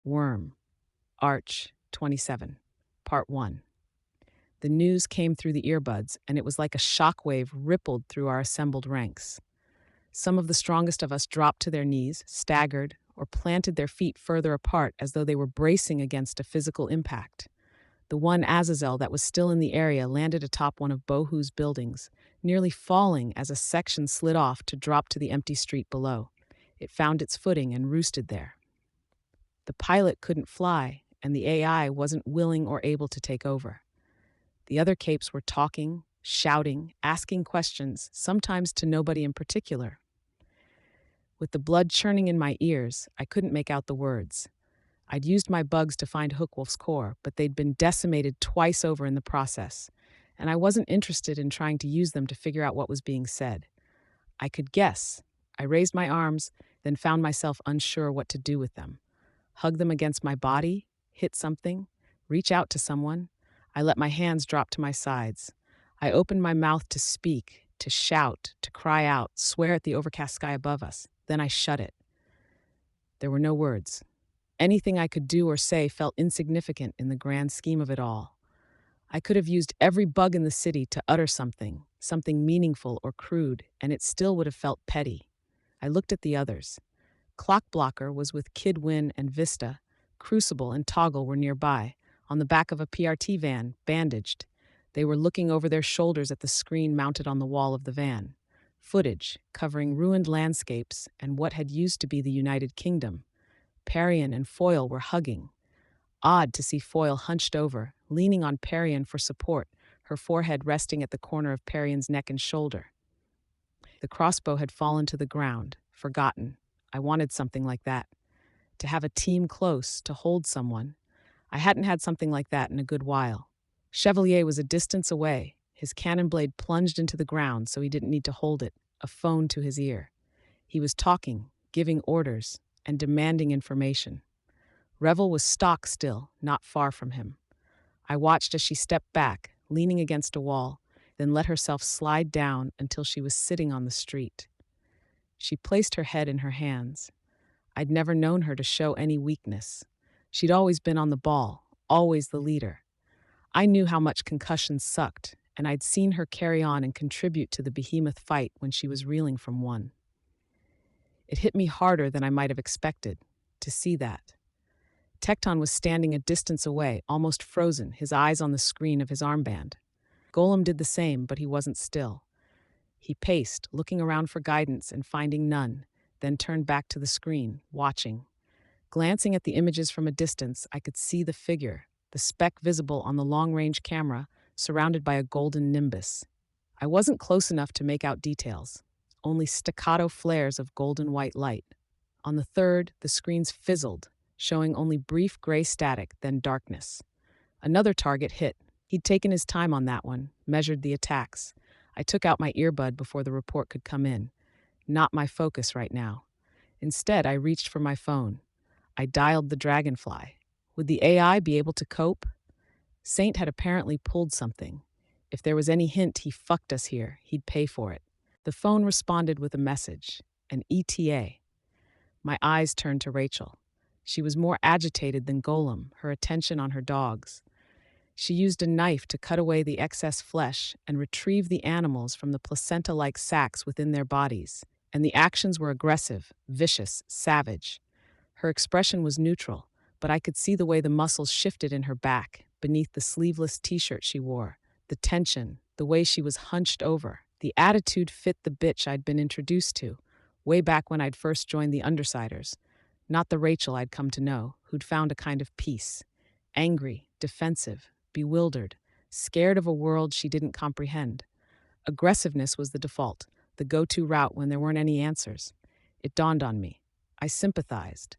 Worm, Arch 27, Part 1. The news came through the earbuds, and it was like a shockwave rippled through our assembled ranks. Some of the strongest of us dropped to their knees, staggered, or planted their feet further apart as though they were bracing against a physical impact. The one Azazel that was still in the area landed atop one of Bohu's buildings, nearly falling as a section slid off to drop to the empty street below. It found its footing and roosted there. The pilot couldn't fly, and the AI wasn't willing or able to take over. The other capes were talking, shouting, asking questions, sometimes to nobody in particular. With the blood churning in my ears, I couldn't make out the words. I'd used my bugs to find Hookwolf's core, but they'd been decimated twice over in the process, and I wasn't interested in trying to use them to figure out what was being said. I could guess. I raised my arms, then found myself unsure what to do with them. Hug them against my body, hit something, reach out to someone. I let my hands drop to my sides. I opened my mouth to speak, to shout, to cry out, swear at the overcast sky above us. Then I shut it. There were no words. Anything I could do or say felt insignificant in the grand scheme of it all. I could have used every bug in the city to utter something meaningful or crude, and it still would have felt petty. I looked at the others. Clockblocker was with Kid Win and Vista. Crucible and Toggle were nearby, on the back of a PRT van, bandaged. They were looking over their shoulders at the screen mounted on the wall of the van. Footage covering ruined landscapes and what had used to be the United Kingdom. Parian and Foyle were hugging. Odd to see Foyle hunched over, leaning on Parian for support, her forehead resting at the corner of Parian's neck and shoulder. The crossbow had fallen to the ground, forgotten. I wanted something like that. To have a team close, to hold someone. I hadn't had something like that in a good while. Chevalier was a distance away, his cannon blade plunged into the ground so he didn't need to hold it, a phone to his ear. He was talking, giving orders, and demanding information. Revel was stock still, not far from him. I watched as she stepped back, leaning against a wall, then let herself slide down until she was sitting on the street. She placed her head in her hands. I'd never known her to show any weakness. She'd always been on the ball, always the leader. I knew how much concussions sucked, and I'd seen her carry on and contribute to the behemoth fight when she was reeling from one. It hit me harder than I might have expected, to see that. Tecton was standing a distance away, almost frozen, his eyes on the screen of his armband. Golem did the same, but he wasn't still. He paced, looking around for guidance and finding none, then turned back to the screen, watching. Glancing at the images from a distance, I could see the figure, the speck visible on the long-range camera, surrounded by a golden nimbus. I wasn't close enough to make out details, only staccato flares of golden-white light. On the third, the screens fizzled, showing only brief gray static, then darkness. Another target hit. He'd taken his time on that one, measured the attacks. I took out my earbud before the report could come in. Not my focus right now. Instead, I reached for my phone. I dialed the Dragonfly. Would the AI be able to cope? Saint had apparently pulled something. If there was any hint he fucked us here, he'd pay for it. The phone responded with a message, an ETA. My eyes turned to Rachel. She was more agitated than Golem, her attention on her dogs. She used a knife to cut away the excess flesh and retrieve the animals from the placenta-like sacs within their bodies, and the actions were aggressive, vicious, savage. Her expression was neutral, but I could see the way the muscles shifted in her back, beneath the sleeveless t-shirt she wore, the tension, the way she was hunched over. The attitude fit the bitch I'd been introduced to, way back when I'd first joined the Undersiders. Not the Rachel I'd come to know, who'd found a kind of peace. Angry, defensive, bewildered, scared of a world she didn't comprehend. Aggressiveness was the default, the go-to route when there weren't any answers. It dawned on me. I sympathized.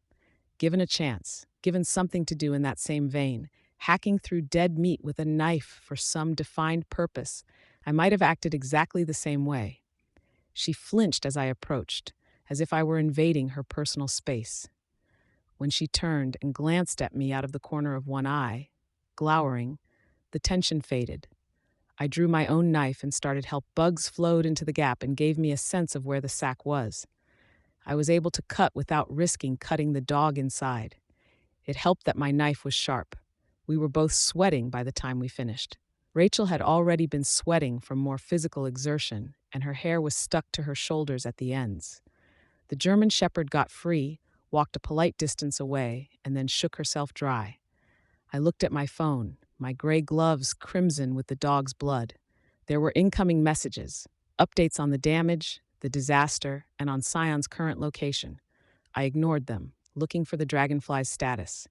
Given a chance, given something to do in that same vein, hacking through dead meat with a knife for some defined purpose, I might have acted exactly the same way. She flinched as I approached, as if I were invading her personal space. When she turned and glanced at me out of the corner of one eye, glowering, the tension faded. I drew my own knife and started help. Bugs flowed into the gap and gave me a sense of where the sack was. I was able to cut without risking cutting the dog inside. It helped that my knife was sharp. We were both sweating by the time we finished. Rachel had already been sweating from more physical exertion, and her hair was stuck to her shoulders at the ends. The German Shepherd got free, walked a polite distance away, and then shook herself dry. I looked at my phone, my gray gloves crimson with the dog's blood. There were incoming messages, updates on the damage, the disaster, and on Scion's current location. I ignored them, looking for the dragonfly's status.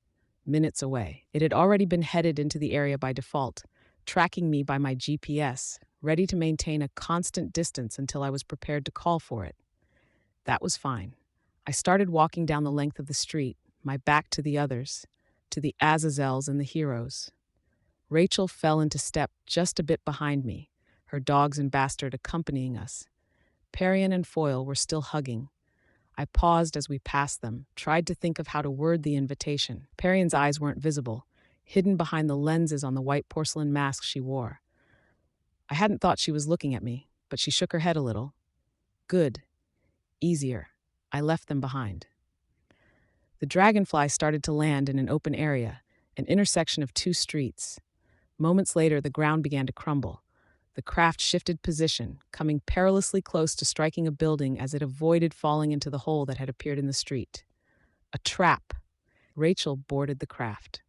Minutes away. It had already been headed into the area by default, tracking me by my GPS, ready to maintain a constant distance until I was prepared to call for it. That was fine. I started walking down the length of the street, my back to the others, to the Azazels and the heroes. Rachel fell into step just a bit behind me, her dogs and Bastard accompanying us. Parian and Foyle were still hugging. I paused as we passed them, tried to think of how to word the invitation. Parian's eyes weren't visible, hidden behind the lenses on the white porcelain mask she wore. I hadn't thought she was looking at me, but she shook her head a little. Good. Easier. I left them behind. The dragonfly started to land in an open area, an intersection of two streets. Moments later, the ground began to crumble. The craft shifted position, coming perilously close to striking a building as it avoided falling into the hole that had appeared in the street. A trap. Rachel boarded the craft.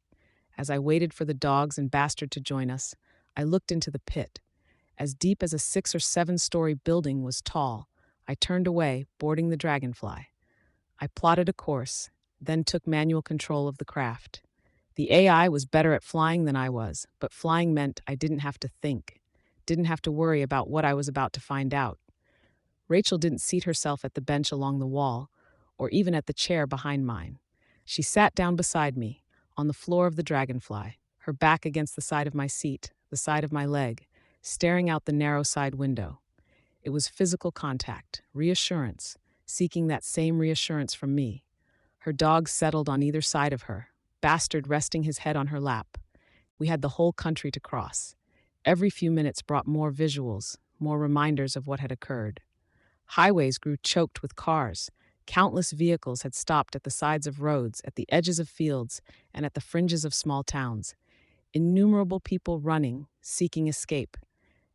As I waited for the dogs and Bastard to join us, I looked into the pit. As deep as a 6 or 7-story building was tall, I turned away, boarding the dragonfly. I plotted a course, then took manual control of the craft. The AI was better at flying than I was, but flying meant I didn't have to think, didn't have to worry about what I was about to find out. Rachel didn't seat herself at the bench along the wall, or even at the chair behind mine. She sat down beside me, on the floor of the dragonfly, her back against the side of my seat, the side of my leg, staring out the narrow side window. It was physical contact, reassurance, seeking that same reassurance from me. Her dogs settled on either side of her, Bastard resting his head on her lap. We had the whole country to cross. Every few minutes brought more visuals, more reminders of what had occurred. Highways grew choked with cars. Countless vehicles had stopped at the sides of roads, at the edges of fields, and at the fringes of small towns. Innumerable people running, seeking escape.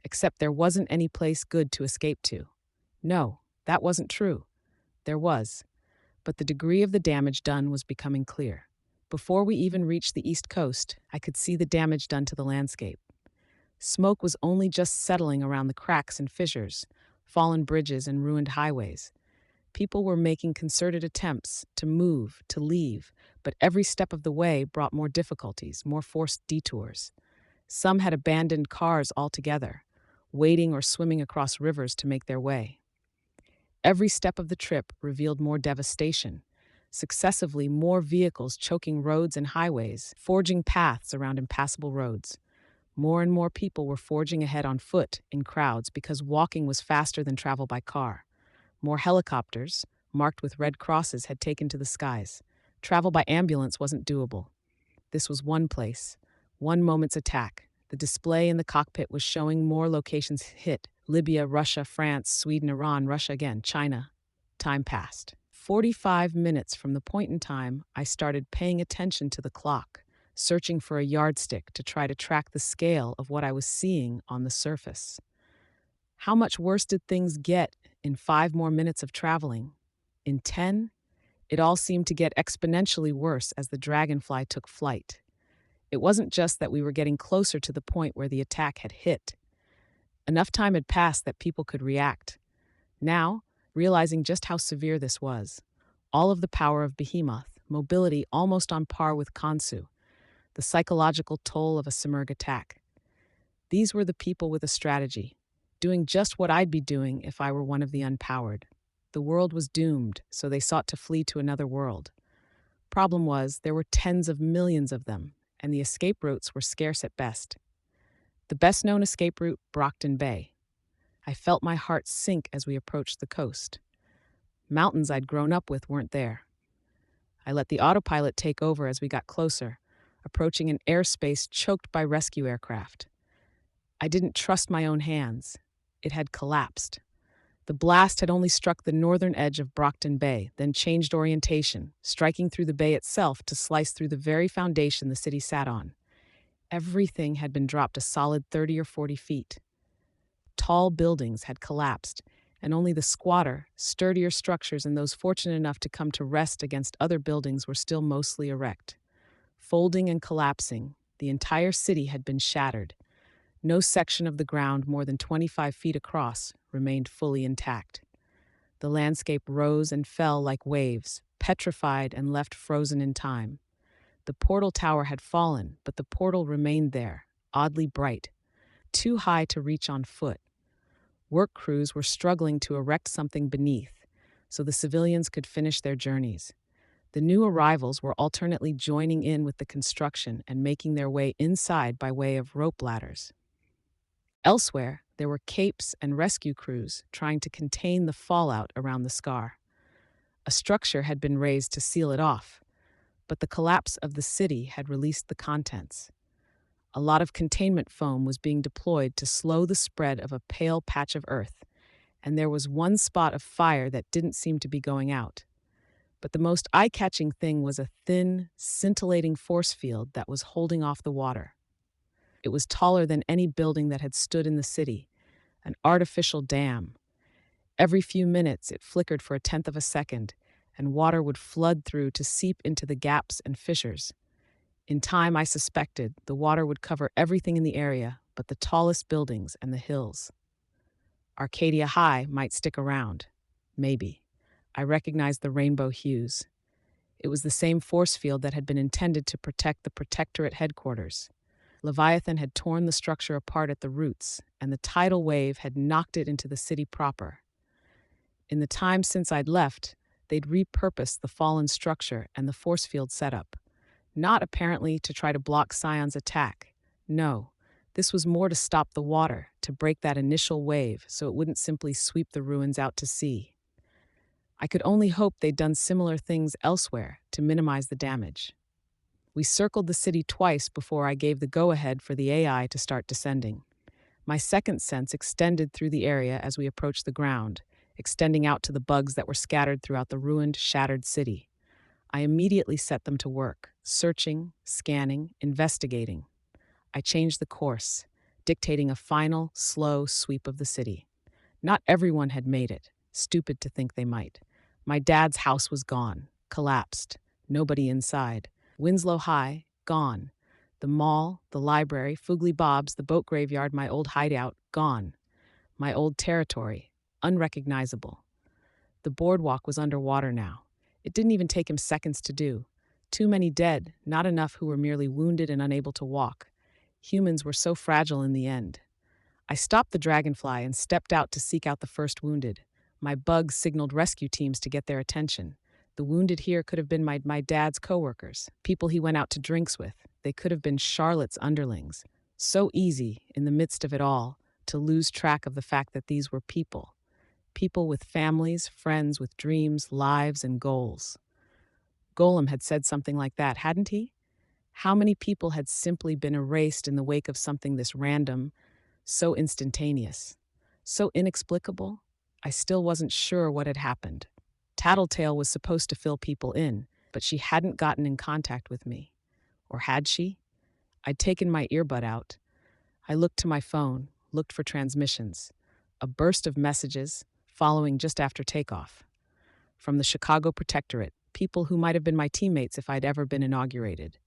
Except there wasn't any place good to escape to. No, that wasn't true. There was. But the degree of the damage done was becoming clear. Before we even reached the East Coast, I could see the damage done to the landscape. Smoke was only just settling around the cracks and fissures, fallen bridges and ruined highways. People were making concerted attempts to move, to leave, but every step of the way brought more difficulties, more forced detours. Some had abandoned cars altogether, wading or swimming across rivers to make their way. Every step of the trip revealed more devastation, successively more vehicles choking roads and highways, forging paths around impassable roads. More and more people were forging ahead on foot in crowds because walking was faster than travel by car. More helicopters, marked with red crosses, had taken to the skies. Travel by ambulance wasn't doable. This was one place, one moment's attack. The display in the cockpit was showing more locations hit: Libya, Russia, France, Sweden, Iran, Russia again, China. Time passed. 45 minutes from the point in time I started paying attention to the clock, searching for a yardstick to try to track the scale of what I was seeing on the surface. How much worse did things get in 5 more minutes of traveling? In 10? It all seemed to get exponentially worse as the dragonfly took flight. It wasn't just that we were getting closer to the point where the attack had hit. Enough time had passed that people could react. Now, realizing just how severe this was, all of the power of Behemoth, mobility almost on par with Kansu, the psychological toll of a Simurgh attack. These were the people with a strategy, doing just what I'd be doing if I were one of the unpowered. The world was doomed, so they sought to flee to another world. Problem was, there were tens of millions of them, and the escape routes were scarce at best. The best-known escape route, Brockton Bay. I felt my heart sink as we approached the coast. Mountains I'd grown up with weren't there. I let the autopilot take over as we got closer, approaching an airspace choked by rescue aircraft. I didn't trust my own hands. It had collapsed. The blast had only struck the northern edge of Brockton Bay, then changed orientation, striking through the bay itself to slice through the very foundation the city sat on. Everything had been dropped a solid 30 or 40 feet. Tall buildings had collapsed, and only the squatter, sturdier structures and those fortunate enough to come to rest against other buildings were still mostly erect. Folding and collapsing, the entire city had been shattered. No section of the ground more than 25 feet across remained fully intact. The landscape rose and fell like waves, petrified and left frozen in time. The portal tower had fallen, but the portal remained there, oddly bright, too high to reach on foot. Work crews were struggling to erect something beneath, so the civilians could finish their journeys. The new arrivals were alternately joining in with the construction and making their way inside by way of rope ladders. Elsewhere, there were capes and rescue crews trying to contain the fallout around the scar. A structure had been raised to seal it off, but the collapse of the city had released the contents. A lot of containment foam was being deployed to slow the spread of a pale patch of earth, and there was one spot of fire that didn't seem to be going out. But the most eye-catching thing was a thin, scintillating force field that was holding off the water. It was taller than any building that had stood in the city, an artificial dam. Every few minutes it flickered for a tenth of a second, and water would flood through to seep into the gaps and fissures. In time, I suspected, the water would cover everything in the area but the tallest buildings and the hills. Arcadia High might stick around. Maybe. I recognized the rainbow hues. It was the same force field that had been intended to protect the Protectorate headquarters. Leviathan had torn the structure apart at the roots, and the tidal wave had knocked it into the city proper. In the time since I'd left, they'd repurposed the fallen structure and the force field setup. Not apparently to try to block Scion's attack. No, this was more to stop the water, to break that initial wave so it wouldn't simply sweep the ruins out to sea. I could only hope they'd done similar things elsewhere to minimize the damage. We circled the city twice before I gave the go-ahead for the AI to start descending. My second sense extended through the area as we approached the ground, extending out to the bugs that were scattered throughout the ruined, shattered city. I immediately set them to work, searching, scanning, investigating. I changed the course, dictating a final, slow sweep of the city. Not everyone had made it, stupid to think they might. My dad's house was gone, collapsed, nobody inside. Winslow High, gone. The mall, the library, Foogly Bob's, the boat graveyard, my old hideout, gone. My old territory, unrecognizable. The boardwalk was underwater now. It didn't even take him seconds to do. Too many dead, not enough who were merely wounded and unable to walk. Humans were so fragile in the end. I stopped the dragonfly and stepped out to seek out the first wounded. My bugs signaled rescue teams to get their attention. The wounded here could have been my dad's coworkers, people he went out to drinks with. They could have been Charlotte's underlings. So easy, in the midst of it all, to lose track of the fact that these were people. People with families, friends with dreams, lives, and goals. Golem had said something like that, hadn't he? How many people had simply been erased in the wake of something this random, so instantaneous, so inexplicable? I still wasn't sure what had happened. Tattletale was supposed to fill people in, but she hadn't gotten in contact with me. Or had she? I'd taken my earbud out. I looked to my phone, looked for transmissions. A burst of messages, following just after takeoff. From the Chicago Protectorate, people who might have been my teammates if I'd ever been inaugurated.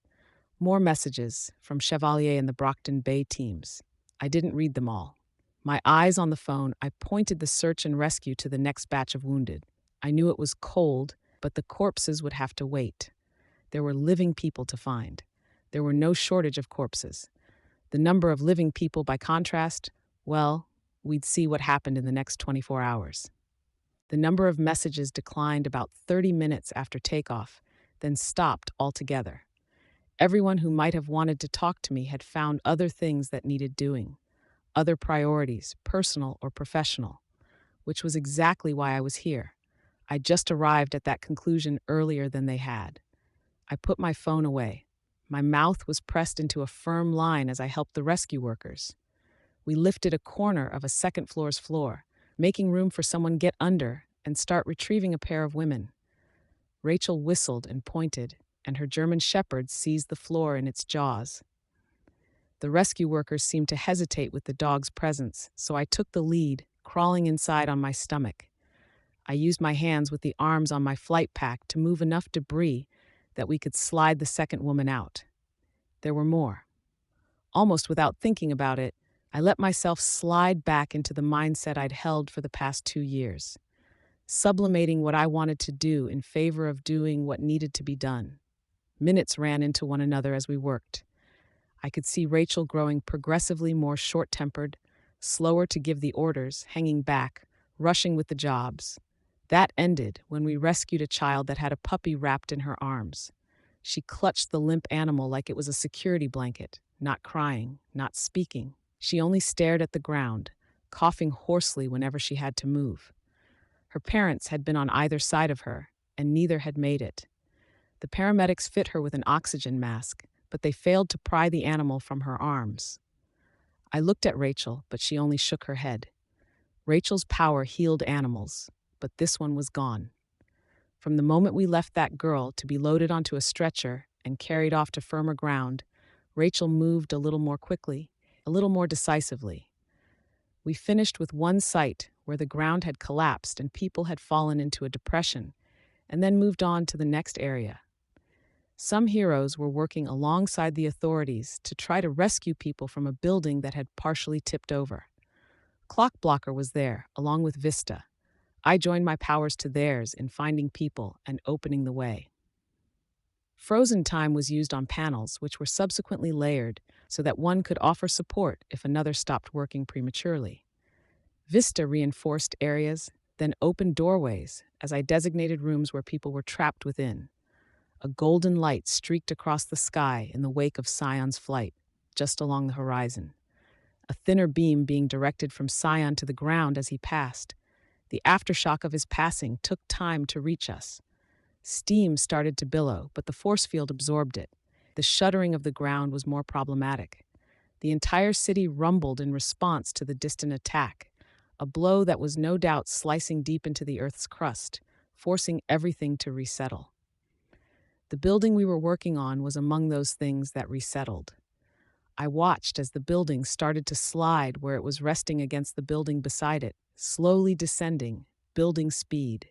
More messages from Chevalier and the Brockton Bay teams. I didn't read them all. My eyes on the phone, I pointed the search and rescue to the next batch of wounded. I knew it was cold, but the corpses would have to wait. There were living people to find. There were no shortage of corpses. The number of living people, by contrast, well, we'd see what happened in the next 24 hours. The number of messages declined about 30 minutes after takeoff, then stopped altogether. Everyone who might have wanted to talk to me had found other things that needed doing, other priorities, personal or professional, which was exactly why I was here. I just arrived at that conclusion earlier than they had. I put my phone away. My mouth was pressed into a firm line as I helped the rescue workers. We lifted a corner of a second floor's floor. making room for someone get under and start retrieving a pair of women. Rachel whistled and pointed, and her German shepherd seized the floor in its jaws. The rescue workers seemed to hesitate with the dog's presence, so I took the lead, crawling inside on my stomach. I used my hands with the arms on my flight pack to move enough debris that we could slide the second woman out. There were more. Almost without thinking about it, I let myself slide back into the mindset I'd held for the past 2 years, sublimating what I wanted to do in favor of doing what needed to be done. Minutes ran into one another as we worked. I could see Rachel growing progressively more short-tempered, slower to give the orders, hanging back, rushing with the jobs. That ended when we rescued a child that had a puppy wrapped in her arms. She clutched the limp animal like it was a security blanket, not crying, not speaking. She only stared at the ground, coughing hoarsely whenever she had to move. Her parents had been on either side of her, and neither had made it. The paramedics fit her with an oxygen mask, but they failed to pry the animal from her arms. I looked at Rachel, but she only shook her head. Rachel's power healed animals, but this one was gone. From the moment we left that girl to be loaded onto a stretcher and carried off to firmer ground, Rachel moved a little more quickly, a little more decisively. We finished with one site where the ground had collapsed and people had fallen into a depression, and then moved on to the next area. Some heroes were working alongside the authorities to try to rescue people from a building that had partially tipped over. Clockblocker was there, along with Vista. I joined my powers to theirs in finding people and opening the way. Frozen time was used on panels, which were subsequently layered so that one could offer support if another stopped working prematurely. Vista reinforced areas, then opened doorways as I designated rooms where people were trapped within. A golden light streaked across the sky in the wake of Scion's flight, just along the horizon. A thinner beam being directed from Scion to the ground as he passed. The aftershock of his passing took time to reach us. Steam started to billow, but the force field absorbed it. The shuddering of the ground was more problematic. The entire city rumbled in response to the distant attack, a blow that was no doubt slicing deep into the Earth's crust, forcing everything to resettle. The building we were working on was among those things that resettled. I watched as the building started to slide where it was resting against the building beside it, slowly descending, building speed.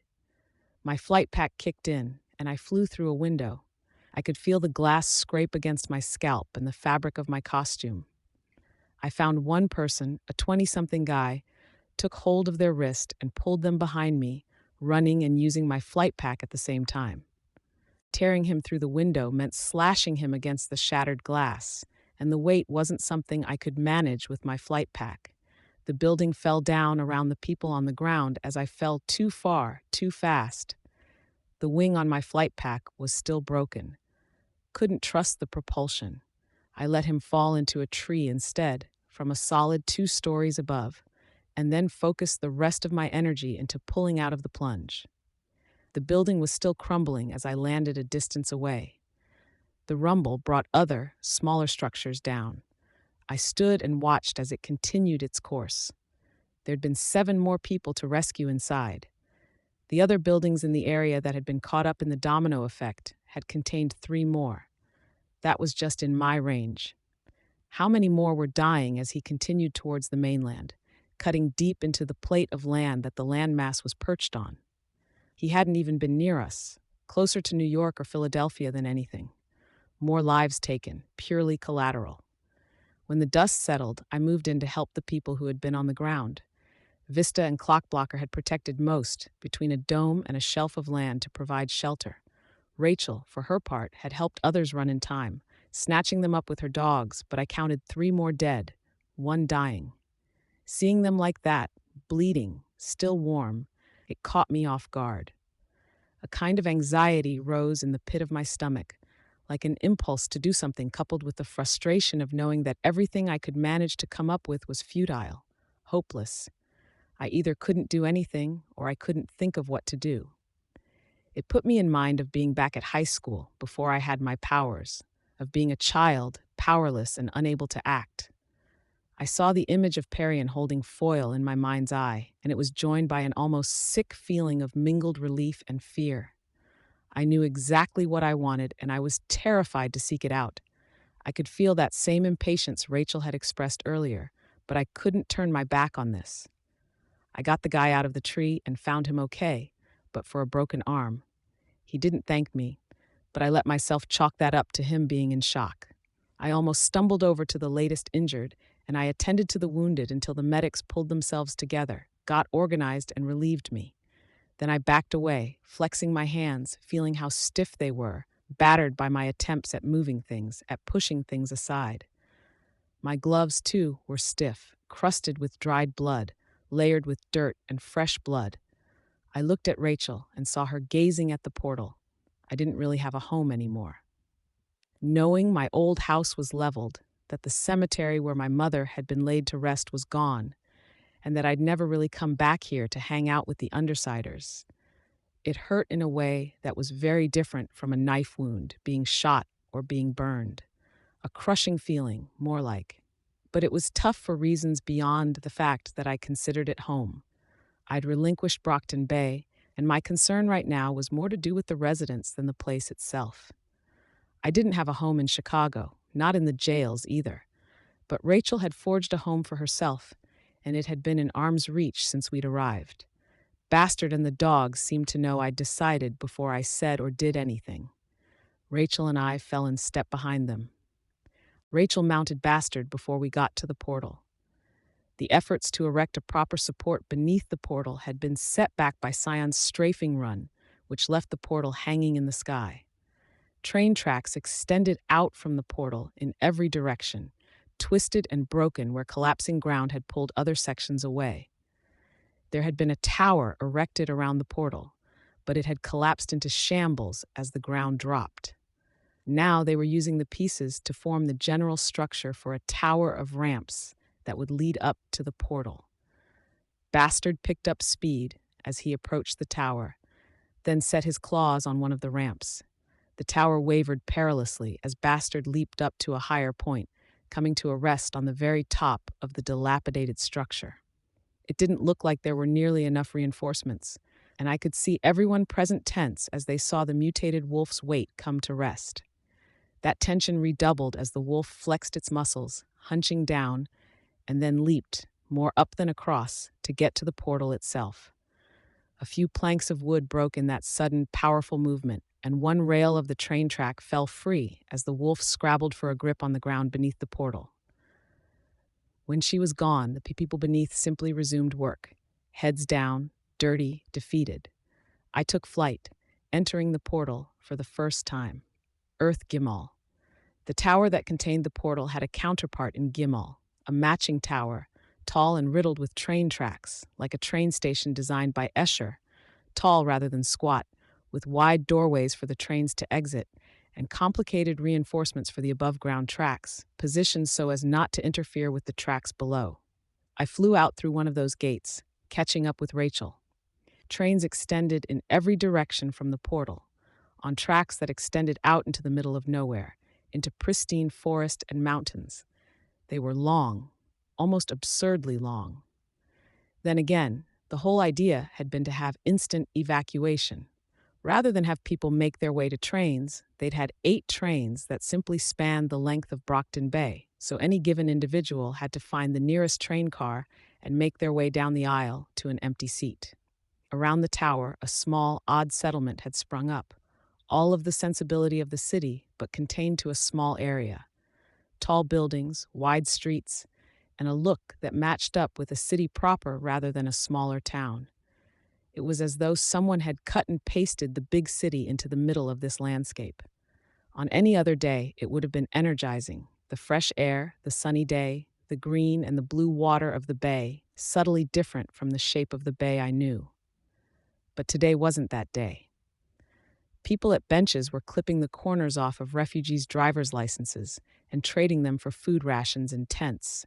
My flight pack kicked in, and I flew through a window. I could feel the glass scrape against my scalp and the fabric of my costume. I found one person, a 20-something guy, took hold of their wrist and pulled them behind me, running and using my flight pack at the same time. Tearing him through the window meant slashing him against the shattered glass, and the weight wasn't something I could manage with my flight pack. The building fell down around the people on the ground as I fell too far, too fast. The wing on my flight pack was still broken. Couldn't trust the propulsion. I let him fall into a tree instead, from a solid 2 stories above, and then focused the rest of my energy into pulling out of the plunge. The building was still crumbling as I landed a distance away. The rumble brought other, smaller structures down. I stood and watched as it continued its course. There'd been 7 more people to rescue inside. The other buildings in the area that had been caught up in the domino effect had contained 3 more. That was just in my range. How many more were dying as he continued towards the mainland, cutting deep into the plate of land that the landmass was perched on? He hadn't even been near us, closer to New York or Philadelphia than anything. More lives taken, purely collateral. When the dust settled, I moved in to help the people who had been on the ground. Vista and Clockblocker had protected most, between a dome and a shelf of land to provide shelter. Rachel, for her part, had helped others run in time, snatching them up with her dogs, but I counted 3 more dead, 1 dying. Seeing them like that, bleeding, still warm, it caught me off guard. A kind of anxiety rose in the pit of my stomach, like an impulse to do something coupled with the frustration of knowing that everything I could manage to come up with was futile, hopeless. I either couldn't do anything or I couldn't think of what to do. It put me in mind of being back at high school before I had my powers, of being a child, powerless and unable to act. I saw the image of Perian holding foil in my mind's eye, and it was joined by an almost sick feeling of mingled relief and fear. I knew exactly what I wanted, and I was terrified to seek it out. I could feel that same impatience Rachel had expressed earlier, but I couldn't turn my back on this. I got the guy out of the tree and found him okay, but for a broken arm. He didn't thank me, but I let myself chalk that up to him being in shock. I almost stumbled over to the latest injured, and I attended to the wounded until the medics pulled themselves together, got organized, and relieved me. Then I backed away, flexing my hands, feeling how stiff they were, battered by my attempts at moving things, at pushing things aside. My gloves, too, were stiff, crusted with dried blood, layered with dirt and fresh blood. I looked at Rachel and saw her gazing at the portal. I didn't really have a home anymore. Knowing my old house was leveled, that the cemetery where my mother had been laid to rest was gone, and that I'd never really come back here to hang out with the undersiders. It hurt in a way that was very different from a knife wound, being shot, or being burned. A crushing feeling, more like. But it was tough for reasons beyond the fact that I considered it home. I'd relinquished Brockton Bay, and my concern right now was more to do with the residents than the place itself. I didn't have a home in Chicago, not in the jails either. But Rachel had forged a home for herself, and it had been in arm's reach since we'd arrived. Bastard and the dogs seemed to know I'd decided before I said or did anything. Rachel and I fell in step behind them. Rachel mounted Bastard before we got to the portal. The efforts to erect a proper support beneath the portal had been set back by Scion's strafing run, which left the portal hanging in the sky. Train tracks extended out from the portal in every direction, twisted and broken where collapsing ground had pulled other sections away. There had been a tower erected around the portal, but it had collapsed into shambles as the ground dropped. Now they were using the pieces to form the general structure for a tower of ramps that would lead up to the portal. Bastard picked up speed as he approached the tower, then set his claws on one of the ramps. The tower wavered perilously as Bastard leaped up to a higher point, coming to a rest on the very top of the dilapidated structure. It didn't look like there were nearly enough reinforcements, and I could see everyone present tense as they saw the mutated wolf's weight come to rest. That tension redoubled as the wolf flexed its muscles, hunching down, and then leaped, more up than across, to get to the portal itself. A few planks of wood broke in that sudden, powerful movement, and one rail of the train track fell free as the wolf scrabbled for a grip on the ground beneath the portal. When she was gone, the people beneath simply resumed work, heads down, dirty, defeated. I took flight, entering the portal for the first time. Earth Gimal. The tower that contained the portal had a counterpart in Gimal, a matching tower, tall and riddled with train tracks, like a train station designed by Escher, tall rather than squat, with wide doorways for the trains to exit, and complicated reinforcements for the above-ground tracks, positioned so as not to interfere with the tracks below. I flew out through one of those gates, catching up with Rachel. Trains extended in every direction from the portal, on tracks that extended out into the middle of nowhere, into pristine forest and mountains. They were long, almost absurdly long. Then again, the whole idea had been to have instant evacuation. Rather than have people make their way to trains, they'd had 8 trains that simply spanned the length of Brockton Bay, so any given individual had to find the nearest train car and make their way down the aisle to an empty seat. Around the tower, a small, odd settlement had sprung up, all of the sensibility of the city, but contained to a small area. Tall buildings, wide streets, and a look that matched up with a city proper rather than a smaller town. It was as though someone had cut and pasted the big city into the middle of this landscape. On any other day, it would have been energizing. The fresh air, the sunny day, the green and the blue water of the bay, subtly different from the shape of the bay I knew. But today wasn't that day. People at benches were clipping the corners off of refugees' driver's licenses and trading them for food rations in tents.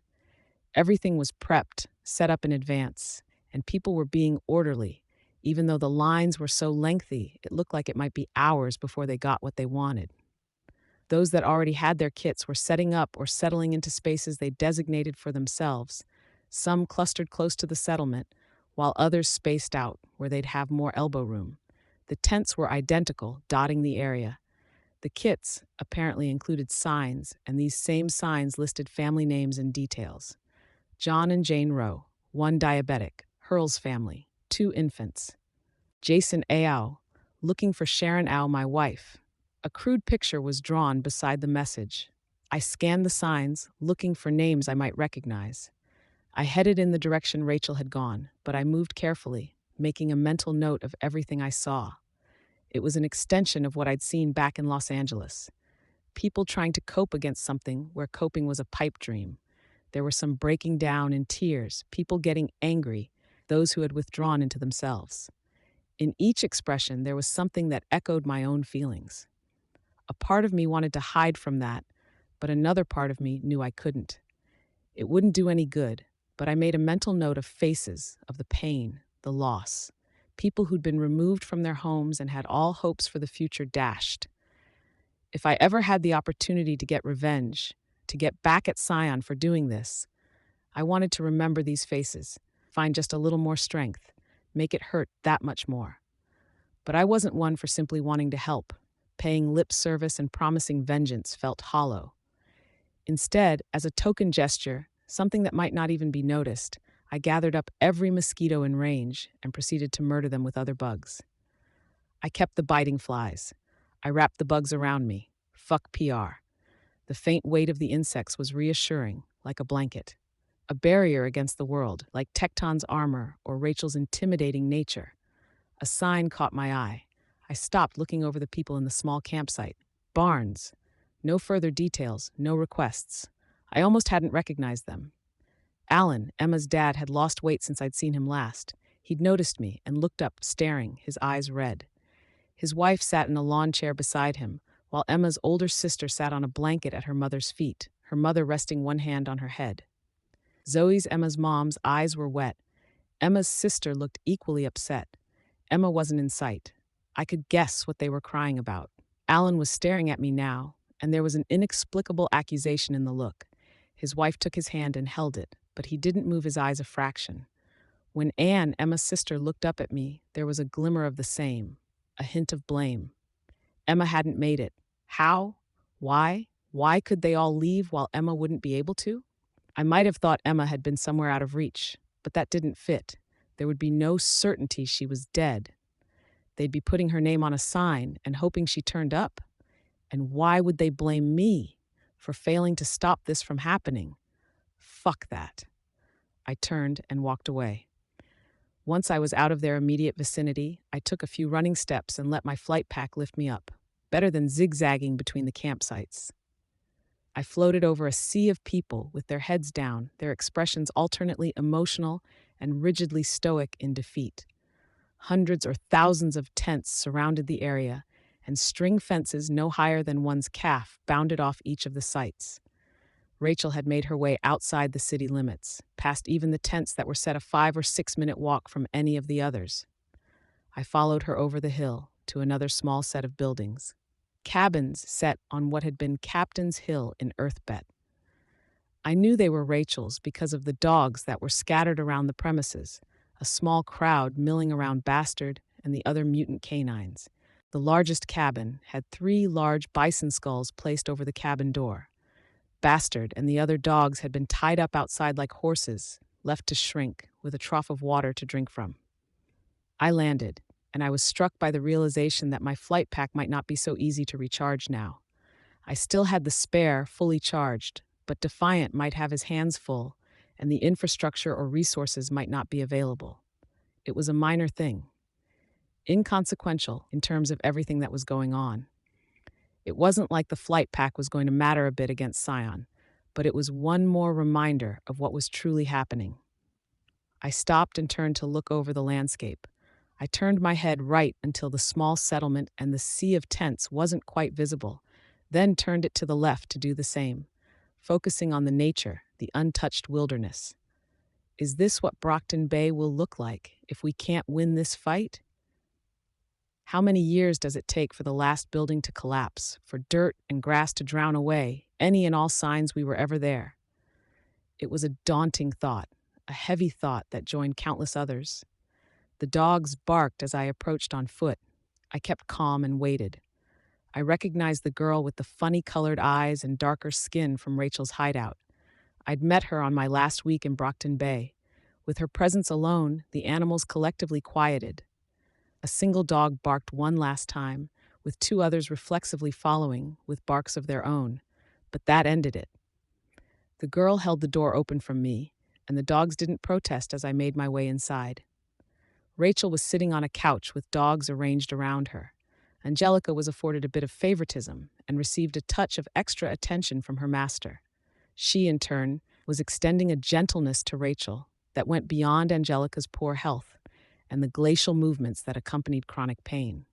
Everything was prepped, set up in advance, and people were being orderly. Even though the lines were so lengthy, it looked like it might be hours before they got what they wanted. Those that already had their kits were setting up or settling into spaces they designated for themselves, some clustered close to the settlement, while others spaced out where they'd have more elbow room. The tents were identical, dotting the area. The kits apparently included signs, and these same signs listed family names and details. John and Jane Rowe, one diabetic, Hurl's family, two infants. Jason Ao, looking for Sharon Ao, my wife. A crude picture was drawn beside the message. I scanned the signs, looking for names I might recognize. I headed in the direction Rachel had gone, but I moved carefully, making a mental note of everything I saw. It was an extension of what I'd seen back in Los Angeles. People trying to cope against something where coping was a pipe dream. There were some breaking down in tears, people getting angry, those who had withdrawn into themselves. In each expression, there was something that echoed my own feelings. A part of me wanted to hide from that, but another part of me knew I couldn't. It wouldn't do any good, but I made a mental note of faces, of the pain, the loss, people who'd been removed from their homes and had all hopes for the future dashed. If I ever had the opportunity to get revenge, to get back at Scion for doing this, I wanted to remember these faces, find just a little more strength, make it hurt that much more. But I wasn't one for simply wanting to help. Paying lip service and promising vengeance felt hollow. Instead, as a token gesture, something that might not even be noticed, I gathered up every mosquito in range and proceeded to murder them with other bugs. I kept the biting flies. I wrapped the bugs around me. Fuck PR. The faint weight of the insects was reassuring, like a blanket. A barrier against the world, like Tecton's armor or Rachel's intimidating nature. A sign caught my eye. I stopped, looking over the people in the small campsite. Barnes. No further details, no requests. I almost hadn't recognized them. Alan, Emma's dad, had lost weight since I'd seen him last. He'd noticed me and looked up, staring, his eyes red. His wife sat in a lawn chair beside him, while Emma's older sister sat on a blanket at her mother's feet, her mother resting one hand on her head. Zoe's, Emma's mom's, eyes were wet. Emma's sister looked equally upset. Emma wasn't in sight. I could guess what they were crying about. Alan was staring at me now, and there was an inexplicable accusation in the look. His wife took his hand and held it, but he didn't move his eyes a fraction. When Anne, Emma's sister, looked up at me, there was a glimmer of the same, a hint of blame. Emma hadn't made it. How? Why? Why could they all leave while Emma wouldn't be able to? I might have thought Emma had been somewhere out of reach, but that didn't fit. There would be no certainty she was dead. They'd be putting her name on a sign and hoping she turned up. And why would they blame me for failing to stop this from happening? Fuck that. I turned and walked away. Once I was out of their immediate vicinity, I took a few running steps and let my flight pack lift me up, better than zigzagging between the campsites. I floated over a sea of people with their heads down, their expressions alternately emotional and rigidly stoic in defeat. Hundreds or thousands of tents surrounded the area, and string fences no higher than one's calf bounded off each of the sites. Rachel had made her way outside the city limits, past even the tents that were set a 5 or 6 minute walk from any of the others. I followed her over the hill to another small set of buildings. Cabins set on what had been Captain's Hill in Earthbet. I knew they were Rachel's because of the dogs that were scattered around the premises, a small crowd milling around Bastard and the other mutant canines. The largest cabin had 3 large bison skulls placed over the cabin door. Bastard and the other dogs had been tied up outside like horses, left to shrink, with a trough of water to drink from. I landed, and I was struck by the realization that my flight pack might not be so easy to recharge now. I still had the spare fully charged, but Defiant might have his hands full, and the infrastructure or resources might not be available. It was a minor thing, inconsequential in terms of everything that was going on. It wasn't like the flight pack was going to matter a bit against Scion, but it was one more reminder of what was truly happening. I stopped and turned to look over the landscape. I turned my head right until the small settlement and the sea of tents wasn't quite visible, then turned it to the left to do the same, focusing on the nature, the untouched wilderness. Is this what Brockton Bay will look like if we can't win this fight? How many years does it take for the last building to collapse, for dirt and grass to drown away any and all signs we were ever there? It was a daunting thought, a heavy thought that joined countless others. The dogs barked as I approached on foot. I kept calm and waited. I recognized the girl with the funny colored eyes and darker skin from Rachel's hideout. I'd met her on my last week in Brockton Bay. With her presence alone, the animals collectively quieted. A single dog barked one last time, with two others reflexively following, with barks of their own. But that ended it. The girl held the door open from me, and the dogs didn't protest as I made my way inside. Rachel was sitting on a couch with dogs arranged around her. Angelica was afforded a bit of favoritism and received a touch of extra attention from her master. She, in turn, was extending a gentleness to Rachel that went beyond Angelica's poor health and the glacial movements that accompanied chronic pain.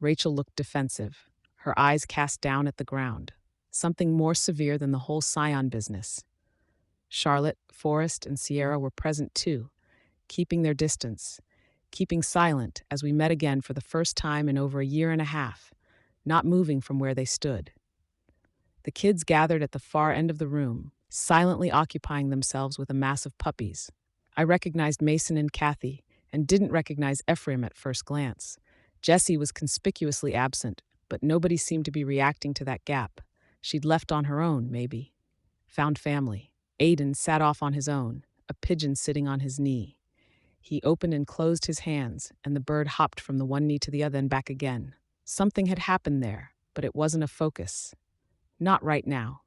Rachel looked defensive, her eyes cast down at the ground, something more severe than the whole Scion business. Charlotte, Forrest, and Sierra were present too, keeping their distance, keeping silent as we met again for the first time in over a year and a half, not moving from where they stood. The kids gathered at the far end of the room, silently occupying themselves with a mass of puppies. I recognized Mason and Kathy, and didn't recognize Ephraim at first glance. Jessie was conspicuously absent, but nobody seemed to be reacting to that gap. She'd left on her own, maybe. Found family. Aiden sat off on his own, a pigeon sitting on his knee. He opened and closed his hands, and the bird hopped from the one knee to the other and back again. Something had happened there, but it wasn't a focus. Not right now.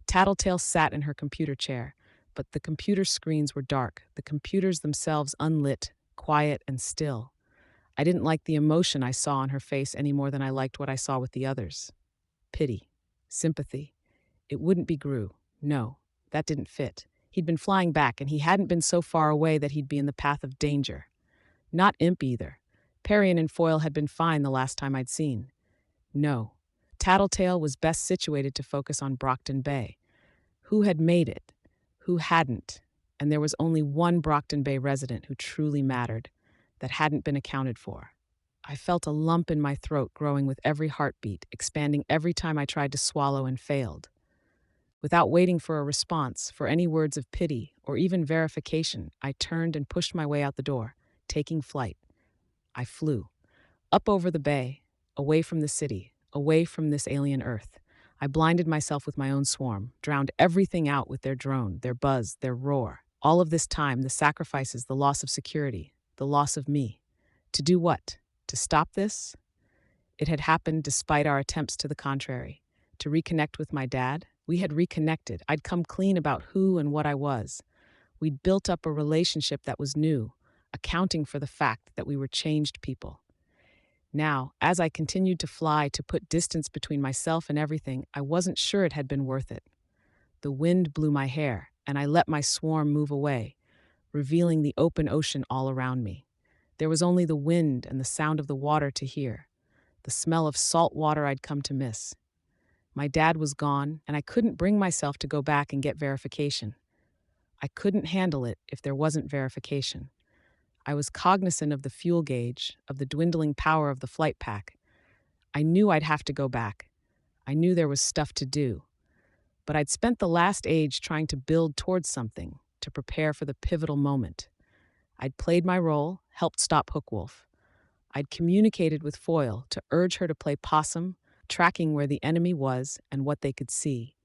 Tattletale sat in her computer chair, but the computer screens were dark, the computers themselves unlit, quiet and still. I didn't like the emotion I saw on her face any more than I liked what I saw with the others. Pity. Sympathy. It wouldn't be Gru. No, that didn't fit. He'd been flying back, and he hadn't been so far away that he'd be in the path of danger. Not Imp either. Parian and Foyle had been fine the last time I'd seen. No. Tattletale was best situated to focus on Brockton Bay. Who had made it? Who hadn't? And there was only one Brockton Bay resident who truly mattered, that hadn't been accounted for. I felt a lump in my throat growing with every heartbeat, expanding every time I tried to swallow and failed. Without waiting for a response, for any words of pity, or even verification, I turned and pushed my way out the door, taking flight. I flew. Up over the bay, away from the city, away from this alien Earth. I blinded myself with my own swarm, drowned everything out with their drone, their buzz, their roar. All of this time, the sacrifices, the loss of security, the loss of me. To do what? To stop this? It had happened despite our attempts to the contrary. To reconnect with my dad? We had reconnected. I'd come clean about who and what I was. We'd built up a relationship that was new, accounting for the fact that we were changed people. Now, as I continued to fly to put distance between myself and everything, I wasn't sure it had been worth it. The wind blew my hair, and I let my swarm move away, revealing the open ocean all around me. There was only the wind and the sound of the water to hear, the smell of salt water I'd come to miss. My dad was gone, and I couldn't bring myself to go back and get verification. I couldn't handle it if there wasn't verification. I was cognizant of the fuel gauge, of the dwindling power of the flight pack. I knew I'd have to go back. I knew there was stuff to do. But I'd spent the last age trying to build towards something, to prepare for the pivotal moment. I'd played my role, helped stop Hookwolf. I'd communicated with Foyle to urge her to play possum, tracking where the enemy was and what they could see.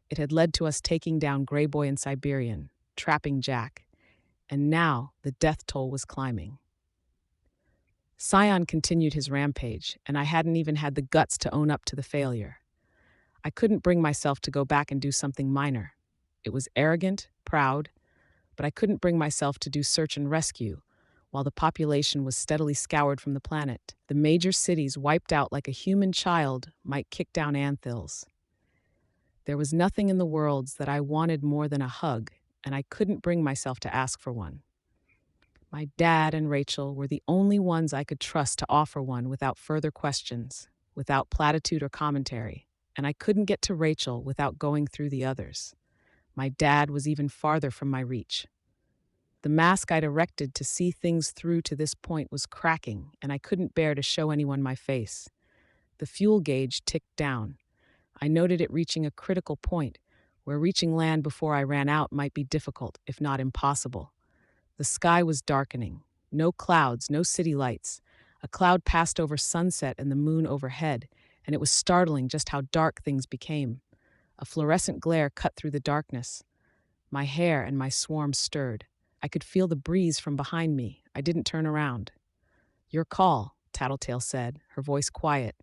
It had led to us taking down Grey Boy and Siberian, trapping Jack. And now the death toll was climbing. Scion continued his rampage, and I hadn't even had the guts to own up to the failure. I couldn't bring myself to go back and do something minor. It was arrogant, proud, but I couldn't bring myself to do search and rescue, while the population was steadily scoured from the planet. The major cities wiped out like a human child might kick down anthills. There was nothing in the worlds that I wanted more than a hug, and I couldn't bring myself to ask for one. My dad and Rachel were the only ones I could trust to offer one without further questions, without platitude or commentary, and I couldn't get to Rachel without going through the others. My dad was even farther from my reach. The mask I'd erected to see things through to this point was cracking, and I couldn't bear to show anyone my face. The fuel gauge ticked down. I noted it reaching a critical point, where reaching land before I ran out might be difficult, if not impossible. The sky was darkening. No clouds, no city lights. A cloud passed over sunset and the moon overhead, and it was startling just how dark things became. A fluorescent glare cut through the darkness. My hair and my swarm stirred. I could feel the breeze from behind me. I didn't turn around. "Your call," Tattletale said, her voice quiet.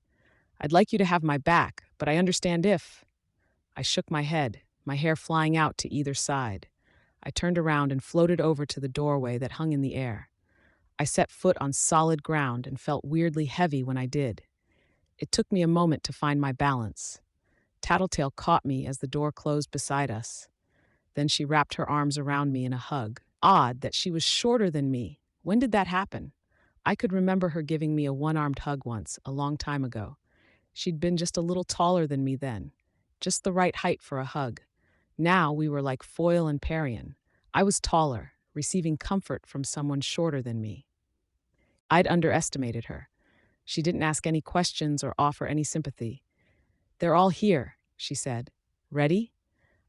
"I'd like you to have my back, but I understand if—" I shook my head, my hair flying out to either side. I turned around and floated over to the doorway that hung in the air. I set foot on solid ground and felt weirdly heavy when I did. It took me a moment to find my balance. Tattletale caught me as the door closed beside us. Then she wrapped her arms around me in a hug. Odd that she was shorter than me. When did that happen? I could remember her giving me a one-armed hug once, a long time ago. She'd been just a little taller than me then, just the right height for a hug. Now we were like Foyle and Perrion. I was taller, receiving comfort from someone shorter than me. I'd underestimated her. She didn't ask any questions or offer any sympathy. "They're all here," she said. "Ready?"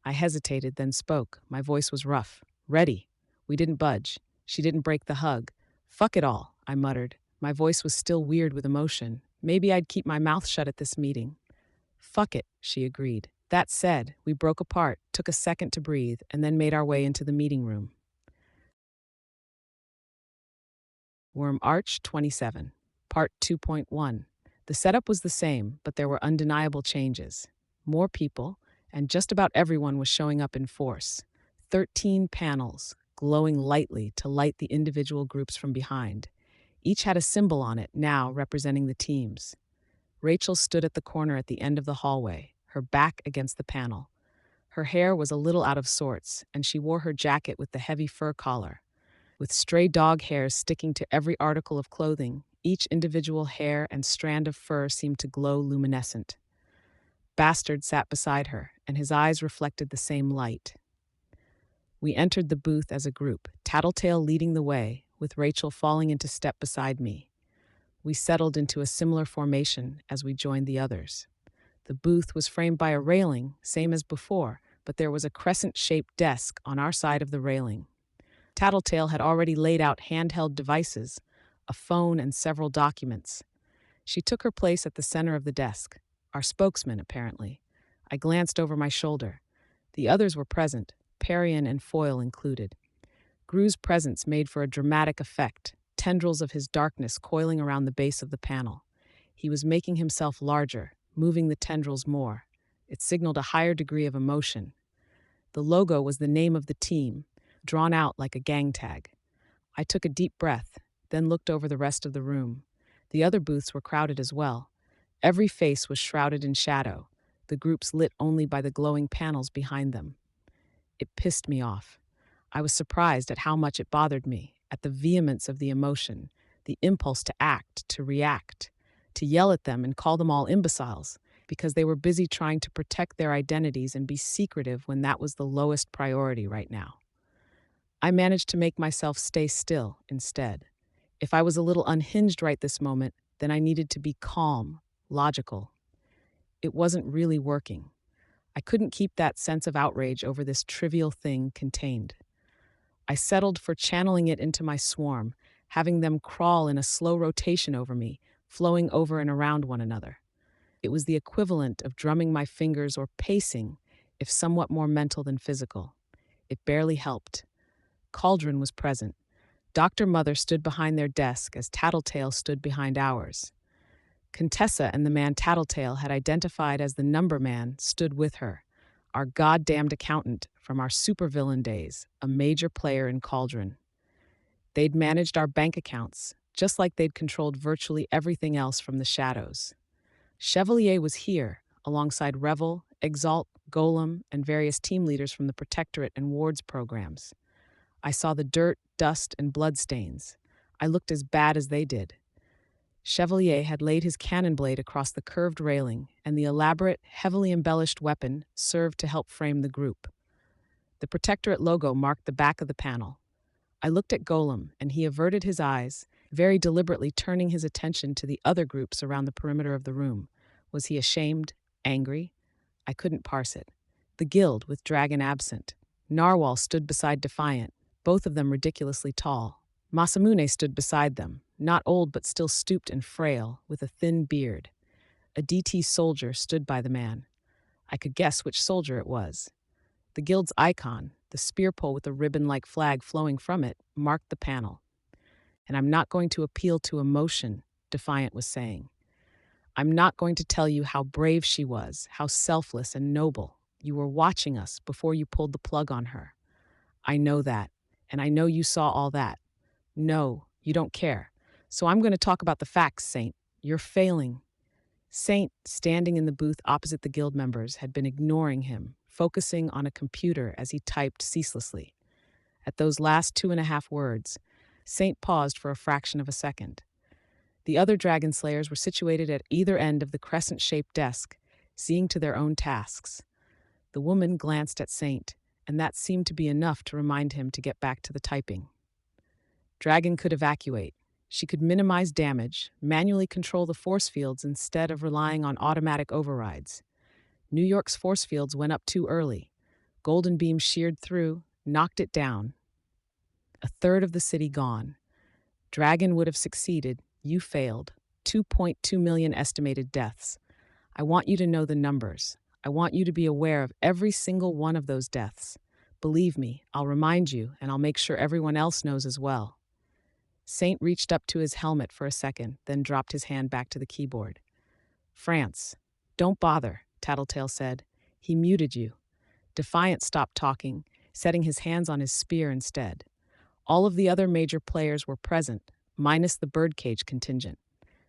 I hesitated, then spoke. My voice was rough. "Ready." We didn't budge. She didn't break the hug. "Fuck it all," I muttered. My voice was still weird with emotion. Maybe I'd keep my mouth shut at this meeting. "Fuck it," she agreed. That said, we broke apart, took a second to breathe, and then made our way into the meeting room. Worm Arch 27, Part 2.1. The setup was the same, but there were undeniable changes. More people, and just about everyone was showing up in force. 13 panels, glowing lightly to light the individual groups from behind. Each had a symbol on it, now representing the teams. Rachel stood at the corner at the end of the hallway, her back against the panel. Her hair was a little out of sorts, and she wore her jacket with the heavy fur collar. With stray dog hairs sticking to every article of clothing, each individual hair and strand of fur seemed to glow luminescent. Bastard sat beside her, and his eyes reflected the same light. We entered the booth as a group, Tattletale leading the way, with Rachel falling into step beside me. We settled into a similar formation as we joined the others. The booth was framed by a railing, same as before, but there was a crescent-shaped desk on our side of the railing. Tattletale had already laid out handheld devices, a phone and several documents. She took her place at the center of the desk, our spokesman, apparently. I glanced over my shoulder. The others were present, Perrion and Foyle included. Gru's presence made for a dramatic effect, tendrils of his darkness coiling around the base of the panel. He was making himself larger, moving the tendrils more. It signaled a higher degree of emotion. The logo was the name of the team, drawn out like a gang tag. I took a deep breath, then looked over the rest of the room. The other booths were crowded as well. Every face was shrouded in shadow, the groups lit only by the glowing panels behind them. It pissed me off. I was surprised at how much it bothered me, at the vehemence of the emotion, the impulse to act, to react, to yell at them and call them all imbeciles, because they were busy trying to protect their identities and be secretive when that was the lowest priority right now. I managed to make myself stay still instead. If I was a little unhinged right this moment, then I needed to be calm, logical. It wasn't really working. I couldn't keep that sense of outrage over this trivial thing contained. I settled for channeling it into my swarm, having them crawl in a slow rotation over me, flowing over and around one another. It was the equivalent of drumming my fingers or pacing, if somewhat more mental than physical. It barely helped. Cauldron was present. Dr. Mother stood behind their desk as Tattletale stood behind ours. Contessa and the man Tattletale had identified as the number man stood with her, our goddamned accountant from our supervillain days, a major player in Cauldron. They'd managed our bank accounts, just like they'd controlled virtually everything else from the shadows. Chevalier was here, alongside Revel, Exalt, Golem, and various team leaders from the Protectorate and Wards programs. I saw the dirt, dust, and bloodstains. I looked as bad as they did. Chevalier had laid his cannon blade across the curved railing, and the elaborate, heavily embellished weapon served to help frame the group. The Protectorate logo marked the back of the panel. I looked at Golem, and he averted his eyes, very deliberately turning his attention to the other groups around the perimeter of the room. Was he ashamed? Angry? I couldn't parse it. The guild, with Dragon absent. Narwhal stood beside Defiant, both of them ridiculously tall. Masamune stood beside them, not old but still stooped and frail, with a thin beard. A DT soldier stood by the man. I could guess which soldier it was. The guild's icon, the spear pole with a ribbon-like flag flowing from it, marked the panel. And I'm not going to appeal to emotion, Defiant was saying. I'm not going to tell you how brave she was, how selfless and noble. You were watching us before you pulled the plug on her. I know that, and I know you saw all that. No, you don't care. So I'm going to talk about the facts, Saint. You're failing. Saint, standing in the booth opposite the guild members, had been ignoring him, focusing on a computer as he typed ceaselessly. At those last 2.5 words, Saint paused for a fraction of a second. The other dragon slayers were situated at either end of the crescent-shaped desk, seeing to their own tasks. The woman glanced at Saint, and that seemed to be enough to remind him to get back to the typing. Dragon could evacuate. She could minimize damage, manually control the force fields instead of relying on automatic overrides. New York's force fields went up too early. Golden Beam sheared through, knocked it down. A third of the city gone. Dragon would have succeeded. You failed. 2.2 million estimated deaths. I want you to know the numbers. I want you to be aware of every single one of those deaths. Believe me, I'll remind you, and I'll make sure everyone else knows as well. Saint reached up to his helmet for a second, then dropped his hand back to the keyboard. France. Don't bother, Tattletale said. He muted you. Defiant stopped talking, setting his hands on his spear instead. All of the other major players were present, minus the birdcage contingent.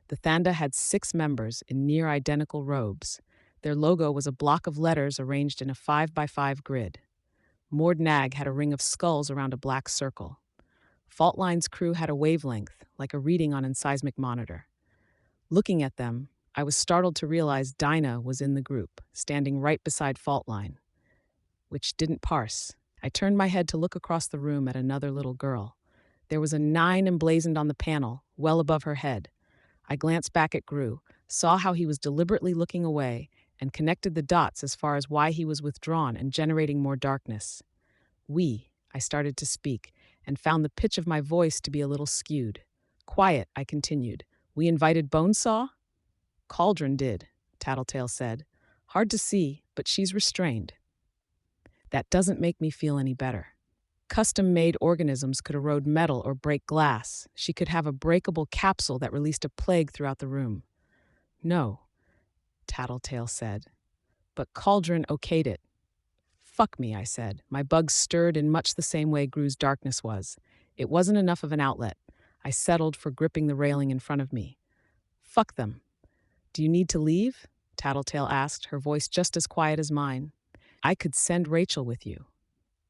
The Thanda had 6 members in near-identical robes. Their logo was a block of letters arranged in a 5x5 grid. Mord Nag had a ring of skulls around a black circle. Faultline's crew had a wavelength, like a reading on a seismic monitor. Looking at them, I was startled to realize Dinah was in the group, standing right beside Faultline, which didn't parse. I turned my head to look across the room at another little girl. There was a 9 emblazoned on the panel, well above her head. I glanced back at Gru, saw how he was deliberately looking away, and connected the dots as far as why he was withdrawn and generating more darkness. I started to speak, and found the pitch of my voice to be a little skewed. Quiet, I continued. We invited Bonesaw? Cauldron did, Tattletale said. Hard to see, but she's restrained. That doesn't make me feel any better. Custom-made organisms could erode metal or break glass. She could have a breakable capsule that released a plague throughout the room. No, Tattletale said. But Cauldron okayed it. Fuck me, I said. My bugs stirred in much the same way Gru's darkness was. It wasn't enough of an outlet. I settled for gripping the railing in front of me. Fuck them. Do you need to leave? Tattletale asked, her voice just as quiet as mine. I could send Rachel with you.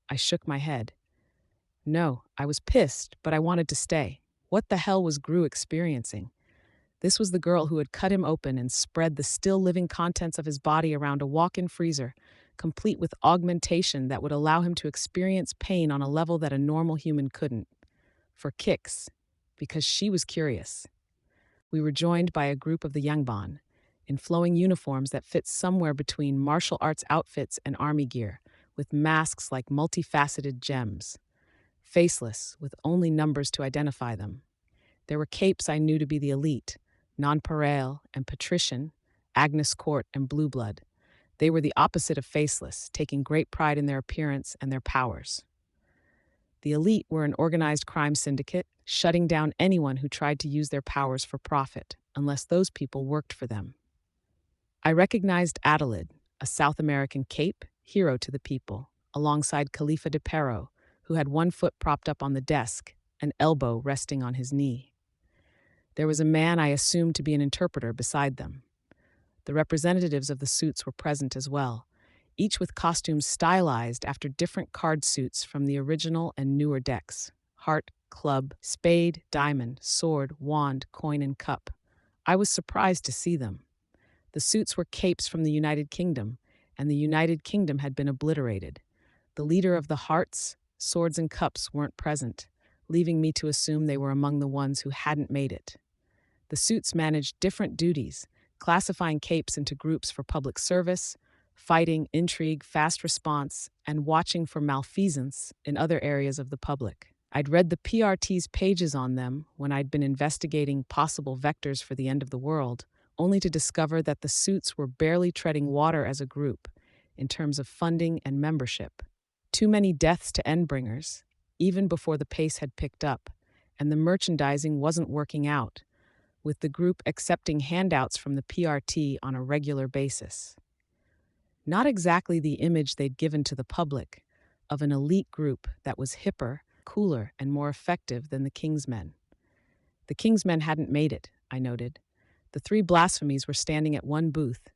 I shook my head. No, I was pissed, but I wanted to stay. What the hell was Gru experiencing? This was the girl who had cut him open and spread the still-living contents of his body around a walk-in freezer, complete with augmentation that would allow him to experience pain on a level that a normal human couldn't. For kicks, because she was curious. We were joined by a group of the Yangban, in flowing uniforms that fit somewhere between martial arts outfits and army gear, with masks like multifaceted gems. Faceless, with only numbers to identify them. There were capes I knew to be the elite, Nonpareil and Patrician, Agnes Court and Blue Blood. They were the opposite of faceless, taking great pride in their appearance and their powers. The elite were an organized crime syndicate, shutting down anyone who tried to use their powers for profit, unless those people worked for them. I recognized Adelaide, a South American cape, hero to the people, alongside Khalifa de Perro, who had one foot propped up on the desk, an elbow resting on his knee. There was a man I assumed to be an interpreter beside them. The representatives of the suits were present as well, each with costumes stylized after different card suits from the original and newer decks: heart, club, spade, diamond, sword, wand, coin, and cup. I was surprised to see them. The suits were capes from the United Kingdom, and the United Kingdom had been obliterated. The leader of the hearts, swords, and cups weren't present. leaving me to assume they were among the ones who hadn't made it. The suits managed different duties, classifying capes into groups for public service, fighting, intrigue, fast response, and watching for malfeasance in other areas of the public. I'd read the PRT's pages on them when I'd been investigating possible vectors for the end of the world, only to discover that the suits were barely treading water as a group in terms of funding and membership. Too many deaths to endbringers, even before the pace had picked up, and the merchandising wasn't working out, with the group accepting handouts from the PRT on a regular basis. Not exactly the image they'd given to the public of an elite group that was hipper, cooler, and more effective than the Kingsmen. The Kingsmen hadn't made it, I noted. The three blasphemies were standing at one booth,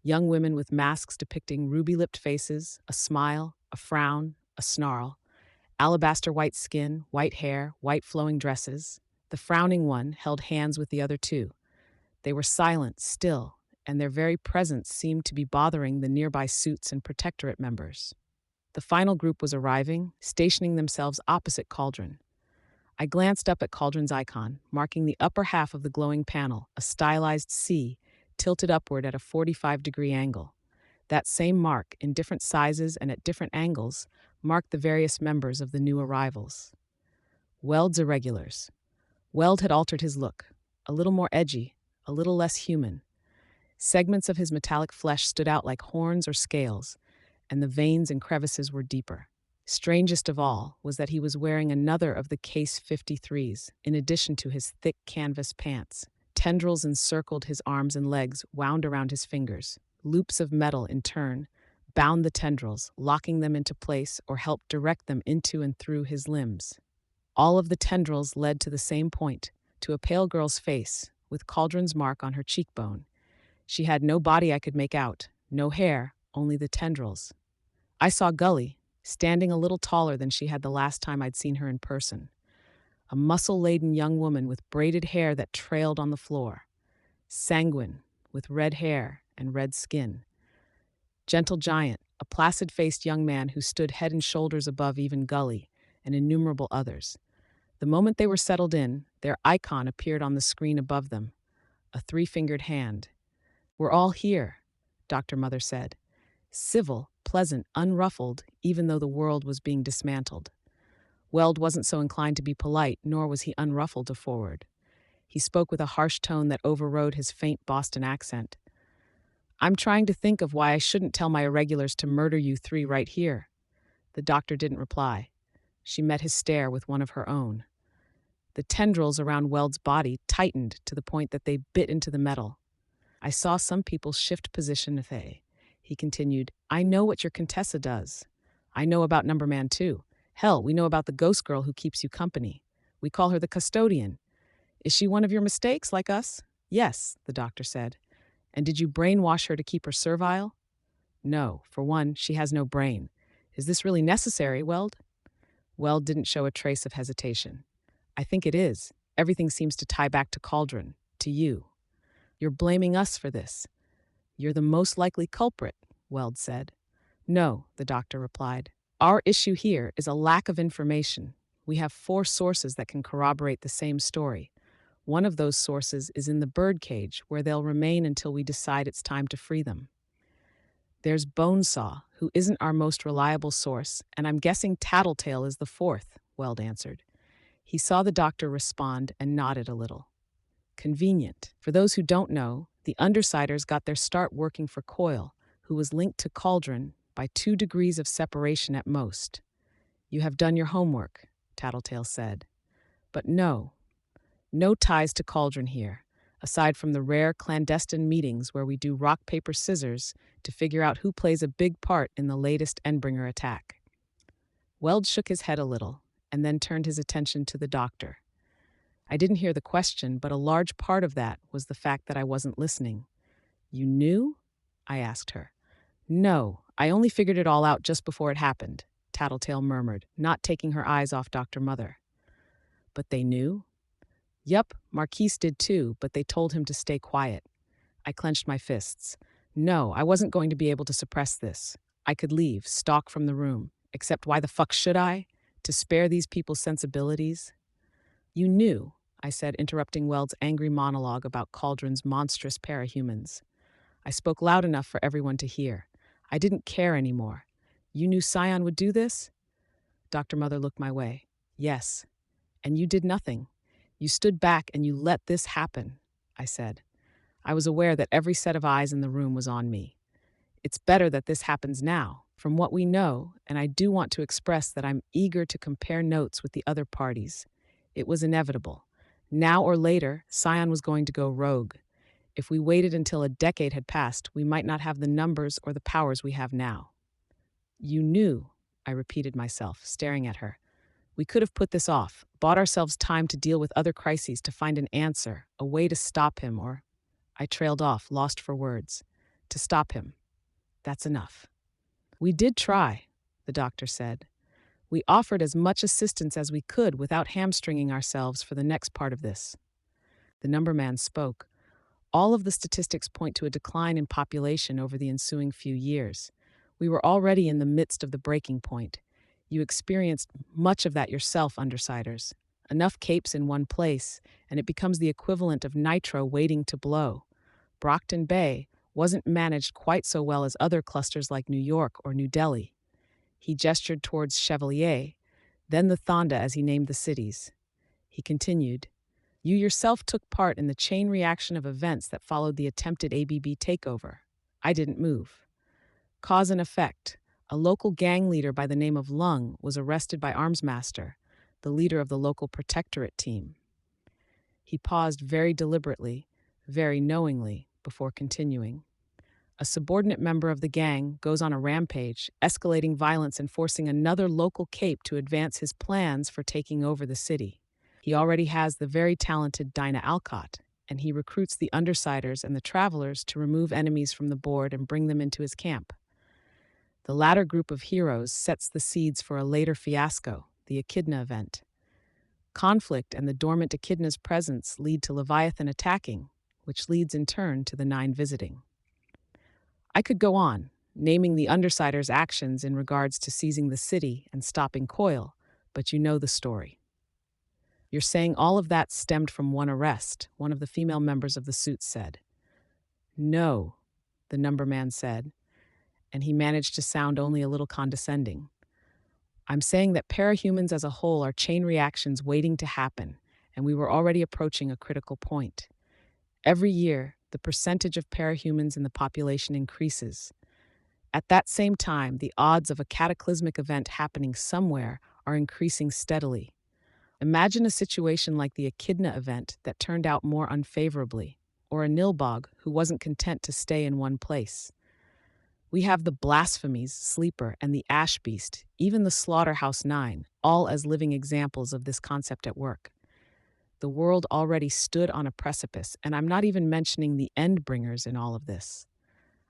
young women with masks depicting ruby-lipped faces, a smile, a frown, a snarl, alabaster white skin, white hair, white flowing dresses. The frowning one held hands with the other two. They were silent, still, and their very presence seemed to be bothering the nearby suits and protectorate members. The final group was arriving, stationing themselves opposite Cauldron. I glanced up at Cauldron's icon, marking the upper half of the glowing panel, a stylized C, tilted upward at a 45-degree angle. That same mark, in different sizes and at different angles, marked the various members of the new arrivals. Weld's irregulars. Weld had altered his look, a little more edgy, a little less human. Segments of his metallic flesh stood out like horns or scales, and the veins and crevices were deeper. Strangest of all was that he was wearing another of the Case 53s, in addition to his thick canvas pants. Tendrils encircled his arms and legs, wound around his fingers. Loops of metal, in turn, bound the tendrils, locking them into place or helped direct them into and through his limbs. All of the tendrils led to the same point, to a pale girl's face, with Cauldron's mark on her cheekbone. She had no body I could make out, no hair, only the tendrils. I saw Gully, standing a little taller than she had the last time I'd seen her in person. A muscle-laden young woman with braided hair that trailed on the floor. Sanguine, with red hair and red skin. Gentle Giant, a placid-faced young man who stood head and shoulders above even Gully and innumerable others. The moment they were settled in, their icon appeared on the screen above them, a three-fingered hand. "We're all here," Dr. Mother said. Civil, pleasant, unruffled, even though the world was being dismantled. Weld wasn't so inclined to be polite, nor was he unruffled or forward. He spoke with a harsh tone that overrode his faint Boston accent. "I'm trying to think of why I shouldn't tell my irregulars to murder you three right here." The doctor didn't reply. She met his stare with one of her own. The tendrils around Weld's body tightened to the point that they bit into the metal. "I saw some people shift position if they," he continued. "I know what your Contessa does. I know about Number Man too. Hell, we know about the ghost girl who keeps you company. We call her the custodian. Is she one of your mistakes, like us?" "Yes," the doctor said. "And did you brainwash her to keep her servile?" "No. For one, she has no brain. Is this really necessary, Weld?" Weld didn't show a trace of hesitation. "I think it is. Everything seems to tie back to Cauldron, to you. You're blaming us for this. You're the most likely culprit," Weld said. "No," the doctor replied. "Our issue here is a lack of information. We have 4 sources that can corroborate the same story. One of those sources is in the birdcage, where they'll remain until we decide it's time to free them. There's Bonesaw, who isn't our most reliable source, and I'm guessing Tattletale is the 4th, Weld answered. He saw the doctor respond and nodded a little. Convenient. For those who don't know, the Undersiders got their start working for Coyle, who was linked to Cauldron by 2 degrees of separation at most. "You have done your homework," Tattletale said. "But no ties to Cauldron here, aside from the rare clandestine meetings where we do rock, paper, scissors to figure out who plays a big part in the latest Endbringer attack." Weld shook his head a little, and then turned his attention to the doctor. I didn't hear the question, but a large part of that was the fact that I wasn't listening. "You knew?" I asked her. "No, I only figured it all out just before it happened," Tattletale murmured, not taking her eyes off Dr. Mother. "But they knew?" "Yup, Marquise did too, but they told him to stay quiet." I clenched my fists. No, I wasn't going to be able to suppress this. I could leave, stalk from the room. Except why the fuck should I? To spare these people's sensibilities? You knew, I said, interrupting Weld's angry monologue about Cauldron's monstrous parahumans. I spoke loud enough for everyone to hear. I didn't care anymore. You knew Scion would do this? Dr. Mother looked my way. Yes. And you did nothing. You stood back and you let this happen, I said. I was aware that every set of eyes in the room was on me. It's better that this happens now, from what we know, and I do want to express that I'm eager to compare notes with the other parties. It was inevitable. Now or later, Scion was going to go rogue. If we waited until a decade had passed, we might not have the numbers or the powers we have now. You knew, I repeated myself, staring at her. We could have put this off, bought ourselves time to deal with other crises, to find an answer, a way to stop him, or... I trailed off, lost for words. To stop him. That's enough. We did try, the doctor said. We offered as much assistance as we could without hamstringing ourselves for the next part of this. The numberman spoke. All of the statistics point to a decline in population over the ensuing few years. We were already in the midst of the breaking point. You experienced much of that yourself, Undersiders. Enough capes in one place, and it becomes the equivalent of nitro waiting to blow. Brockton Bay wasn't managed quite so well as other clusters like New York or New Delhi. He gestured towards Chevalier, then the Thonda as he named the cities. He continued, You yourself took part in the chain reaction of events that followed the attempted ABB takeover. I didn't move. Cause and effect. A local gang leader by the name of Lung was arrested by Armsmaster, the leader of the local protectorate team. He paused very deliberately, very knowingly, before continuing. A subordinate member of the gang goes on a rampage, escalating violence and forcing another local cape to advance his plans for taking over the city. He already has the very talented Dinah Alcott, and he recruits the Undersiders and the Travelers to remove enemies from the board and bring them into his camp. The latter group of heroes sets the seeds for a later fiasco, the Echidna event. Conflict and the dormant Echidna's presence lead to Leviathan attacking, which leads in turn to the Nine visiting. I could go on, naming the Undersiders' actions in regards to seizing the city and stopping Coil, but you know the story. You're saying all of that stemmed from one arrest, one of the female members of the suit said. No, the numberman said, and he managed to sound only a little condescending. I'm saying that parahumans as a whole are chain reactions waiting to happen, and we were already approaching a critical point. Every year, the percentage of parahumans in the population increases. At that same time, the odds of a cataclysmic event happening somewhere are increasing steadily. Imagine a situation like the Echidna event that turned out more unfavorably, or a Nilbog who wasn't content to stay in one place. We have the Blasphemies, Sleeper, and the Ash Beast, even the Slaughterhouse 9, all as living examples of this concept at work. The world already stood on a precipice, and I'm not even mentioning the Endbringers in all of this.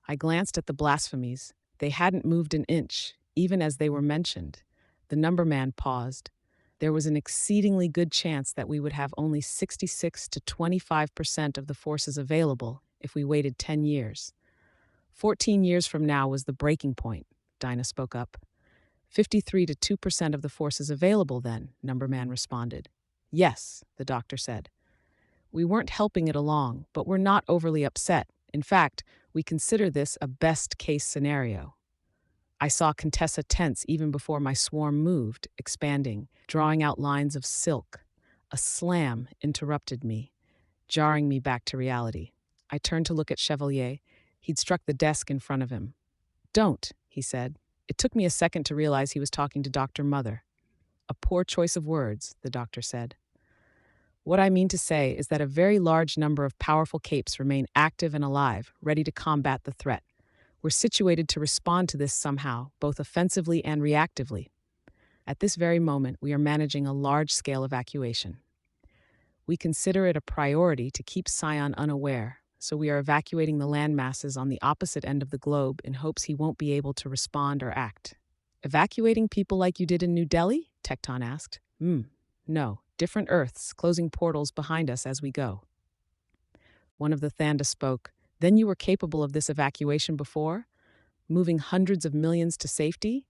I glanced at the Blasphemies. They hadn't moved an inch, even as they were mentioned. The numberman paused. There was an exceedingly good chance that we would have only 66 to 25% of the forces available if we waited 10 years. 14 years from now was the breaking point, Dinah spoke up. 53 to 2% of the forces available then, Numberman responded. Yes, the doctor said. We weren't helping it along, but we're not overly upset. In fact, we consider this a best-case scenario. I saw Contessa tense even before my swarm moved, expanding, drawing out lines of silk. A slam interrupted me, jarring me back to reality. I turned to look at Chevalier. He'd struck the desk in front of him. Don't, he said. It took me a second to realize he was talking to Dr. Mother. A poor choice of words, the doctor said. What I mean to say is that a very large number of powerful capes remain active and alive, ready to combat the threat. We're situated to respond to this somehow, both offensively and reactively. At this very moment, we are managing a large-scale evacuation. We consider it a priority to keep Scion unaware, so we are evacuating the land masses on the opposite end of the globe in hopes he won't be able to respond or act. Evacuating people like you did in New Delhi? Tecton asked. No, different Earths, closing portals behind us as we go. One of the Thanda spoke. Then you were capable of this evacuation before? Moving hundreds of millions to safety?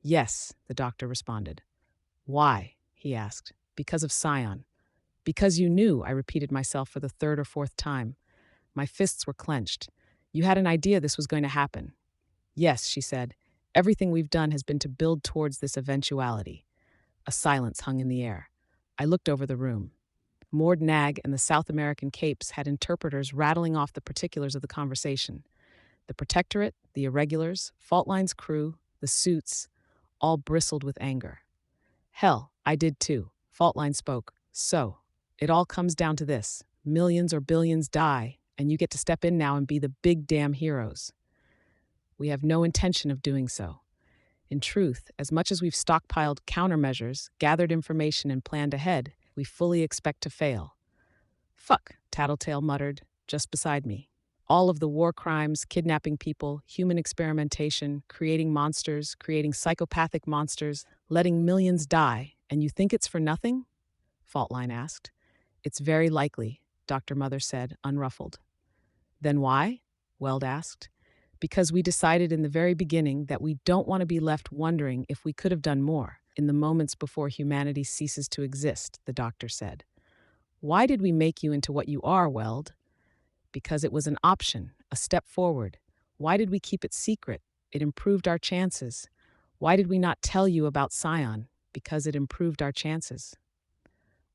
Yes, the doctor responded. Why? He asked. Because of Scion. Because you knew, I repeated myself for the third or fourth time. My fists were clenched. You had an idea this was going to happen. Yes, she said. Everything we've done has been to build towards this eventuality. A silence hung in the air. I looked over the room. Mord Nag and the South American Capes had interpreters rattling off the particulars of the conversation. The Protectorate, the Irregulars, Faultline's crew, the suits, all bristled with anger. Hell, I did too. Faultline spoke. So, it all comes down to this. Millions or billions die, and you get to step in now and be the big damn heroes. We have no intention of doing so. In truth, as much as we've stockpiled countermeasures, gathered information, and planned ahead, we fully expect to fail. Fuck, Tattletale muttered, just beside me. All of the war crimes, kidnapping people, human experimentation, creating monsters, creating psychopathic monsters, letting millions die, and you think it's for nothing? Faultline asked. It's very likely, Dr. Mother said, unruffled. Then why? Weld asked. Because we decided in the very beginning that we don't want to be left wondering if we could have done more in the moments before humanity ceases to exist, the doctor said. Why did we make you into what you are, Weld? Because it was an option, a step forward. Why did we keep it secret? It improved our chances. Why did we not tell you about Scion? Because it improved our chances.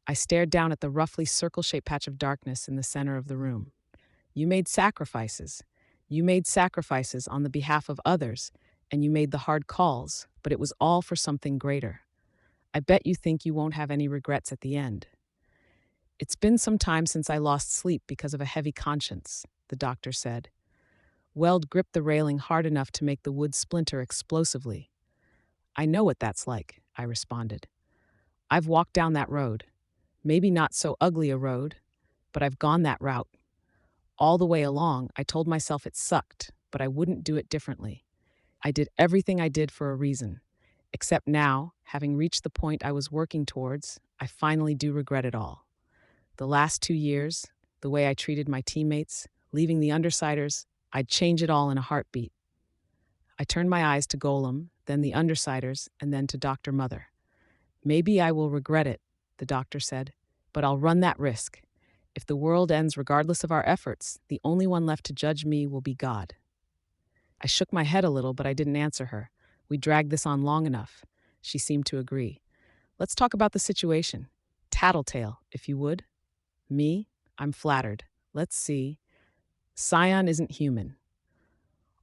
I stared down at the roughly circle-shaped patch of darkness in the center of the room. You made sacrifices. You made sacrifices on the behalf of others, and you made the hard calls, but it was all for something greater. I bet you think you won't have any regrets at the end. It's been some time since I lost sleep because of a heavy conscience, the doctor said. Weld gripped the railing hard enough to make the wood splinter explosively. I know what that's like, I responded. I've walked down that road. Maybe not so ugly a road, but I've gone that route. All the way along, I told myself it sucked, but I wouldn't do it differently. I did everything I did for a reason. Except now, having reached the point I was working towards, I finally do regret it all. The last 2 years, the way I treated my teammates, leaving the Undersiders, I'd change it all in a heartbeat. I turned my eyes to Golem, then the Undersiders, and then to Dr. Mother. Maybe I will regret it, the doctor said, but I'll run that risk. If the world ends regardless of our efforts, the only one left to judge me will be God. I shook my head a little, but I didn't answer her. We dragged this on long enough. She seemed to agree. Let's talk about the situation. Tattletale, if you would. Me? I'm flattered. Let's see. Scion isn't human.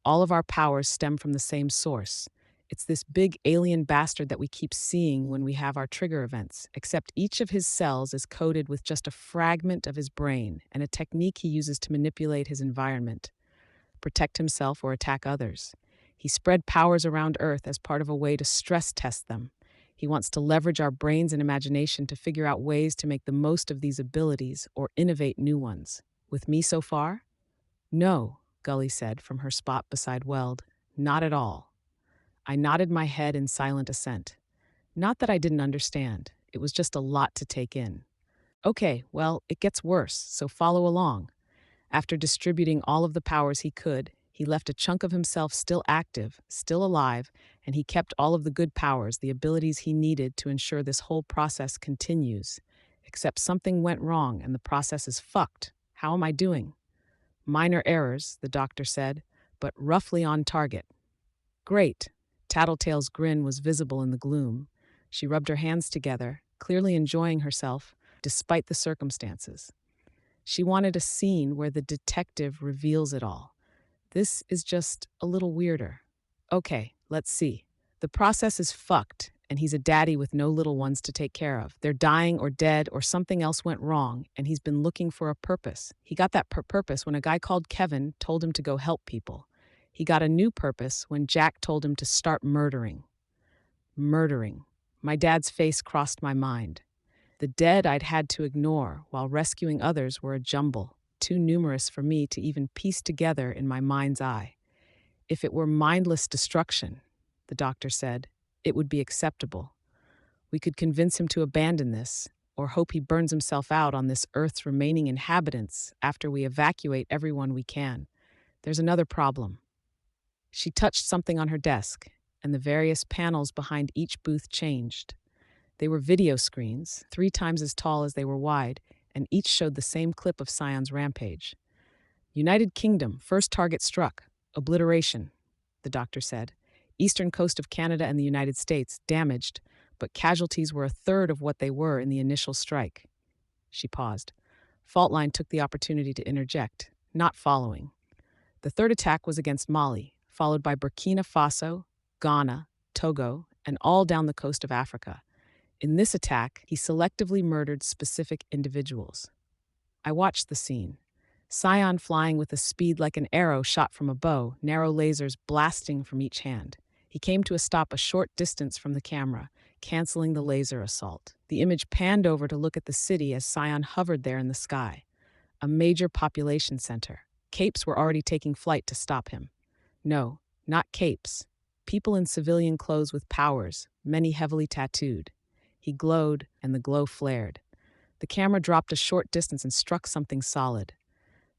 All of our powers stem from the same source. It's this big alien bastard that we keep seeing when we have our trigger events, except each of his cells is coded with just a fragment of his brain and a technique he uses to manipulate his environment, protect himself or attack others. He spread powers around Earth as part of a way to stress test them. He wants to leverage our brains and imagination to figure out ways to make the most of these abilities or innovate new ones. With me so far? No, Gully said from her spot beside Weld. Not at all. I nodded my head in silent assent. Not that I didn't understand. It was just a lot to take in. Okay, well, it gets worse, so follow along. After distributing all of the powers he could, he left a chunk of himself still active, still alive, and he kept all of the good powers, the abilities he needed to ensure this whole process continues. Except something went wrong and the process is fucked. How am I doing? Minor errors, the doctor said, but roughly on target. Great. Tattletale's grin was visible in the gloom. She rubbed her hands together, clearly enjoying herself, despite the circumstances. She wanted a scene where the detective reveals it all. This is just a little weirder. Okay, let's see. The process is fucked, and he's a daddy with no little ones to take care of. They're dying or dead or something else went wrong, and he's been looking for a purpose. He got that purpose when a guy called Kevin told him to go help people. He got a new purpose when Jack told him to start murdering. Murdering. My dad's face crossed my mind. The dead I'd had to ignore while rescuing others were a jumble, too numerous for me to even piece together in my mind's eye. If it were mindless destruction, the doctor said, it would be acceptable. We could convince him to abandon this, or hope he burns himself out on this Earth's remaining inhabitants after we evacuate everyone we can. There's another problem. She touched something on her desk, and the various panels behind each booth changed. They were video screens, 3 times as tall as they were wide, and each showed the same clip of Scion's rampage. United Kingdom, first target struck. Obliteration, the doctor said. Eastern coast of Canada and the United States, damaged, but casualties were a third of what they were in the initial strike. She paused. Faultline took the opportunity to interject, not following. The third attack was against Mali, followed by Burkina Faso, Ghana, Togo, and all down the coast of Africa. In this attack, he selectively murdered specific individuals. I watched the scene. Scion flying with a speed like an arrow shot from a bow, narrow lasers blasting from each hand. He came to a stop a short distance from the camera, canceling the laser assault. The image panned over to look at the city as Scion hovered there in the sky. A major population center. Capes were already taking flight to stop him. No, not capes. People in civilian clothes with powers, many heavily tattooed. He glowed, and the glow flared. The camera dropped a short distance and struck something solid.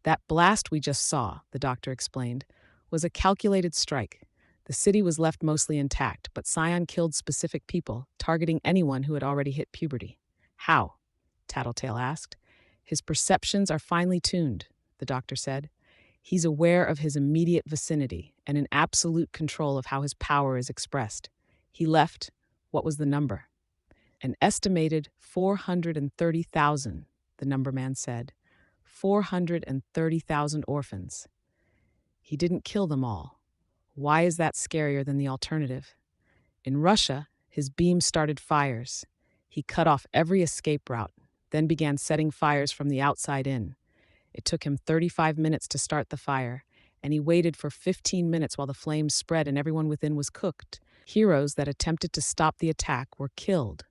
That blast we just saw, the doctor explained, was a calculated strike. The city was left mostly intact, but Scion killed specific people, targeting anyone who had already hit puberty. How? Tattletale asked. His perceptions are finely tuned, the doctor said. He's aware of his immediate vicinity and in absolute control of how his power is expressed. He left, what was the number? An estimated 430,000, the number man said. 430,000 orphans. He didn't kill them all. Why is that scarier than the alternative? In Russia, his beam started fires. He cut off every escape route, then began setting fires from the outside in. It took him 35 minutes to start the fire, and he waited for 15 minutes while the flames spread and everyone within was cooked. Heroes that attempted to stop the attack were killed.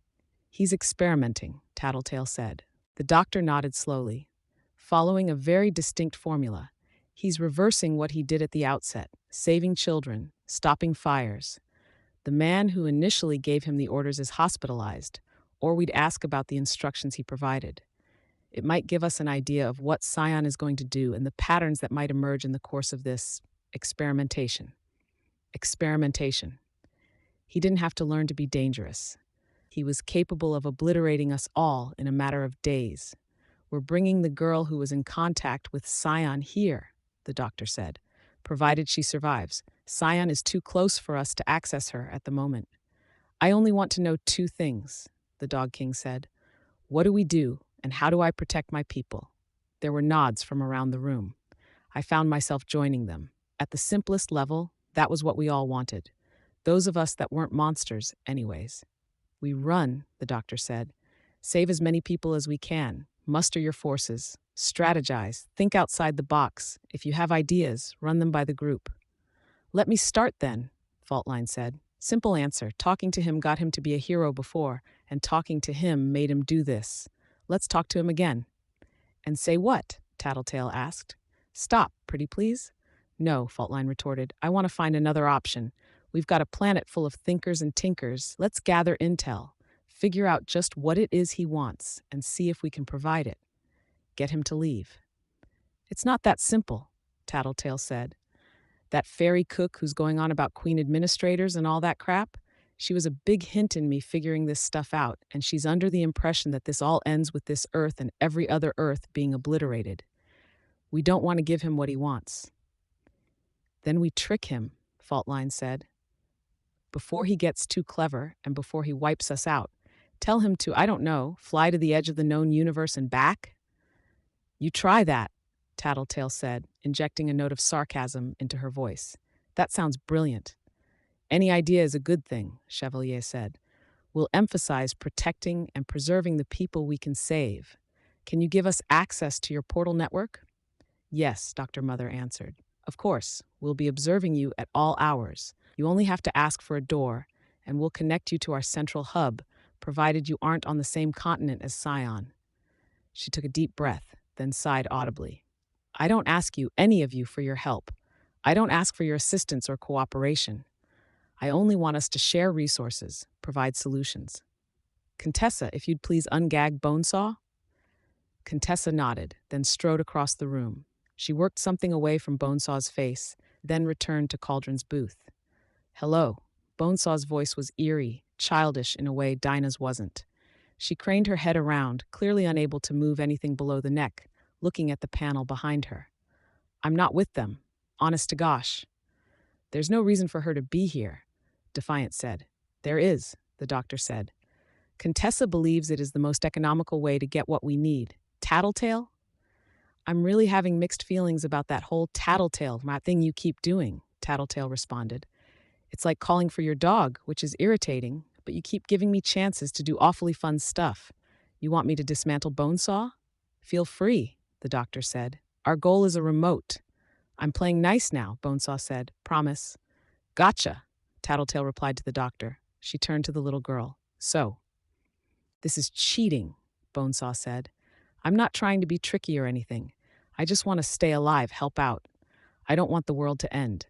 He's experimenting, Tattletale said. The doctor nodded slowly. Following a very distinct formula, he's reversing what he did at the outset, saving children, stopping fires. The man who initially gave him the orders is hospitalized, or we'd ask about the instructions he provided. It might give us an idea of what Scion is going to do and the patterns that might emerge in the course of this experimentation. Experimentation. He didn't have to learn to be dangerous. He was capable of obliterating us all in a matter of days. We're bringing the girl who was in contact with Scion here, the doctor said, provided she survives. Scion is too close for us to access her at the moment. I only want to know 2 things, the Dog King said. What do we do, and how do I protect my people? There were nods from around the room. I found myself joining them. At the simplest level, that was what we all wanted. Those of us that weren't monsters, anyways. We run, the doctor said. Save as many people as we can. Muster your forces. Strategize. Think outside the box. If you have ideas, run them by the group. Let me start then, Faultline said. Simple answer. Talking to him got him to be a hero before, and talking to him made him do this. Let's talk to him again. And say what? Tattletale asked. Stop, pretty please. No, Faultline retorted. I want to find another option. We've got a planet full of thinkers and tinkers. Let's gather intel. Figure out just what it is he wants, and see if we can provide it. Get him to leave. It's not that simple, Tattletale said. That fairy cook who's going on about queen administrators and all that crap, she was a big hint in me figuring this stuff out, and she's under the impression that this all ends with this Earth and every other Earth being obliterated. We don't want to give him what he wants. Then we trick him, Faultline said. Before he gets too clever and before he wipes us out, tell him to, I don't know, fly to the edge of the known universe and back? You try that, Tattletale said, injecting a note of sarcasm into her voice. That sounds brilliant. Any idea is a good thing, Chevalier said. We'll emphasize protecting and preserving the people we can save. Can you give us access to your portal network? Yes, Dr. Mother answered. Of course, we'll be observing you at all hours. You only have to ask for a door, and we'll connect you to our central hub, provided you aren't on the same continent as Scion. She took a deep breath, then sighed audibly. I don't ask you, any of you, for your help. I don't ask for your assistance or cooperation. I only want us to share resources, provide solutions. Contessa, if you'd please ungag Bonesaw? Contessa nodded, then strode across the room. She worked something away from Bonesaw's face, then returned to Cauldron's booth. Hello. Bonesaw's voice was eerie, childish in a way Dinah's wasn't. She craned her head around, clearly unable to move anything below the neck, looking at the panel behind her. I'm not with them. Honest to gosh. There's no reason for her to be here, Defiant said. There is, the doctor said. Contessa believes it is the most economical way to get what we need. Tattletale? I'm really having mixed feelings about that whole tattletale thing you keep doing, Tattletale responded. It's like calling for your dog, which is irritating, but you keep giving me chances to do awfully fun stuff. You want me to dismantle Bonesaw? Feel free, the doctor said. Our goal is a remote. I'm playing nice now, Bonesaw said. Promise. Gotcha, Tattletale replied to the doctor. She turned to the little girl. So, this is cheating, Bonesaw said. I'm not trying to be tricky or anything. I just want to stay alive, help out. I don't want the world to end.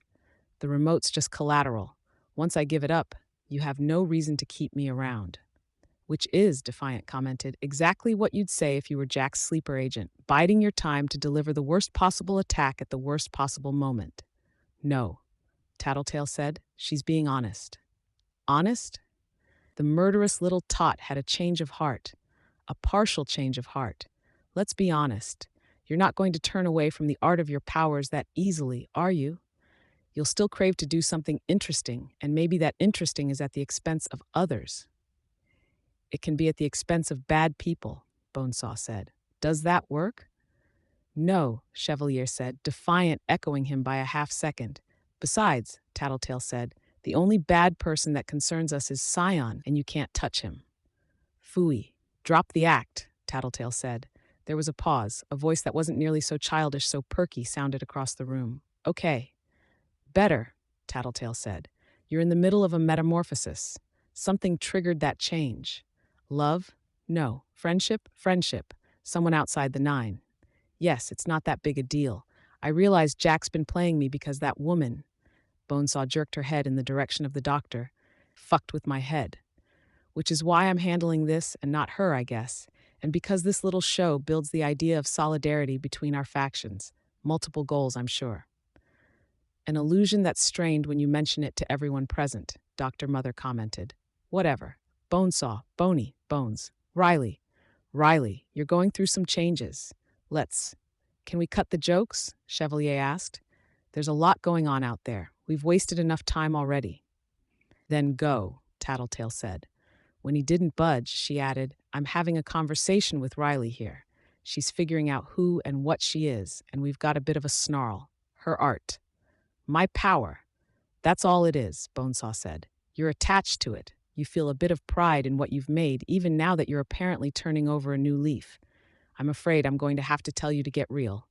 The remote's just collateral. Once I give it up, you have no reason to keep me around. Which is, Defiant commented, exactly what you'd say if you were Jack's sleeper agent, biding your time to deliver the worst possible attack at the worst possible moment. No, Tattletale said. She's being honest. Honest? The murderous little tot had a change of heart. A partial change of heart. Let's be honest. You're not going to turn away from the art of your powers that easily, are you? You'll still crave to do something interesting, and maybe that interesting is at the expense of others. It can be at the expense of bad people, Bonesaw said. Does that work? No, Chevalier said, Defiant echoing him by a half-second. Besides, Tattletale said, the only bad person that concerns us is Scion, and you can't touch him. Phooey. Drop the act, Tattletale said. There was a pause. A voice that wasn't nearly so childish, so perky, sounded across the room. Okay. Better, Tattletale said. You're in the middle of a metamorphosis. Something triggered that change. Love? No. Friendship? Friendship. Someone outside the 9. Yes, it's not that big a deal. I realize Jack's been playing me because that woman, Bonesaw jerked her head in the direction of the doctor, fucked with my head. Which is why I'm handling this and not her, I guess. And because this little show builds the idea of solidarity between our factions. Multiple goals, I'm sure. An illusion that's strained when you mention it to everyone present, Dr. Mother commented. Whatever. Bonesaw, Boney, Bones. Riley. Riley, you're going through some changes. Can we cut the jokes? Chevalier asked. There's a lot going on out there. We've wasted enough time already. Then go, Tattletale said. When he didn't budge, she added, I'm having a conversation with Riley here. She's figuring out who and what she is, and we've got a bit of a snarl. Her art. My power. That's all it is, Bonesaw said. You're attached to it. You feel a bit of pride in what you've made, even now that you're apparently turning over a new leaf. I'm afraid I'm going to have to tell you to get real.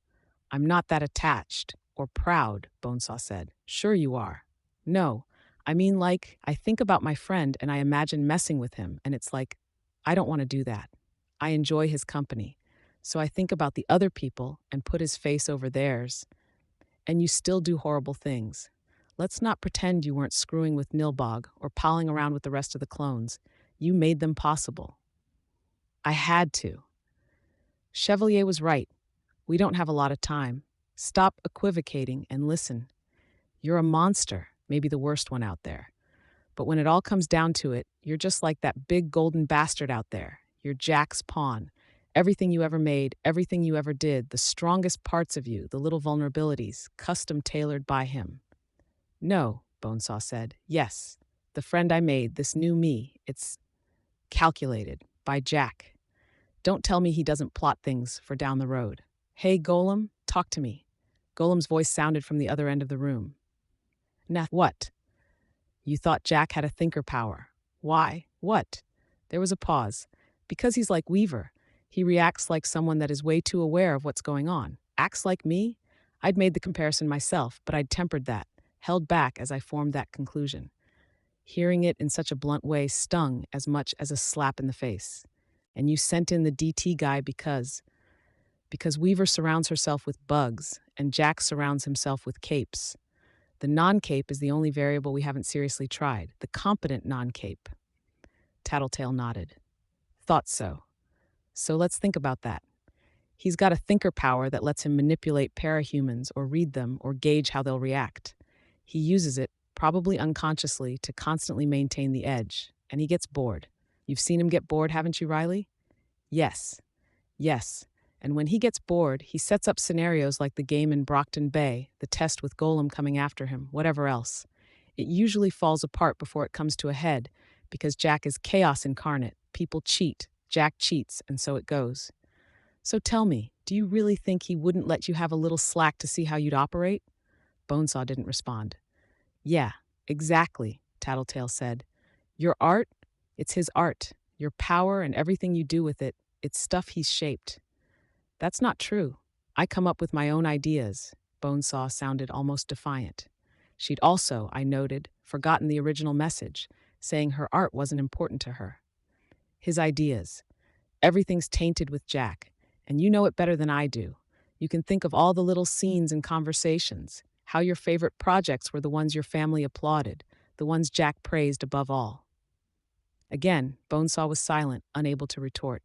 I'm not that attached, or proud, Bonesaw said. Sure you are. No, I mean I think about my friend and I imagine messing with him, and it's like, I don't want to do that. I enjoy his company. So I think about the other people and put his face over theirs. And you still do horrible things. Let's not pretend you weren't screwing with Nilbog or palling around with the rest of the clones. You made them possible. I had to. Chevalier was right. We don't have a lot of time. Stop equivocating and listen. You're a monster, maybe the worst one out there. But when it all comes down to it, you're just like that big golden bastard out there. You're Jack's pawn. Everything you ever made, everything you ever did, the strongest parts of you, the little vulnerabilities, custom-tailored by him. No, Bonesaw said. Yes, the friend I made, this new me, it's calculated by Jack. Don't tell me he doesn't plot things for down the road. Hey, Golem, talk to me. Golem's voice sounded from the other end of the room. Nah, what? You thought Jack had a thinker power. Why? What? There was a pause. Because he's like Weaver. He reacts like someone that is way too aware of what's going on. Acts like me? I'd made the comparison myself, but I'd tempered that, held back as I formed that conclusion. Hearing it in such a blunt way stung as much as a slap in the face. And you sent in the DT guy because Weaver surrounds herself with bugs, and Jack surrounds himself with capes. The non-cape is the only variable we haven't seriously tried, the competent non-cape. Tattletale nodded. Thought so. So let's think about that. He's got a thinker power that lets him manipulate parahumans or read them or gauge how they'll react. He uses it, probably unconsciously, to constantly maintain the edge. and he gets bored. You've seen him get bored, haven't you, Riley? Yes, yes. And when he gets bored, he sets up scenarios like the game in Brockton Bay, the test with Golem coming after him, whatever else. It usually falls apart before it comes to a head, because Jack is chaos incarnate. People cheat, Jack cheats, and so it goes. So tell me, do you really think he wouldn't let you have a little slack to see how you'd operate? Bonesaw didn't respond. Yeah, exactly, Tattletale said. Your art? It's his art. Your power and everything you do with it, it's stuff he's shaped. That's not true. I come up with my own ideas. Bonesaw sounded almost defiant. She'd also, I noted, forgotten the original message, saying her art wasn't important to her. His ideas. Everything's tainted with Jack, and you know it better than I do. You can think of all the little scenes and conversations, how your favorite projects were the ones your family applauded, the ones Jack praised above all. Again, Bonesaw was silent, unable to retort.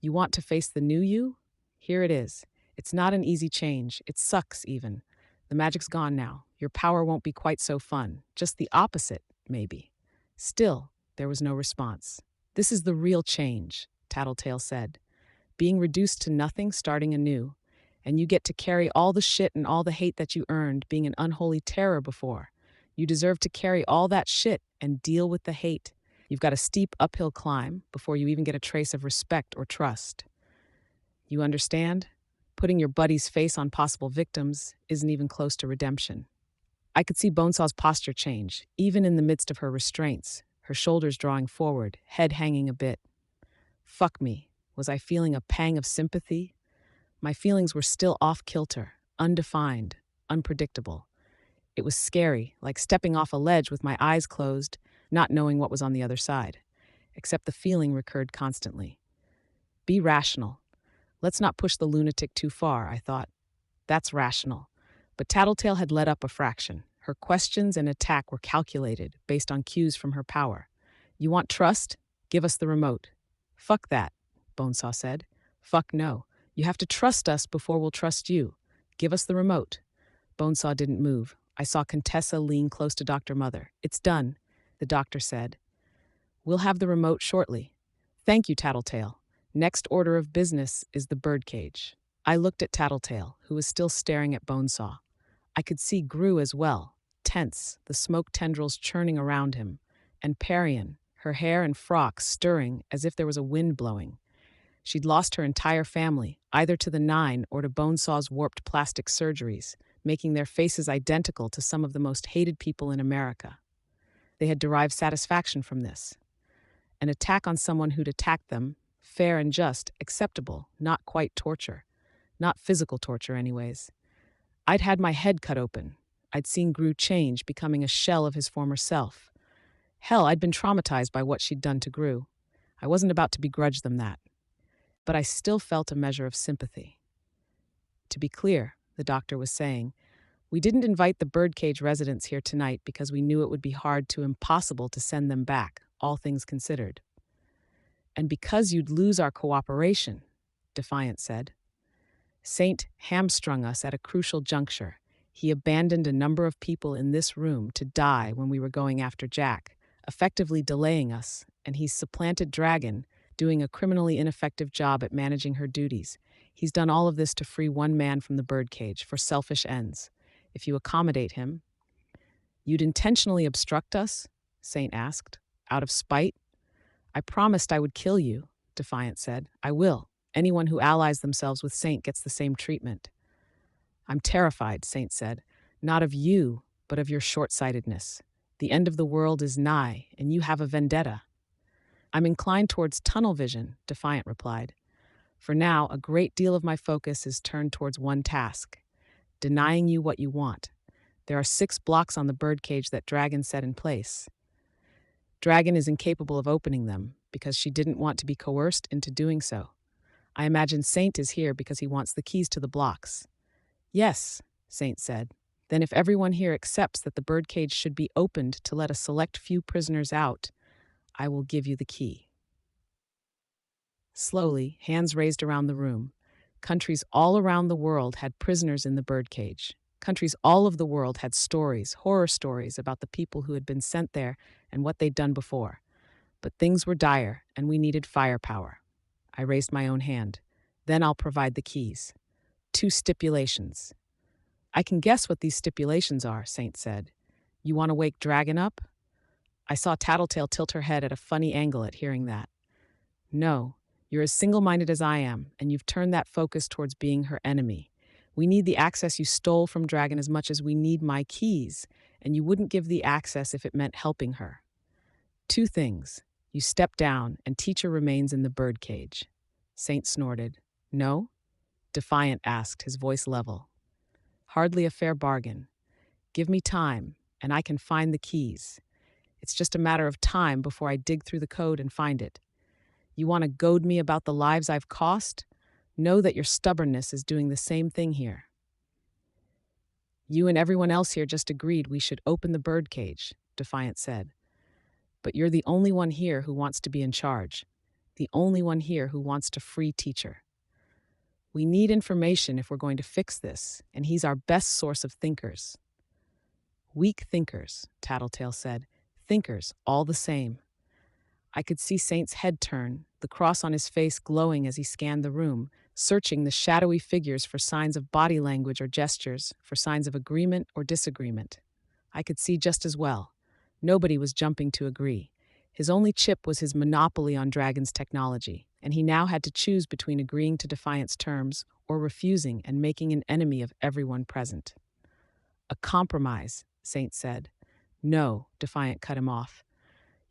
You want to face the new you? Here it is. It's not an easy change. It sucks, even. The magic's gone now. Your power won't be quite so fun. Just the opposite, maybe. Still, there was no response. This is the real change, Tattletale said. Being reduced to nothing, starting anew. And you get to carry all the shit and all the hate that you earned being an unholy terror before. You deserve to carry all that shit and deal with the hate. You've got a steep uphill climb before you even get a trace of respect or trust. You understand? Putting your buddy's face on possible victims isn't even close to redemption. I could see Bonesaw's posture change, even in the midst of her restraints, her shoulders drawing forward, head hanging a bit. Fuck me. Was I feeling a pang of sympathy? My feelings were still off-kilter, undefined, unpredictable. It was scary, like stepping off a ledge with my eyes closed, not knowing what was on the other side. Except the feeling recurred constantly. Be rational. Let's not push the lunatic too far, I thought. That's rational. But Tattletale had let up a fraction. Her questions and attack were calculated, based on cues from her power. You want trust? Give us the remote. Fuck that, Bonesaw said. Fuck no. You have to trust us before we'll trust you. Give us the remote. Bonesaw didn't move. I saw Contessa lean close to Dr. Mother. It's done, the doctor said. We'll have the remote shortly. Thank you, Tattletale. Next order of business is the birdcage. I looked at Tattletale, who was still staring at Bonesaw. I could see Gru as well, tense, the smoke tendrils churning around him, and Parian, her hair and frock stirring as if there was a wind blowing. She'd lost her entire family, either to the Nine or to Bonesaw's warped plastic surgeries, making their faces identical to some of the most hated people in America. They had derived satisfaction from this. An attack on someone who'd attacked them, fair and just, acceptable, not quite torture. Not physical torture, anyways. I'd had my head cut open. I'd seen Gru change, becoming a shell of his former self. Hell, I'd been traumatized by what she'd done to Gru. I wasn't about to begrudge them that. But I still felt a measure of sympathy. To be clear, the doctor was saying, we didn't invite the birdcage residents here tonight because we knew it would be hard to impossible to send them back, all things considered. And because you'd lose our cooperation, Defiant said. Saint hamstrung us at a crucial juncture. He abandoned a number of people in this room to die when we were going after Jack, effectively delaying us, and he's supplanted Dragon, doing a criminally ineffective job at managing her duties. He's done all of this to free one man from the birdcage for selfish ends. If you accommodate him, you'd intentionally obstruct us? Saint asked. Out of spite? I promised I would kill you, Defiant said. I will. Anyone who allies themselves with Saint gets the same treatment. I'm terrified, Saint said. Not of you, but of your short-sightedness. The end of the world is nigh, and you have a vendetta. I'm inclined towards tunnel vision, Defiant replied. For now, a great deal of my focus is turned towards one task, denying you what you want. There are 6 blocks on the birdcage that Dragon set in place. Dragon is incapable of opening them because she didn't want to be coerced into doing so. I imagine Saint is here because he wants the keys to the blocks. Yes, Saint said. Then if everyone here accepts that the birdcage should be opened to let a select few prisoners out, I will give you the key. Slowly, hands raised around the room. Countries all around the world had prisoners in the birdcage. Countries all of the world had stories, horror stories about the people who had been sent there and what they'd done before. But things were dire, and we needed firepower. I raised my own hand. Then I'll provide the keys. 2 stipulations. I can guess what these stipulations are, Saint said. You want to wake Dragon up? I saw Tattletale tilt her head at a funny angle at hearing that. No, you're as single-minded as I am, and you've turned that focus towards being her enemy. We need the access you stole from Dragon as much as we need my keys, and you wouldn't give the access if it meant helping her. 2 things. You step down, and Teacher remains in the birdcage. Saint snorted. No? Defiant asked, his voice level. Hardly a fair bargain. Give me time, and I can find the keys. It's just a matter of time before I dig through the code and find it. You want to goad me about the lives I've cost? Know that your stubbornness is doing the same thing here. You and everyone else here just agreed we should open the birdcage, Defiant said. But you're the only one here who wants to be in charge. The only one here who wants to free Teacher. We need information if we're going to fix this, and he's our best source of thinkers. Weak thinkers, Tattletale said. Thinkers, all the same. I could see Saint's head turn, the cross on his face glowing as he scanned the room, searching the shadowy figures for signs of body language or gestures, for signs of agreement or disagreement. I could see just as well. Nobody was jumping to agree. His only chip was his monopoly on Dragon's technology, and he now had to choose between agreeing to Defiant's terms or refusing and making an enemy of everyone present. A compromise, Saint said. No, Defiant cut him off.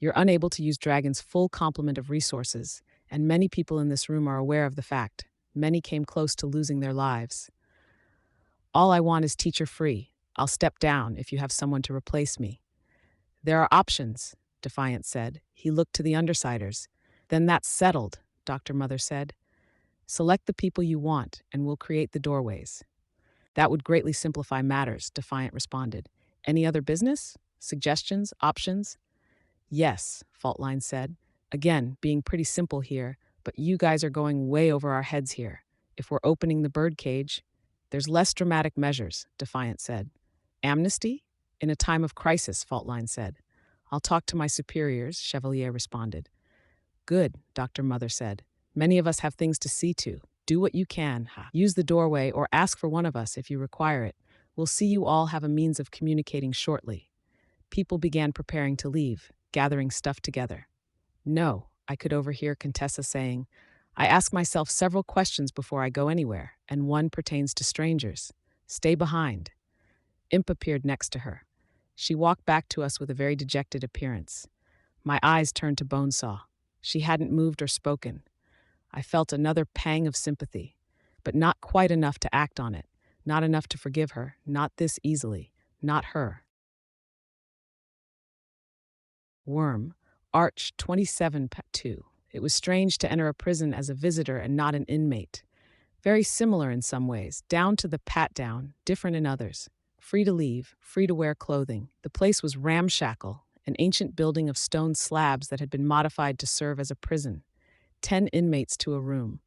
You're unable to use Dragon's full complement of resources, and many people in this room are aware of the fact. Many came close to losing their lives. All I want is Teacher free. I'll step down if you have someone to replace me. There are options, Defiant said. He looked to the Undersiders. Then that's settled, Dr. Mother said. Select the people you want, and we'll create the doorways. That would greatly simplify matters, Defiant responded. Any other business? Suggestions? Options? Yes, Faultline said. Again, being pretty simple here, but you guys are going way over our heads here. If we're opening the birdcage, there's less dramatic measures, Defiant said. Amnesty? In a time of crisis, Faultline said. I'll talk to my superiors, Chevalier responded. Good, Dr. Mother said. Many of us have things to see to. Do what you can. Use the doorway or ask for one of us if you require it. We'll see you all have a means of communicating shortly. People began preparing to leave, gathering stuff together. No, I could overhear Contessa saying, I ask myself several questions before I go anywhere, and one pertains to strangers. Stay behind. Imp appeared next to her. She walked back to us with a very dejected appearance. My eyes turned to Bonesaw. She hadn't moved or spoken. I felt another pang of sympathy, but not quite enough to act on it, not enough to forgive her, not this easily, not her. Worm, Arch 27-2. It was strange to enter a prison as a visitor and not an inmate. Very similar in some ways, down to the pat-down, different in others. Free to leave, free to wear clothing. The place was ramshackle, an ancient building of stone slabs that had been modified to serve as a prison. 10 inmates to a room.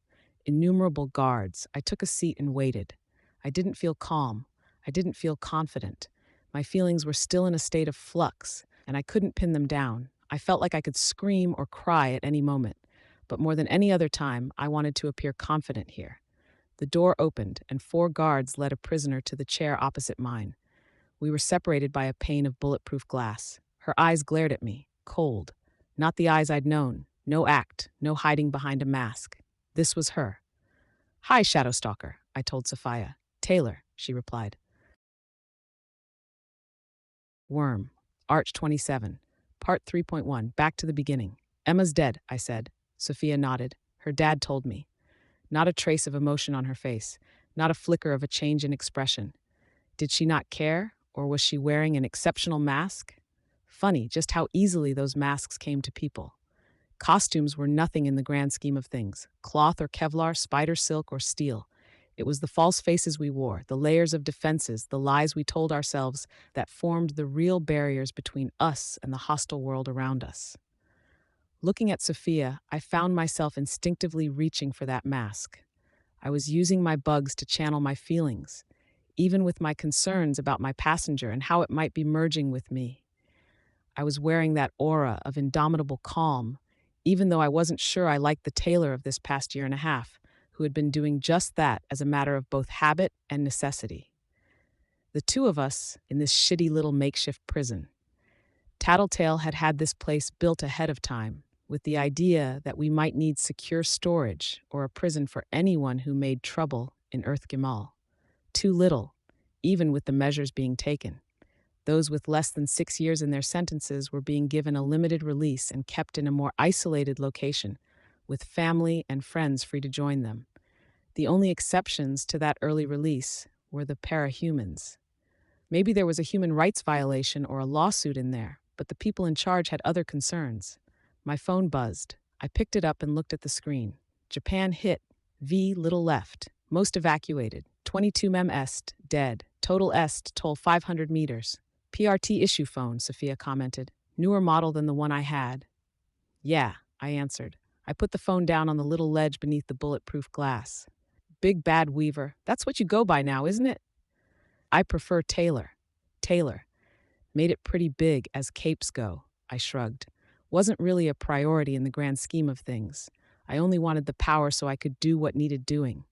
Innumerable guards. I took a seat and waited. I didn't feel calm. I didn't feel confident. My feelings were still in a state of flux, and I couldn't pin them down. I felt like I could scream or cry at any moment. But more than any other time, I wanted to appear confident here. The door opened, and 4 guards led a prisoner to the chair opposite mine. We were separated by a pane of bulletproof glass. Her eyes glared at me, cold. Not the eyes I'd known. No act, no hiding behind a mask. This was her. Hi, Shadowstalker, I told Sophia. Taylor, she replied. Worm, Arch 27, Part 3.1, back to the beginning. Emma's dead, I said. Sophia nodded. Her dad told me. Not a trace of emotion on her face, not a flicker of a change in expression. Did she not care, or was she wearing an exceptional mask? Funny just how easily those masks came to people. Costumes were nothing in the grand scheme of things. Cloth or Kevlar, spider silk or steel. It was the false faces we wore, the layers of defenses, the lies we told ourselves that formed the real barriers between us and the hostile world around us. Looking at Sophia, I found myself instinctively reaching for that mask. I was using my bugs to channel my feelings, even with my concerns about my passenger and how it might be merging with me. I was wearing that aura of indomitable calm, even though I wasn't sure I liked the tailor of this past year and a half, who had been doing just that as a matter of both habit and necessity. The two of us in this shitty little makeshift prison. Tattletale had had this place built ahead of time, with the idea that we might need secure storage or a prison for anyone who made trouble in Earth Gimal. Too little, even with the measures being taken. Those with less than 6 years in their sentences were being given a limited release and kept in a more isolated location, with family and friends free to join them. The only exceptions to that early release were the parahumans. Maybe there was a human rights violation or a lawsuit in there, but the people in charge had other concerns. My phone buzzed. I picked it up and looked at the screen. Japan hit. V little left. Most evacuated. 22 mem est. Dead. Total est. Toll 500 meters. PRT issue phone, Sophia commented. Newer model than the one I had. Yeah, I answered. I put the phone down on the little ledge beneath the bulletproof glass. Big Bad Weaver. That's what you go by now, isn't it? I prefer Taylor. Taylor. Made it pretty big as capes go, I shrugged. Wasn't really a priority in the grand scheme of things. I only wanted the power so I could do what needed doing.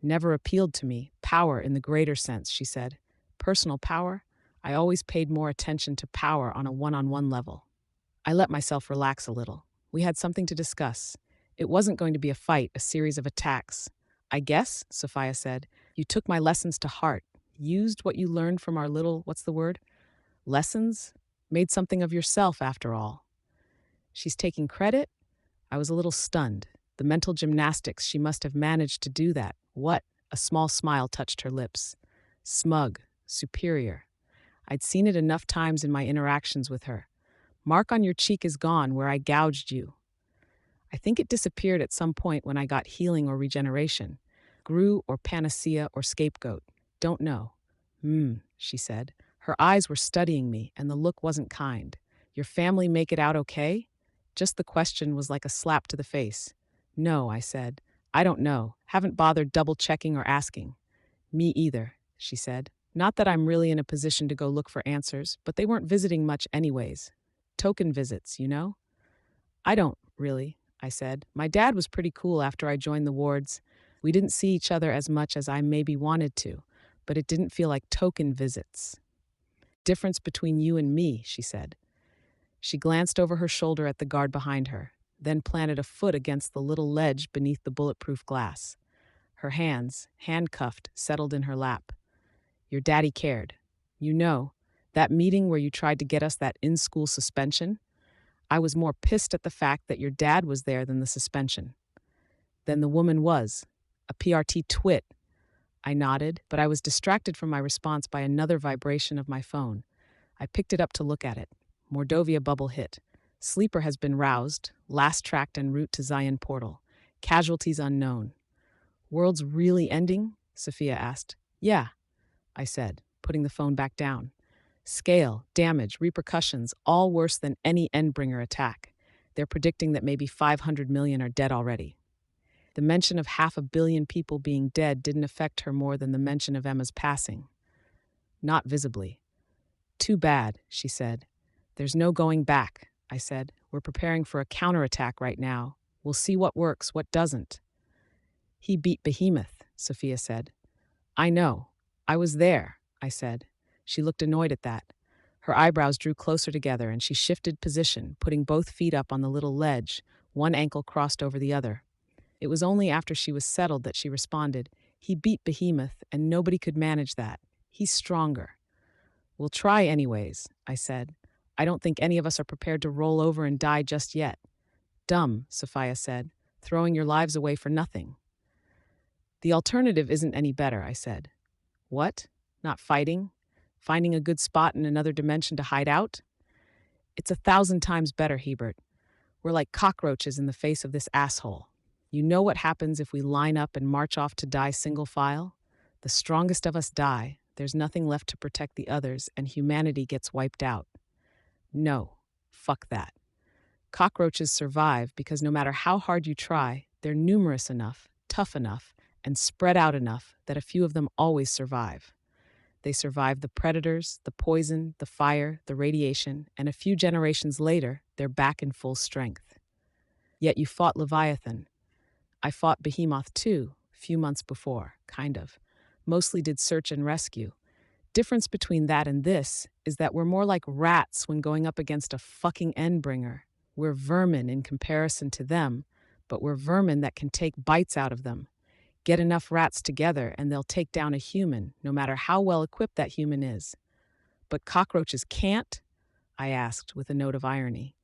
Never appealed to me, power in the greater sense, she said. Personal power? I always paid more attention to power on a one-on-one level. I let myself relax a little. We had something to discuss. It wasn't going to be a fight, a series of attacks. I guess, Sophia said, you took my lessons to heart, used what you learned from our little, lessons? Made something of yourself, after all. She's taking credit? I was a little stunned. The mental gymnastics she must have managed to do that. What? A small smile touched her lips. Smug, superior. I'd seen it enough times in my interactions with her. Mark on your cheek is gone where I gouged you. I think it disappeared at some point when I got healing or regeneration. Grew or panacea or scapegoat. Don't know. She said. Her eyes were studying me, and the look wasn't kind. Your family make it out okay? Just the question was like a slap to the face. No, I said. I don't know. Haven't bothered double-checking or asking. Me either, she said. Not that I'm really in a position to go look for answers, but they weren't visiting much anyways. Token visits, you know? I don't, really, I said. My dad was pretty cool after I joined the wards. We didn't see each other as much as I maybe wanted to, but it didn't feel like token visits. Difference between you and me, she said. She glanced over her shoulder at the guard behind her, then planted a foot against the little ledge beneath the bulletproof glass. Her hands, handcuffed, settled in her lap. Your daddy cared. You know, that meeting where you tried to get us that in-school suspension? I was more pissed at the fact that your dad was there than the suspension. Then the woman was. A PRT twit. I nodded, but I was distracted from my response by another vibration of my phone. I picked it up to look at it. Mordovia bubble hit. Sleeper has been roused, last tracked en route to Zion portal. Casualties unknown. World's really ending? Sophia asked. Yeah, I said, putting the phone back down. Scale, damage, repercussions, all worse than any Endbringer attack. They're predicting that maybe 500 million are dead already. The mention of 500 million people being dead didn't affect her more than the mention of Emma's passing. Not visibly. Too bad, she said. There's no going back, I said. We're preparing for a counterattack right now. We'll see what works, what doesn't. He beat Behemoth, Sophia said. I know. I was there, I said. She looked annoyed at that. Her eyebrows drew closer together and she shifted position, putting both feet up on the little ledge, one ankle crossed over the other. It was only after she was settled that she responded. He beat Behemoth, and nobody could manage that. He's stronger. We'll try anyways, I said. I don't think any of us are prepared to roll over and die just yet. Dumb, Sophia said, throwing your lives away for nothing. The alternative isn't any better, I said. What? Not fighting? Finding a good spot in another dimension to hide out? It's 1,000 times better, Hebert. We're like cockroaches in the face of this asshole. You know what happens if we line up and march off to die single file? The strongest of us die, there's nothing left to protect the others, and humanity gets wiped out. No, fuck that. Cockroaches survive because no matter how hard you try, they're numerous enough, tough enough, and spread out enough that a few of them always survive. They survived the predators, the poison, the fire, the radiation, and a few generations later, they're back in full strength. Yet you fought Leviathan. I fought Behemoth too, a few months before, kind of. Mostly did search and rescue. Difference between that and this is that we're more like rats when going up against a fucking endbringer. We're vermin in comparison to them, but we're vermin that can take bites out of them. Get enough rats together and they'll take down a human, no matter how well equipped that human is. But cockroaches can't? I asked with a note of irony.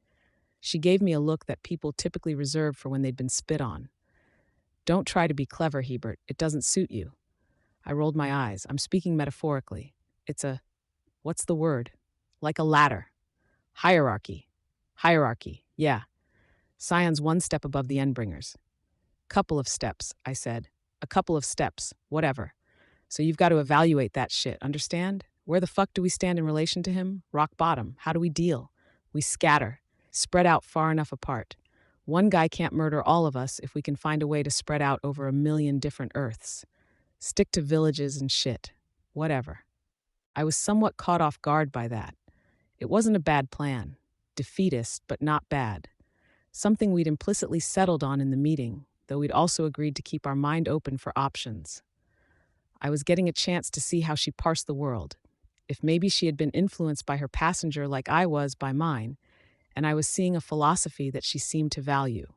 She gave me a look that people typically reserve for when they'd been spit on. Don't try to be clever, Hebert. It doesn't suit you. I rolled my eyes. I'm speaking metaphorically. It's what's the word? Like a ladder. Hierarchy. Hierarchy, yeah. Scion's one step above the Endbringers. Couple of steps, I said. A couple of steps, whatever. So you've got to evaluate that shit, understand? Where the fuck do we stand in relation to him? Rock bottom. How do we deal? We scatter. Spread out far enough apart. One guy can't murder all of us if we can find a way to spread out over 1,000,000 different Earths. Stick to villages and shit. Whatever. I was somewhat caught off guard by that. It wasn't a bad plan. Defeatist, but not bad. Something we'd implicitly settled on in the meeting, though we'd also agreed to keep our mind open for options. I was getting a chance to see how she parsed the world. If maybe she had been influenced by her passenger like I was by mine, and I was seeing a philosophy that she seemed to value.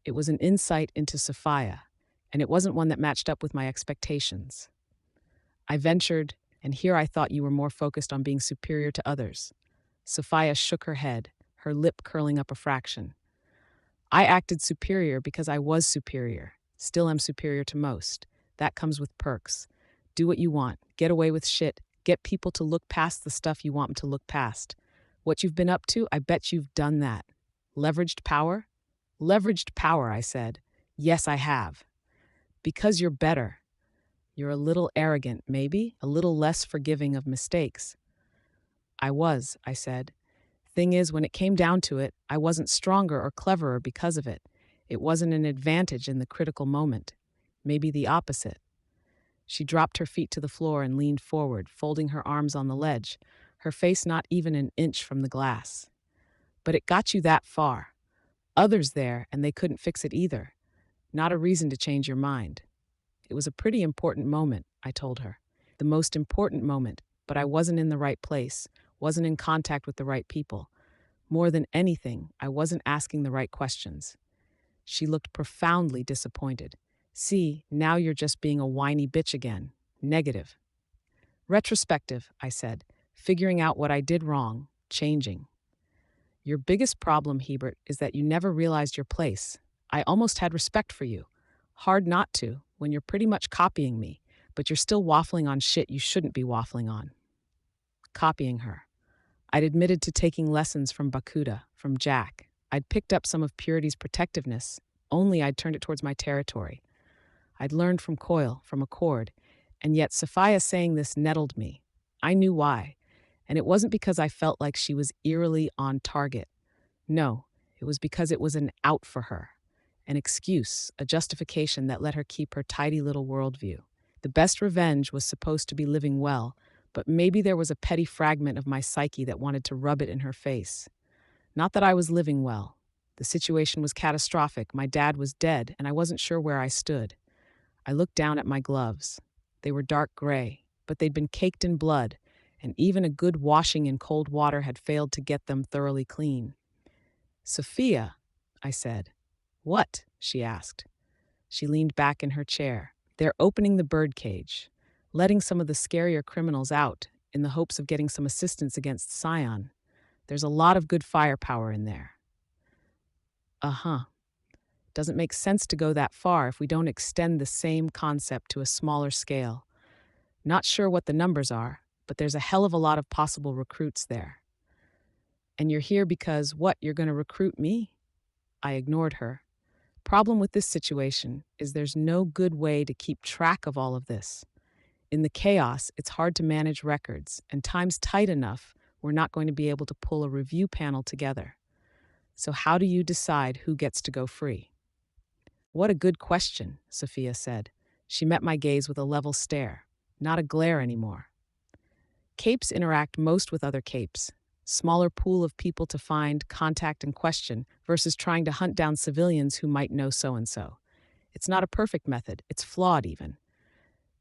It was an insight into Sophia, and it wasn't one that matched up with my expectations. I ventured, and here I thought you were more focused on being superior to others. Sophia shook her head, her lip curling up a fraction. I acted superior because I was superior, still am superior to most. That comes with perks. Do what you want, get away with shit, get people to look past the stuff you want them to look past. What you've been up to, I bet you've done that. Leveraged power? Leveraged power, I said. Yes, I have. Because you're better. You're a little arrogant, maybe, a little less forgiving of mistakes. I was, I said. Thing is, when it came down to it, I wasn't stronger or cleverer because of it. It wasn't an advantage in the critical moment. Maybe the opposite. She dropped her feet to the floor and leaned forward, folding her arms on the ledge, her face not even an inch from the glass. But it got you that far. Others there, and they couldn't fix it either. Not a reason to change your mind. It was a pretty important moment, I told her. The most important moment, but I wasn't in the right place, wasn't in contact with the right people. More than anything, I wasn't asking the right questions. She looked profoundly disappointed. See, now you're just being a whiny bitch again. Negative. Retrospective, I said, figuring out what I did wrong, changing. Your biggest problem, Hebert, is that you never realized your place. I almost had respect for you. Hard not to, when you're pretty much copying me, but you're still waffling on shit you shouldn't be waffling on. Copying her. I'd admitted to taking lessons from Bakuda, from Jack. I'd picked up some of Purity's protectiveness, only I'd turned it towards my territory. I'd learned from Coil, from Accord, and yet Sophia saying this nettled me. I knew why, and it wasn't because I felt like she was eerily on target. No, it was because it was an out for her, an excuse, a justification that let her keep her tidy little worldview. The best revenge was supposed to be living well, but maybe there was a petty fragment of my psyche that wanted to rub it in her face. Not that I was living well. The situation was catastrophic, my dad was dead, and I wasn't sure where I stood. I looked down at my gloves. They were dark gray, but they'd been caked in blood, and even a good washing in cold water had failed to get them thoroughly clean. Sophia, I said. What? She asked. She leaned back in her chair. They're opening the birdcage, letting some of the scarier criminals out in the hopes of getting some assistance against Scion. There's a lot of good firepower in there. Uh-huh. Doesn't make sense to go that far if we don't extend the same concept to a smaller scale. Not sure what the numbers are, but there's a hell of a lot of possible recruits there. And you're here because, what, you're going to recruit me? I ignored her. Problem with this situation is there's no good way to keep track of all of this. In the chaos, it's hard to manage records, and time's tight enough, we're not going to be able to pull a review panel together. So how do you decide who gets to go free? What a good question, Sophia said. She met my gaze with a level stare. not a glare anymore. Capes interact most with other capes. Smaller pool of people to find, contact, and question versus trying to hunt down civilians who might know so-and-so. It's not a perfect method, it's flawed even.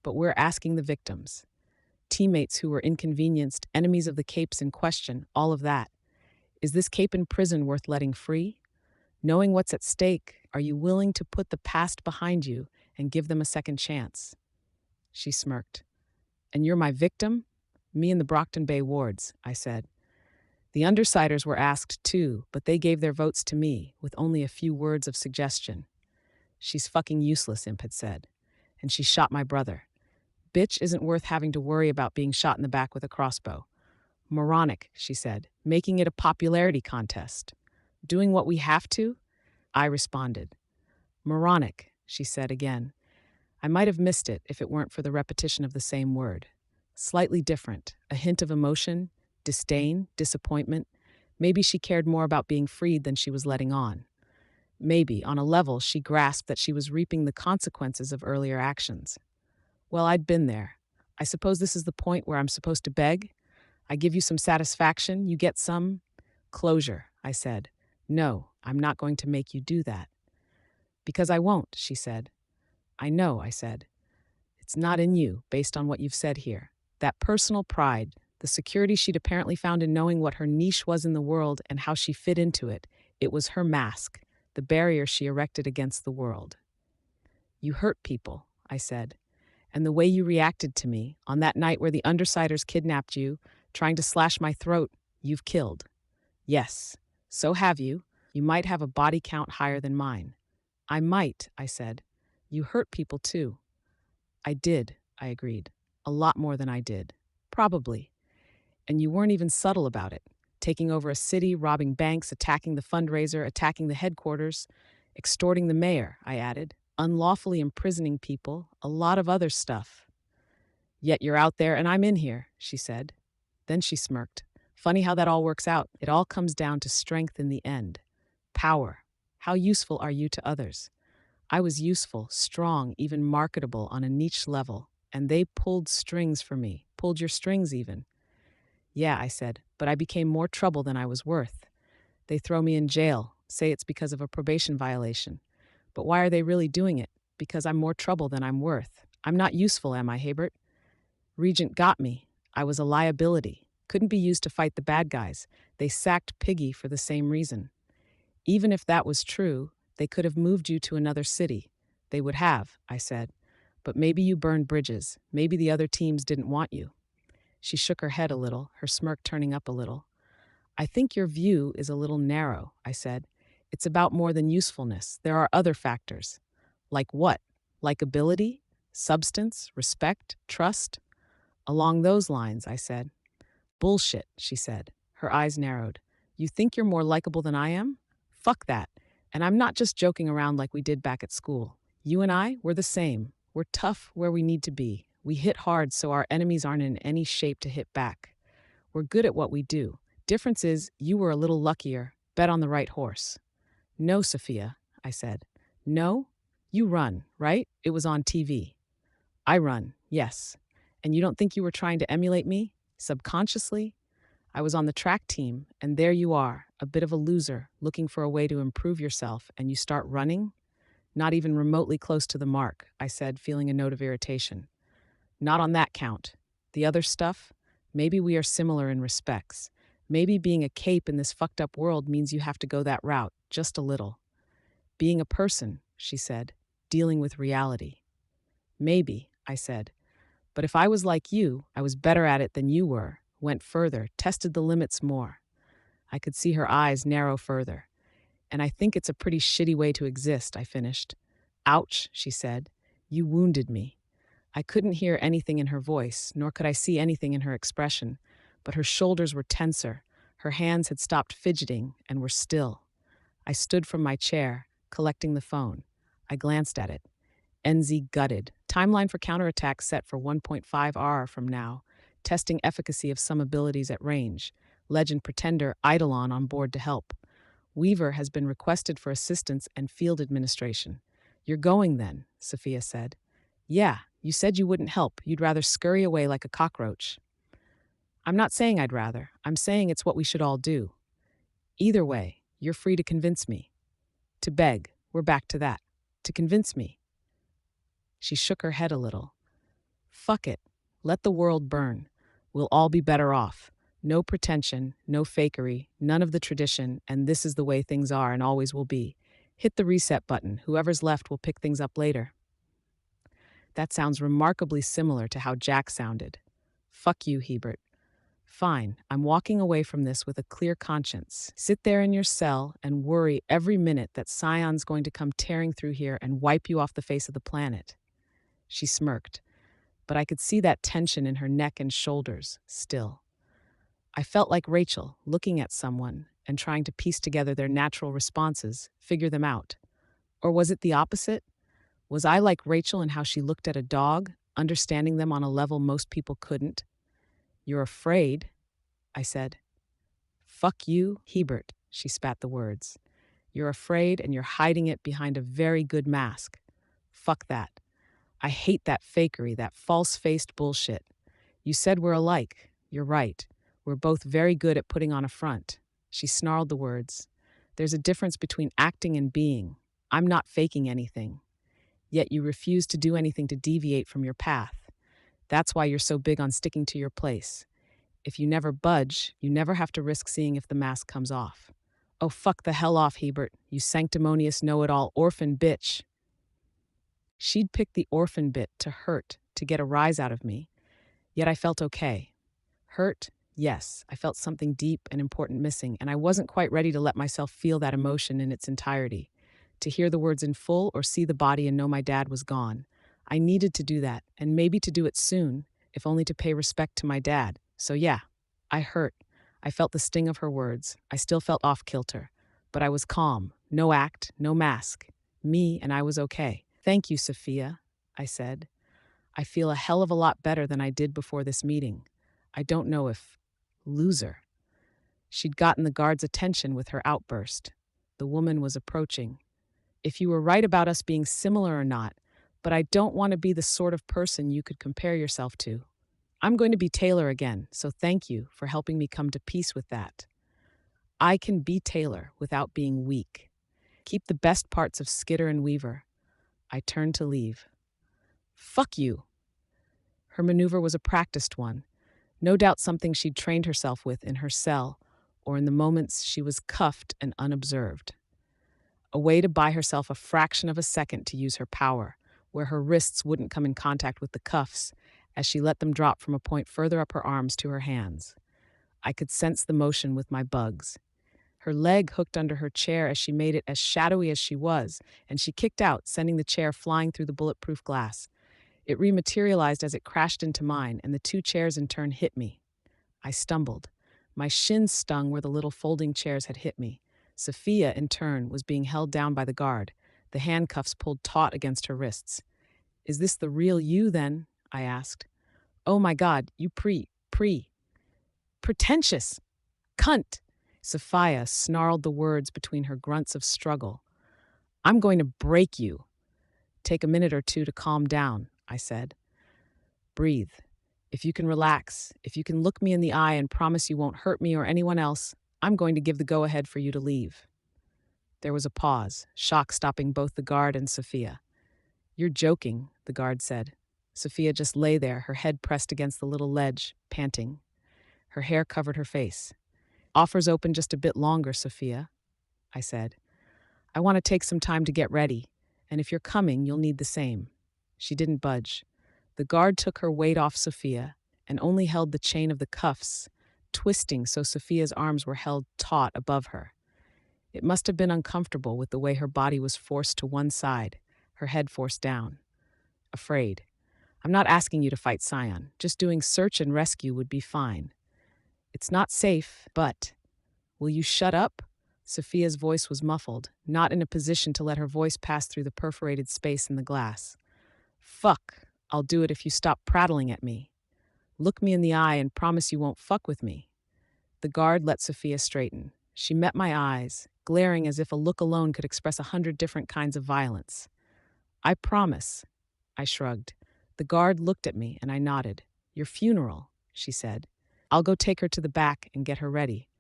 But we're asking the victims. Teammates who were inconvenienced, enemies of the capes in question, all of that. Is this cape in prison worth letting free? Knowing what's at stake, are you willing to put the past behind you and give them a second chance? She smirked. And you're my victim? Me and the Brockton Bay wards, I said. The undersiders were asked too, but they gave their votes to me, with only a few words of suggestion. She's fucking useless, Imp had said. And she shot my brother. Bitch isn't worth having to worry about being shot in the back with a crossbow. Moronic, she said, making it a popularity contest. Doing what we have to? I responded. Moronic, she said again. I might have missed it if it weren't for the repetition of the same word. Slightly different, a hint of emotion, disdain, disappointment. Maybe she cared more about being freed than she was letting on. Maybe, on a level, she grasped that she was reaping the consequences of earlier actions. Well, I'd been there. I suppose this is the point where I'm supposed to beg? I give you some satisfaction, you get some closure, I said. No, I'm not going to make you do that. Because I won't, she said. I know, I said. It's not in you, based on what you've said here. That personal pride, the security she'd apparently found in knowing what her niche was in the world and how she fit into it, it was her mask, the barrier she erected against the world. You hurt people, I said. And the way you reacted to me, on that night where the undersiders kidnapped you, trying to slash my throat, you've killed. Yes, so have you. You might have a body count higher than mine. I might, I said. You hurt people too. I did, I agreed. A lot more than I did. Probably. And you weren't even subtle about it. Taking over a city, robbing banks, attacking the fundraiser, attacking the headquarters, extorting the mayor, I added. Unlawfully imprisoning people, a lot of other stuff. Yet you're out there and I'm in here, she said. Then she smirked. Funny how that all works out. It all comes down to strength in the end. Power. How useful are you to others? I was useful, strong, even marketable on a niche level, and they pulled strings for me, pulled your strings even. Yeah, I said, but I became more trouble than I was worth. They throw me in jail, say it's because of a probation violation. But why are they really doing it? Because I'm more trouble than I'm worth. I'm not useful, am I, Habert? Regent got me. I was a liability. Couldn't be used to fight the bad guys. They sacked Piggy for the same reason. Even if that was true, they could have moved you to another city. They would have, I said. But maybe you burned bridges. Maybe the other teams didn't want you. She shook her head a little, her smirk turning up a little. I think your view is a little narrow, I said. It's about more than usefulness. There are other factors. Like what? Likability? Substance? Respect? Trust? Along those lines, I said. Bullshit, she said. Her eyes narrowed. You think you're more likable than I am? Fuck that. And I'm not just joking around like we did back at school. You and I, we're the same. We're tough where we need to be. We hit hard so our enemies aren't in any shape to hit back. We're good at what we do. Difference is, you were a little luckier. Bet on the right horse. No, Sophia, I said. No? You run, right? It was on TV. I run, yes. And you don't think you were trying to emulate me? Subconsciously? I was on the track team, and there you are, a bit of a loser, looking for a way to improve yourself, and you start running? Not even remotely close to the mark, I said, feeling a note of irritation. Not on that count. The other stuff? Maybe we are similar in respects. Maybe being a cape in this fucked up world means you have to go that route, just a little. Being a person, she said, dealing with reality. Maybe, I said. But if I was like you, I was better at it than you were, went further, tested the limits more. I could see her eyes narrow further. And I think it's a pretty shitty way to exist, I finished. Ouch, she said. You wounded me. I couldn't hear anything in her voice, nor could I see anything in her expression, but her shoulders were tenser, her hands had stopped fidgeting and were still. I stood from my chair, collecting the phone. I glanced at it. NZ gutted. Timeline for counterattack set for 1.5 hour from now. Testing efficacy of some abilities at range. Legend Pretender Eidolon on board to help. Weaver has been requested for assistance and field administration. You're going then, Sophia said. Yeah, You said you wouldn't help. You'd rather scurry away like a cockroach. I'm not saying I'd rather. I'm saying it's what we should all do. Either way, you're free to convince me. To beg, we're back to that. To convince me. She shook her head a little. Fuck it. Let the world burn. We'll all be better off. No pretension, no fakery, none of the tradition, and this is the way things are and always will be. Hit the reset button. Whoever's left will pick things up later. That sounds remarkably similar to how Jack sounded. Fuck you, Hebert. Fine, I'm walking away from this with a clear conscience. Sit there in your cell and worry every minute that Scion's going to come tearing through here and wipe you off the face of the planet. She smirked, but I could see that tension in her neck and shoulders, still. I felt like Rachel, looking at someone and trying to piece together their natural responses, figure them out. Or was it the opposite? Was I like Rachel in how she looked at a dog, understanding them on a level most people couldn't? You're afraid, I said. Fuck you, Hebert, she spat the words. You're afraid and you're hiding it behind a very good mask. Fuck that. I hate that fakery, that false-faced bullshit. You said we're alike. You're right. We're both very good at putting on a front. She snarled the words. There's a difference between acting and being. I'm not faking anything. Yet you refuse to do anything to deviate from your path. That's why you're so big on sticking to your place. If you never budge, you never have to risk seeing if the mask comes off. Oh, fuck the hell off, Hebert, you sanctimonious know-it-all orphan bitch. She'd picked the orphan bit to hurt, to get a rise out of me. Yet I felt okay. Hurt? Yes, I felt something deep and important missing, and I wasn't quite ready to let myself feel that emotion in its entirety. To hear the words in full or see the body and know my dad was gone. I needed to do that, and maybe to do it soon, if only to pay respect to my dad. So yeah, I hurt. I felt the sting of her words. I still felt off-kilter. But I was calm. No act, no mask. Me, and I was okay. Thank you, Sophia, I said. I feel a hell of a lot better than I did before this meeting. I don't know if... Loser. She'd gotten the guard's attention with her outburst. The woman was approaching. If you were right about us being similar or not, but I don't want to be the sort of person you could compare yourself to. I'm going to be Taylor again, so thank you for helping me come to peace with that. I can be Taylor without being weak. Keep the best parts of Skitter and Weaver. I turned to leave. Fuck you. Her maneuver was a practiced one. No doubt something she'd trained herself with in her cell or in the moments she was cuffed and unobserved. A way to buy herself a fraction of a second to use her power, where her wrists wouldn't come in contact with the cuffs as she let them drop from a point further up her arms to her hands. I could sense the motion with my bugs. Her leg hooked under her chair as she made it as shadowy as she was, and she kicked out, sending the chair flying through the bulletproof glass. It rematerialized as it crashed into mine, and the two chairs in turn hit me. I stumbled. My shins stung where the little folding chairs had hit me. Sophia, in turn, was being held down by the guard, the handcuffs pulled taut against her wrists. Is this the real you, then? I asked. Oh my God, you pretentious, cunt! Sophia snarled the words between her grunts of struggle. I'm going to break you. Take a minute or two to calm down, I said. Breathe. If you can relax, if you can look me in the eye and promise you won't hurt me or anyone else, I'm going to give the go-ahead for you to leave. There was a pause, shock stopping both the guard and Sophia. You're joking, the guard said. Sophia just lay there, her head pressed against the little ledge, panting. Her hair covered her face. Offers open just a bit longer, Sophia, I said. I want to take some time to get ready, and if you're coming, you'll need the same. She didn't budge. The guard took her weight off Sophia and only held the chain of the cuffs, twisting so Sophia's arms were held taut above her. It must have been uncomfortable with the way her body was forced to one side, her head forced down. Afraid. I'm not asking you to fight Scion. Just doing search and rescue would be fine. It's not safe, but... Will you shut up? Sophia's voice was muffled, not in a position to let her voice pass through the perforated space in the glass. Fuck. I'll do it if you stop prattling at me. Look me in the eye and promise you won't fuck with me. The guard let Sophia straighten. She met my eyes, glaring as if a look alone could express 100 different kinds of violence. I promise. I shrugged. The guard looked at me and I nodded. Your funeral, she said. I'll go take her to the back and get her ready.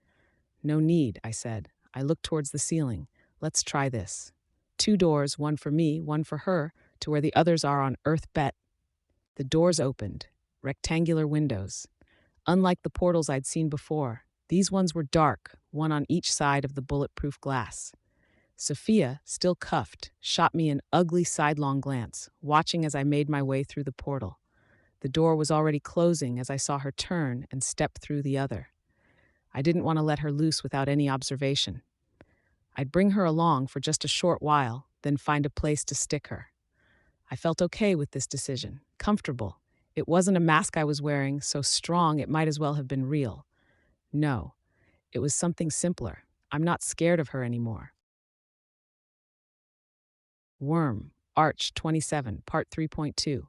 No need, I said. I looked towards the ceiling. Let's try this. 2 doors, one for me, one for her, to where the others are on Earth Bet. The doors opened, rectangular windows. Unlike the portals I'd seen before, these ones were dark, one on each side of the bulletproof glass. Sophia, still cuffed, shot me an ugly sidelong glance, watching as I made my way through the portal. The door was already closing as I saw her turn and step through the other. I didn't want to let her loose without any observation. I'd bring her along for just a short while, then find a place to stick her. I felt okay with this decision, comfortable. It wasn't a mask I was wearing, so strong it might as well have been real. No, it was something simpler. I'm not scared of her anymore. Worm, Arch 27, Part 3.2.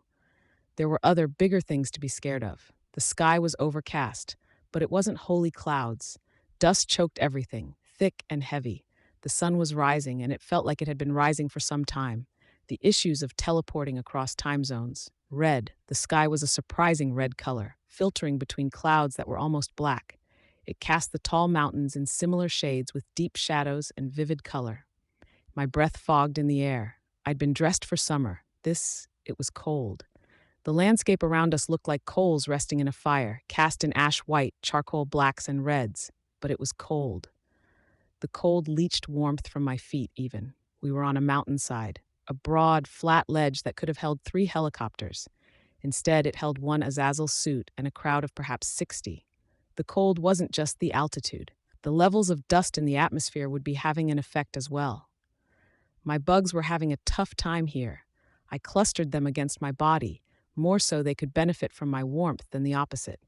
There were other, bigger things to be scared of. The sky was overcast, but it wasn't wholly clouds. Dust choked everything, thick and heavy. The sun was rising, and it felt like it had been rising for some time. The issues of teleporting across time zones. Red, the sky was a surprising red color, filtering between clouds that were almost black. It cast the tall mountains in similar shades with deep shadows and vivid color. My breath fogged in the air. I'd been dressed for summer. It was cold. The landscape around us looked like coals resting in a fire, cast in ash white, charcoal blacks, and reds. But it was cold. The cold leached warmth from my feet, even. We were on a mountainside, a broad, flat ledge that could have held 3 helicopters. Instead, it held one Azazel suit and a crowd of perhaps 60. The cold wasn't just the altitude. The levels of dust in the atmosphere would be having an effect as well. My bugs were having a tough time here. I clustered them against my body, more so they could benefit from my warmth than the opposite.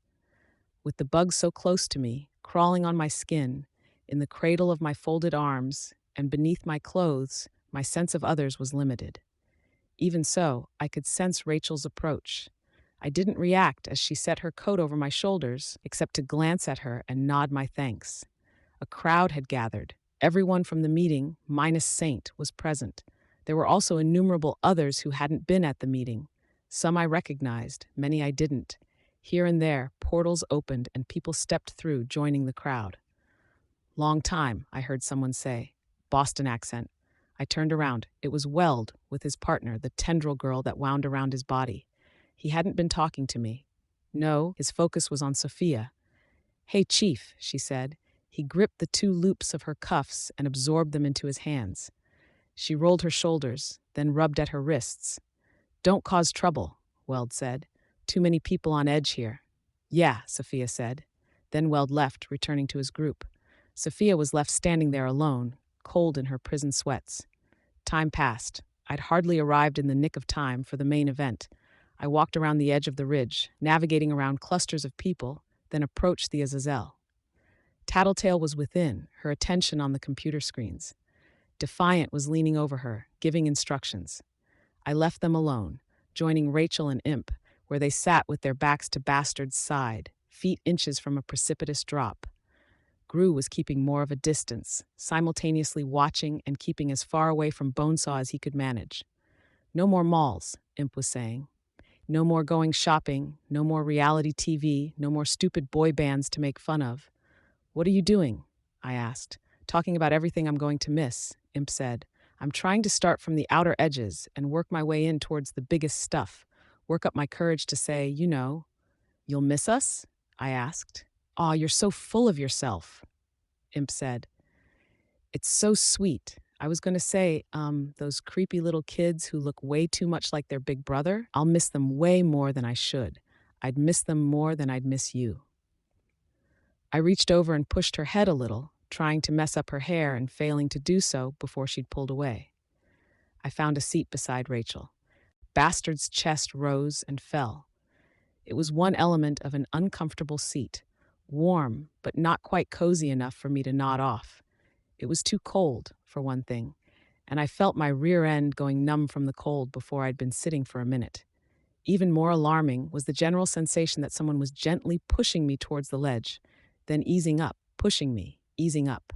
With the bugs so close to me, crawling on my skin, in the cradle of my folded arms, and beneath my clothes, my sense of others was limited. Even so, I could sense Rachel's approach. I didn't react as she set her coat over my shoulders, except to glance at her and nod my thanks. A crowd had gathered. Everyone from the meeting, minus Saint, was present. There were also innumerable others who hadn't been at the meeting. Some I recognized, many I didn't. Here and there, portals opened and people stepped through, joining the crowd. Long time, I heard someone say. Boston accent. I turned around. It was Weld, with his partner, the tendril girl that wound around his body. He hadn't been talking to me. No, his focus was on Sophia. Hey, Chief, she said. He gripped the 2 loops of her cuffs and absorbed them into his hands. She rolled her shoulders, then rubbed at her wrists. Don't cause trouble, Weld said. Too many people on edge here. Yeah, Sophia said. Then Weld left, returning to his group. Sophia was left standing there alone, cold in her prison sweats. Time passed. I'd hardly arrived in the nick of time for the main event. I walked around the edge of the ridge, navigating around clusters of people, then approached the Azazel. Tattletale was within, her attention on the computer screens. Defiant was leaning over her, giving instructions. I left them alone, joining Rachel and Imp, where they sat with their backs to Bastard's side, feet inches from a precipitous drop. Gru was keeping more of a distance, simultaneously watching and keeping as far away from Bonesaw as he could manage. No more malls, Imp was saying. No more going shopping, no more reality TV, no more stupid boy bands to make fun of. What are you doing? I asked. Talking about everything I'm going to miss, Imp said. I'm trying to start from the outer edges and work my way in towards the biggest stuff. Work up my courage to say, You'll miss us? I asked. Aw, you're so full of yourself, Imp said. It's so sweet. I was going to say, those creepy little kids who look way too much like their big brother, I'll miss them way more than I should. I'd miss them more than I'd miss you. I reached over and pushed her head a little, trying to mess up her hair and failing to do so before she'd pulled away. I found a seat beside Rachel. Bastard's chest rose and fell. It was one element of an uncomfortable seat, warm but not quite cozy enough for me to nod off. It was too cold, for one thing, and I felt my rear end going numb from the cold before I'd been sitting for a minute. Even more alarming was the general sensation that someone was gently pushing me towards the ledge, then easing up, pushing me, easing up.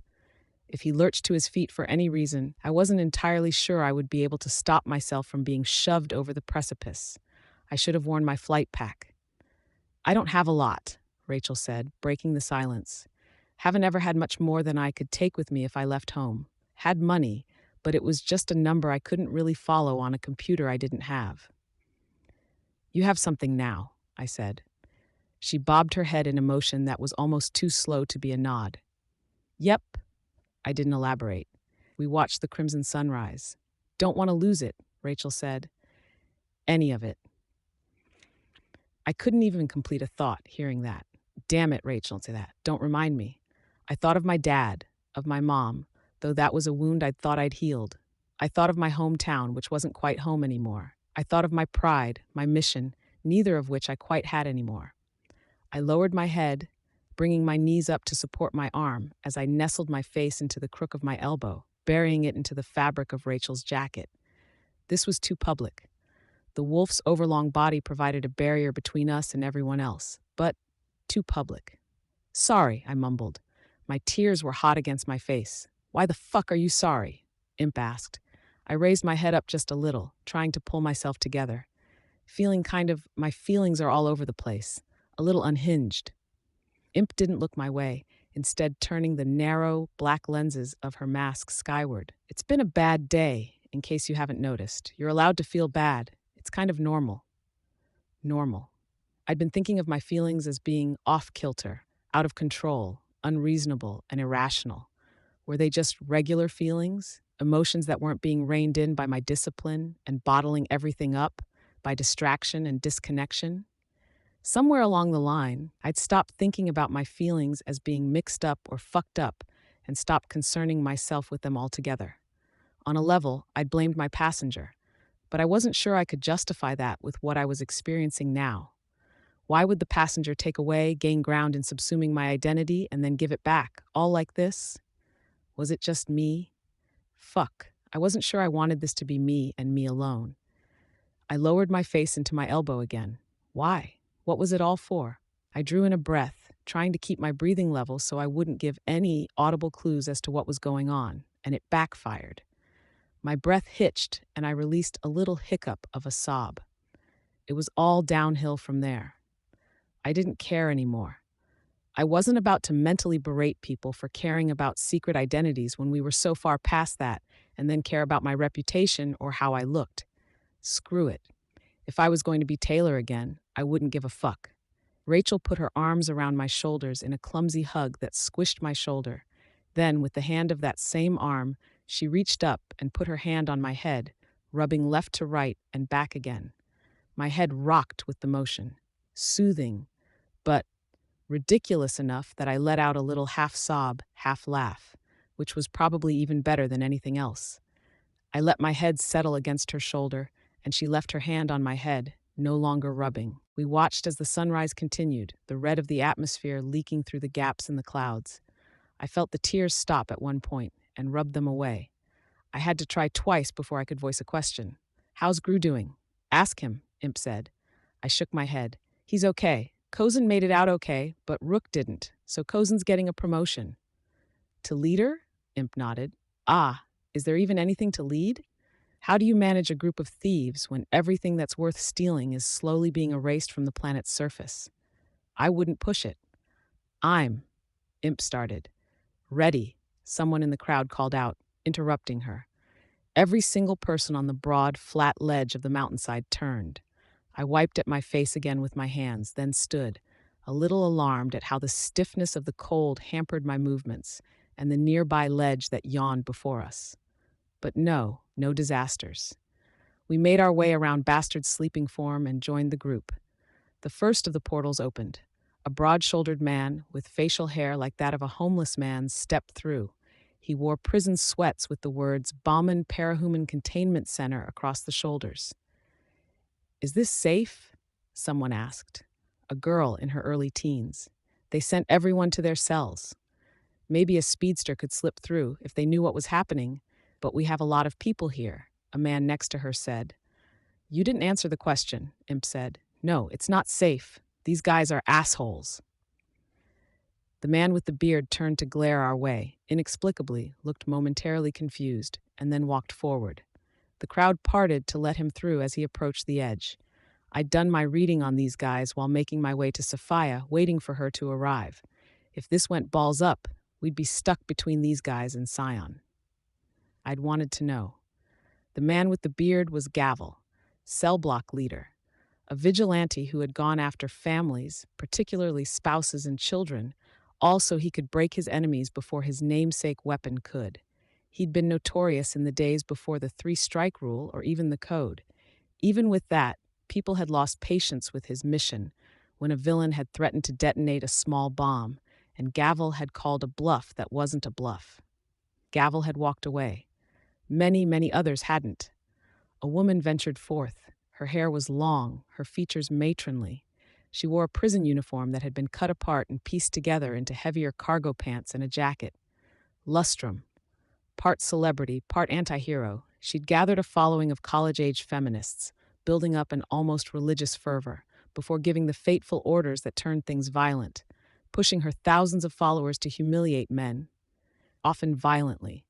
If he lurched to his feet for any reason, I wasn't entirely sure I would be able to stop myself from being shoved over the precipice. I should have worn my flight pack. I don't have a lot, Rachel said, breaking the silence. Haven't ever had much more than I could take with me if I left home. Had money, but it was just a number I couldn't really follow on a computer I didn't have. You have something now, I said. She bobbed her head in a motion that was almost too slow to be a nod. Yep, I didn't elaborate. We watched the crimson sunrise. Don't want to lose it, Rachel said. Any of it. I couldn't even complete a thought hearing that. Damn it, Rachel, to that. Don't remind me. I thought of my dad, of my mom, though that was a wound I'd thought I'd healed. I thought of my hometown, which wasn't quite home anymore. I thought of my pride, my mission, neither of which I quite had anymore. I lowered my head, bringing my knees up to support my arm as I nestled my face into the crook of my elbow, burying it into the fabric of Rachel's jacket. This was too public. The wolf's overlong body provided a barrier between us and everyone else, but too public. Sorry, I mumbled. My tears were hot against my face. Why the fuck are you sorry? Imp asked. I raised my head up just a little, trying to pull myself together. Feeling my feelings are all over the place, a little unhinged. Imp didn't look my way, instead turning the narrow, black lenses of her mask skyward. It's been a bad day, in case you haven't noticed. You're allowed to feel bad. It's kind of normal. Normal. I'd been thinking of my feelings as being off-kilter, out of control, unreasonable, and irrational. Were they just regular feelings? Emotions that weren't being reined in by my discipline and bottling everything up, by distraction and disconnection? Somewhere along the line, I'd stopped thinking about my feelings as being mixed up or fucked up and stopped concerning myself with them altogether. On a level, I'd blamed my passenger, but I wasn't sure I could justify that with what I was experiencing now. Why would the passenger take away, gain ground in subsuming my identity, and then give it back, all like this? Was it just me? Fuck, I wasn't sure I wanted this to be me and me alone. I lowered my face into my elbow again. Why? What was it all for? I drew in a breath, trying to keep my breathing level so I wouldn't give any audible clues as to what was going on, and it backfired. My breath hitched, and I released a little hiccup of a sob. It was all downhill from there. I didn't care anymore. I wasn't about to mentally berate people for caring about secret identities when we were so far past that, and then care about my reputation or how I looked. Screw it. If I was going to be Taylor again, I wouldn't give a fuck. Rachel put her arms around my shoulders in a clumsy hug that squished my shoulder. Then, with the hand of that same arm, she reached up and put her hand on my head, rubbing left to right and back again. My head rocked with the motion. Soothing, but ridiculous enough that I let out a little half sob, half laugh, which was probably even better than anything else. I let my head settle against her shoulder, and she left her hand on my head, no longer rubbing. We watched as the sunrise continued, the red of the atmosphere leaking through the gaps in the clouds. I felt the tears stop at one point and rubbed them away. I had to try twice before I could voice a question. How's Gru doing? Ask him, Imp said. I shook my head. He's okay. Cozen made it out okay, but Rook didn't, so Cozen's getting a promotion. To leader? Imp nodded. Ah, is there even anything to lead? How do you manage a group of thieves when everything that's worth stealing is slowly being erased from the planet's surface? I wouldn't push it. Imp started. Ready, someone in the crowd called out, interrupting her. Every single person on the broad, flat ledge of the mountainside turned. I wiped at my face again with my hands, then stood, a little alarmed at how the stiffness of the cold hampered my movements and the nearby ledge that yawned before us. But no disasters. We made our way around Bastard's sleeping form and joined the group. The first of the portals opened. A broad-shouldered man with facial hair like that of a homeless man stepped through. He wore prison sweats with the words Bauman Parahuman Containment Center across the shoulders. Is this safe? Someone asked. A girl in her early teens. They sent everyone to their cells. Maybe a speedster could slip through if they knew what was happening, but we have a lot of people here, a man next to her said. You didn't answer the question, Imp said. No, it's not safe. These guys are assholes. The man with the beard turned to glare our way, inexplicably, looked momentarily confused, and then walked forward. The crowd parted to let him through as he approached the edge. I'd done my reading on these guys while making my way to Sophia, waiting for her to arrive. If this went balls up, we'd be stuck between these guys and Scion. I'd wanted to know. The man with the beard was Gavel, cell block leader, a vigilante who had gone after families, particularly spouses and children, all so he could break his enemies before his namesake weapon could. He'd been notorious in the days before the three-strike rule or even the code. Even with that, people had lost patience with his mission when a villain had threatened to detonate a small bomb, and Gavel had called a bluff that wasn't a bluff. Gavel had walked away. Many others hadn't. A woman ventured forth. Her hair was long, her features matronly. She wore a prison uniform that had been cut apart and pieced together into heavier cargo pants and a jacket. Lustrum. Part celebrity, part anti-hero, she'd gathered a following of college-age feminists, building up an almost religious fervor, before giving the fateful orders that turned things violent, pushing her thousands of followers to humiliate men, often violently.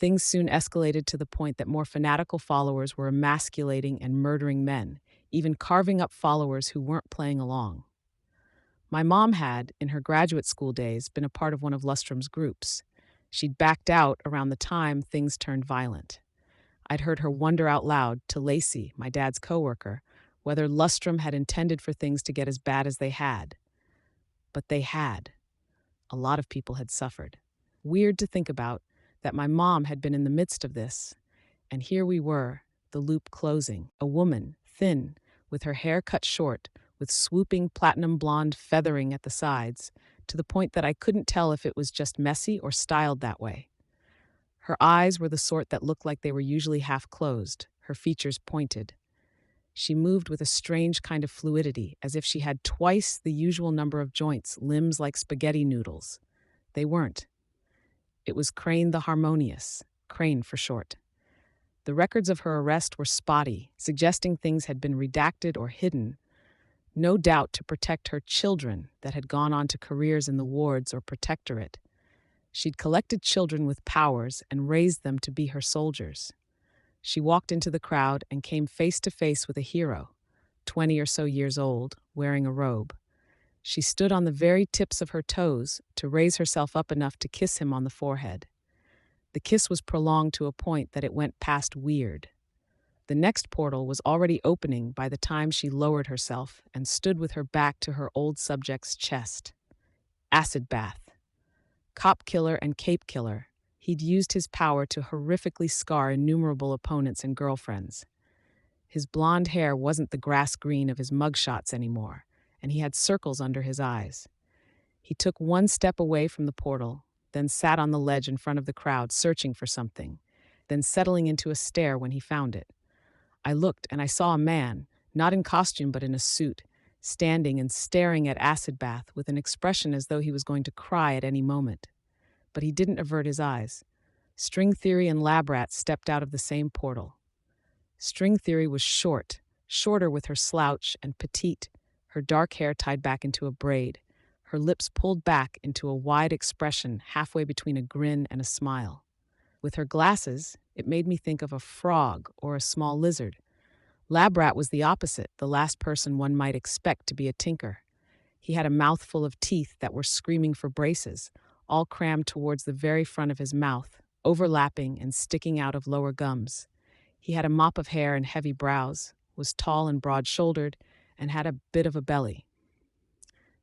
Things soon escalated to the point that more fanatical followers were emasculating and murdering men, even carving up followers who weren't playing along. My mom had, in her graduate school days, been a part of one of Lustrum's groups. She'd backed out around the time things turned violent. I'd heard her wonder out loud to Lacey, my dad's coworker, whether Lustrum had intended for things to get as bad as they had. But they had. A lot of people had suffered. Weird to think about, that my mom had been in the midst of this, and here we were, the loop closing, a woman, thin, with her hair cut short, with swooping platinum blonde feathering at the sides, to the point that I couldn't tell if it was just messy or styled that way. Her eyes were the sort that looked like they were usually half closed, her features pointed. She moved with a strange kind of fluidity, as if she had twice the usual number of joints, limbs like spaghetti noodles. They weren't. It was Crane the Harmonious, Crane for short. The records of her arrest were spotty, suggesting things had been redacted or hidden, no doubt to protect her children that had gone on to careers in the wards or protectorate. She'd collected children with powers and raised them to be her soldiers. She walked into the crowd and came face to face with a hero, 20 or so years old, wearing a robe. She stood on the very tips of her toes to raise herself up enough to kiss him on the forehead. The kiss was prolonged to a point that it went past weird. The next portal was already opening by the time she lowered herself and stood with her back to her old subject's chest. Acid bath. Cop killer and cape killer, he'd used his power to horrifically scar innumerable opponents and girlfriends. His blonde hair wasn't the grass green of his mugshots anymore, and he had circles under his eyes. He took one step away from the portal, then sat on the ledge in front of the crowd searching for something, then settling into a stare when he found it. I looked and I saw a man, not in costume but in a suit, standing and staring at Acid Bath with an expression as though he was going to cry at any moment. But he didn't avert his eyes. String Theory and Lab Rat stepped out of the same portal. String Theory was shorter with her slouch and petite, her dark hair tied back into a braid, her lips pulled back into a wide expression halfway between a grin and a smile. With her glasses, it made me think of a frog or a small lizard. Lab Rat was the opposite, the last person one might expect to be a tinker. He had a mouthful of teeth that were screaming for braces, all crammed towards the very front of his mouth, overlapping and sticking out of lower gums. He had a mop of hair and heavy brows, was tall and broad-shouldered, and had a bit of a belly.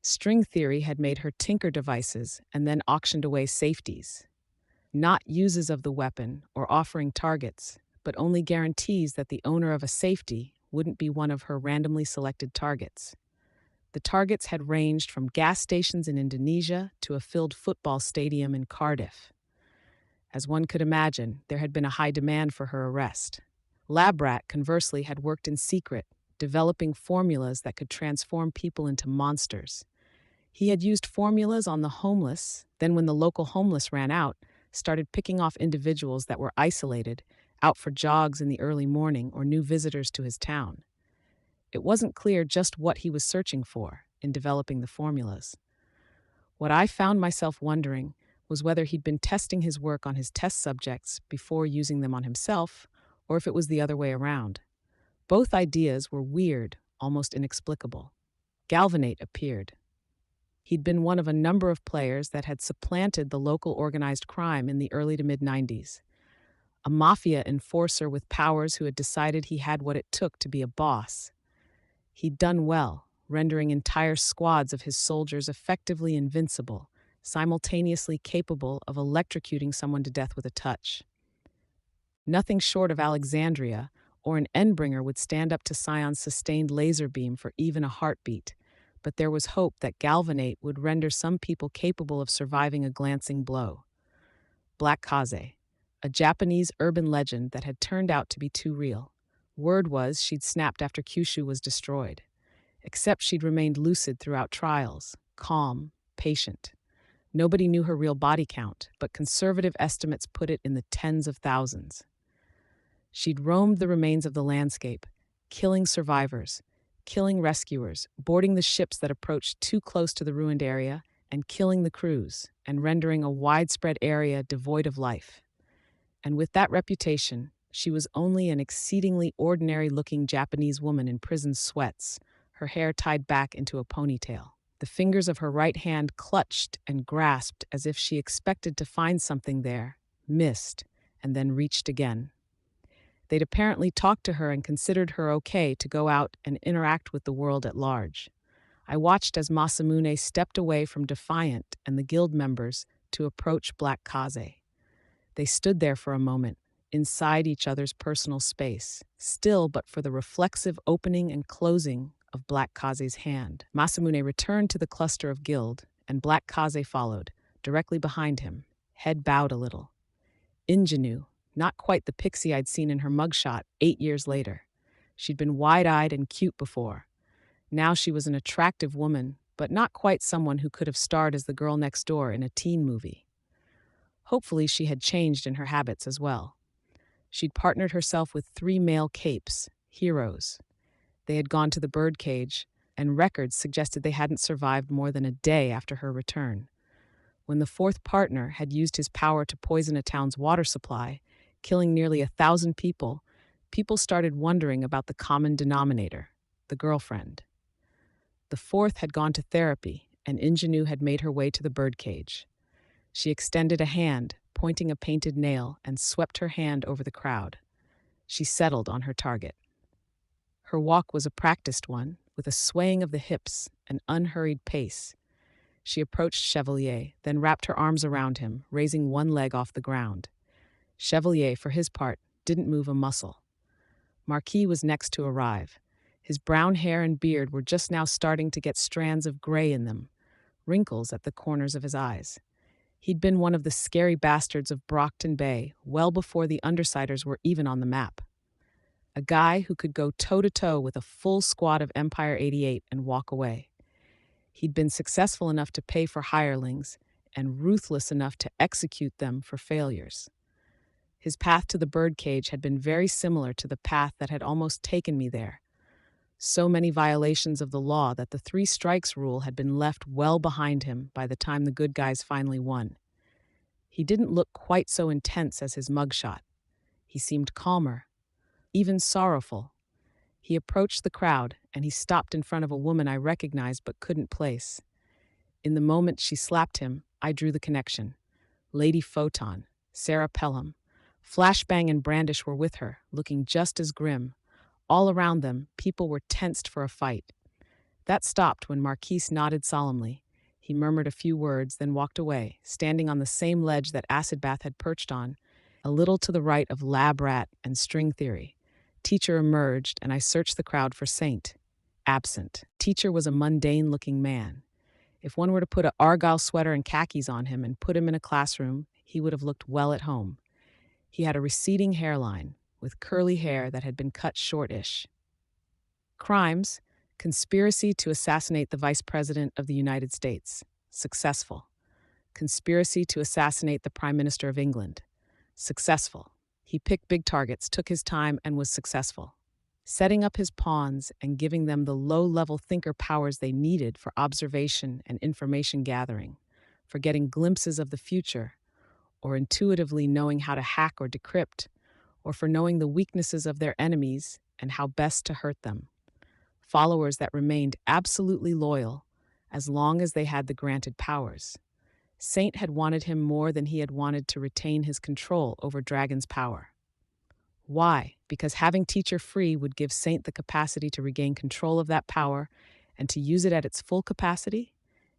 String Theory had made her tinker devices and then auctioned away safeties. Not uses of the weapon or offering targets, but only guarantees that the owner of a safety wouldn't be one of her randomly selected targets. The targets had ranged from gas stations in Indonesia to a filled football stadium in Cardiff. As one could imagine, there had been a high demand for her arrest. Lab Rat, conversely, had worked in secret, developing formulas that could transform people into monsters. He had used formulas on the homeless, then when the local homeless ran out, started picking off individuals that were isolated, out for jogs in the early morning or new visitors to his town. It wasn't clear just what he was searching for in developing the formulas. What I found myself wondering was whether he'd been testing his work on his test subjects before using them on himself, or if it was the other way around. Both ideas were weird almost inexplicable. Galvanate appeared. He'd been one of a number of players that had supplanted the local organized crime in the early to mid-90s. A mafia enforcer with powers who had decided he had what it took to be a boss. He'd done well, rendering entire squads of his soldiers effectively invincible, simultaneously capable of electrocuting someone to death with a touch. Nothing short of Alexandria or an Endbringer would stand up to Sion's sustained laser beam for even a heartbeat, but there was hope that Galvanate would render some people capable of surviving a glancing blow. Black Kaze, a Japanese urban legend that had turned out to be too real. Word was she'd snapped after Kyushu was destroyed. Except she'd remained lucid throughout trials, calm, patient. Nobody knew her real body count, but conservative estimates put it in the tens of thousands. She'd roamed the remains of the landscape, killing survivors, killing rescuers, boarding the ships that approached too close to the ruined area, and killing the crews, and rendering a widespread area devoid of life. And with that reputation, she was only an exceedingly ordinary-looking Japanese woman in prison sweats, her hair tied back into a ponytail. The fingers of her right hand clutched and grasped as if she expected to find something there, missed, and then reached again. They'd apparently talked to her and considered her okay to go out and interact with the world at large. I watched as Masamune stepped away from Defiant and the guild members to approach Black Kaze. They stood there for a moment, inside each other's personal space, still but for the reflexive opening and closing of Black Kaze's hand. Masamune returned to the cluster of guild, and Black Kaze followed, directly behind him, head bowed a little. Ingenue, not quite the pixie I'd seen in her mugshot 8 years later. She'd been wide-eyed and cute before. Now she was an attractive woman, but not quite someone who could have starred as the girl next door in a teen movie. Hopefully she had changed in her habits as well. She'd partnered herself with 3 male capes, heroes. They had gone to the birdcage, and records suggested they hadn't survived more than a day after her return. When the 4th partner had used his power to poison a town's water supply, killing nearly 1,000 people, people started wondering about the common denominator, the girlfriend. The 4th had gone to therapy, and Ingenue had made her way to the birdcage. She extended a hand, pointing a painted nail, and swept her hand over the crowd. She settled on her target. Her walk was a practiced one, with a swaying of the hips, an unhurried pace. She approached Chevalier, then wrapped her arms around him, raising one leg off the ground. Chevalier, for his part, didn't move a muscle. Marquis was next to arrive. His brown hair and beard were just now starting to get strands of gray in them, wrinkles at the corners of his eyes. He'd been one of the scary bastards of Brockton Bay well before the Undersiders were even on the map. A guy who could go toe-to-toe with a full squad of Empire 88 and walk away. He'd been successful enough to pay for hirelings and ruthless enough to execute them for failures. His path to the birdcage had been very similar to the path that had almost taken me there. So many violations of the law that the 3 strikes rule had been left well behind him by the time the good guys finally won. He didn't look quite so intense as his mugshot. He seemed calmer, even sorrowful. He approached the crowd, and he stopped in front of a woman I recognized but couldn't place. In the moment she slapped him, I drew the connection. Lady Photon, Sarah Pelham. Flashbang and Brandish were with her, looking just as grim. All around them, people were tensed for a fight. That stopped when Marquise nodded solemnly. He murmured a few words, then walked away, standing on the same ledge that Acid Bath had perched on, a little to the right of Lab Rat and String Theory. Teacher emerged, and I searched the crowd for Saint. Absent. Teacher was a mundane-looking man. If one were to put an Argyle sweater and khakis on him and put him in a classroom, he would have looked well at home. He had a receding hairline, with curly hair that had been cut short-ish. Crimes: conspiracy to assassinate the Vice President of the United States. Successful. Conspiracy to assassinate the Prime Minister of England. Successful. He picked big targets, took his time, and was successful. Setting up his pawns and giving them the low-level thinker powers they needed for observation and information gathering, for getting glimpses of the future, or intuitively knowing how to hack or decrypt, or for knowing the weaknesses of their enemies and how best to hurt them. followers that remained absolutely loyal as long as they had the granted powers. Saint had wanted him more than he had wanted to retain his control over Dragon's power. Why? Because having Teacher free would give Saint the capacity to regain control of that power and to use it at its full capacity?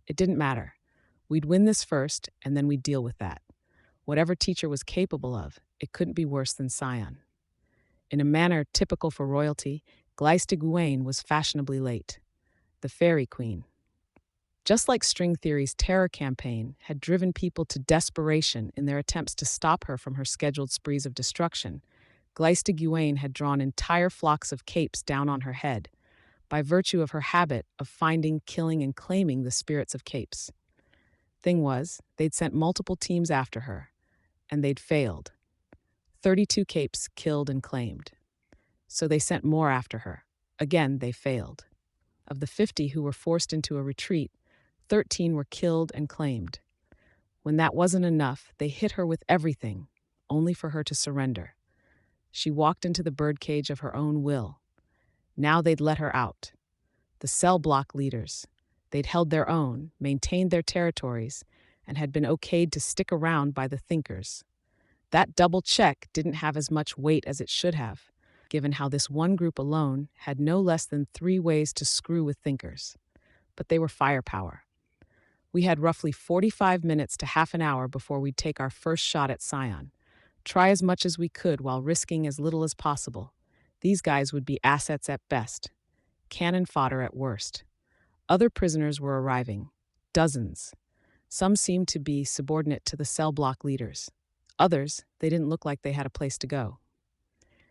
It didn't matter. We'd win this first, and then we'd deal with that. Whatever Teacher was capable of, it couldn't be worse than Scion. In a manner typical for royalty, Glyce de Gouaine was fashionably late. The Fairy Queen. Just like String Theory's terror campaign had driven people to desperation in their attempts to stop her from her scheduled sprees of destruction, Glyce de Gouaine had drawn entire flocks of capes down on her head, by virtue of her habit of finding, killing, and claiming the spirits of capes. Thing was, they'd sent multiple teams after her, and they'd failed. 32 capes killed and claimed. So they sent more after her. Again, they failed. Of the 50 who were forced into a retreat, 13 were killed and claimed. When that wasn't enough, they hit her with everything, only for her to surrender. She walked into the birdcage of her own will. Now they'd let her out. The cell block leaders. They'd held their own, maintained their territories, and had been okayed to stick around by the thinkers. That double check didn't have as much weight as it should have, given how this one group alone had no less than 3 ways to screw with thinkers. But they were firepower. We had roughly 45 minutes to half an hour before we'd take our first shot at Scion. Try as much as we could while risking as little as possible. These guys would be assets at best, cannon fodder at worst. Other prisoners were arriving, dozens. Some seemed to be subordinate to the cell block leaders. Others, they didn't look like they had a place to go.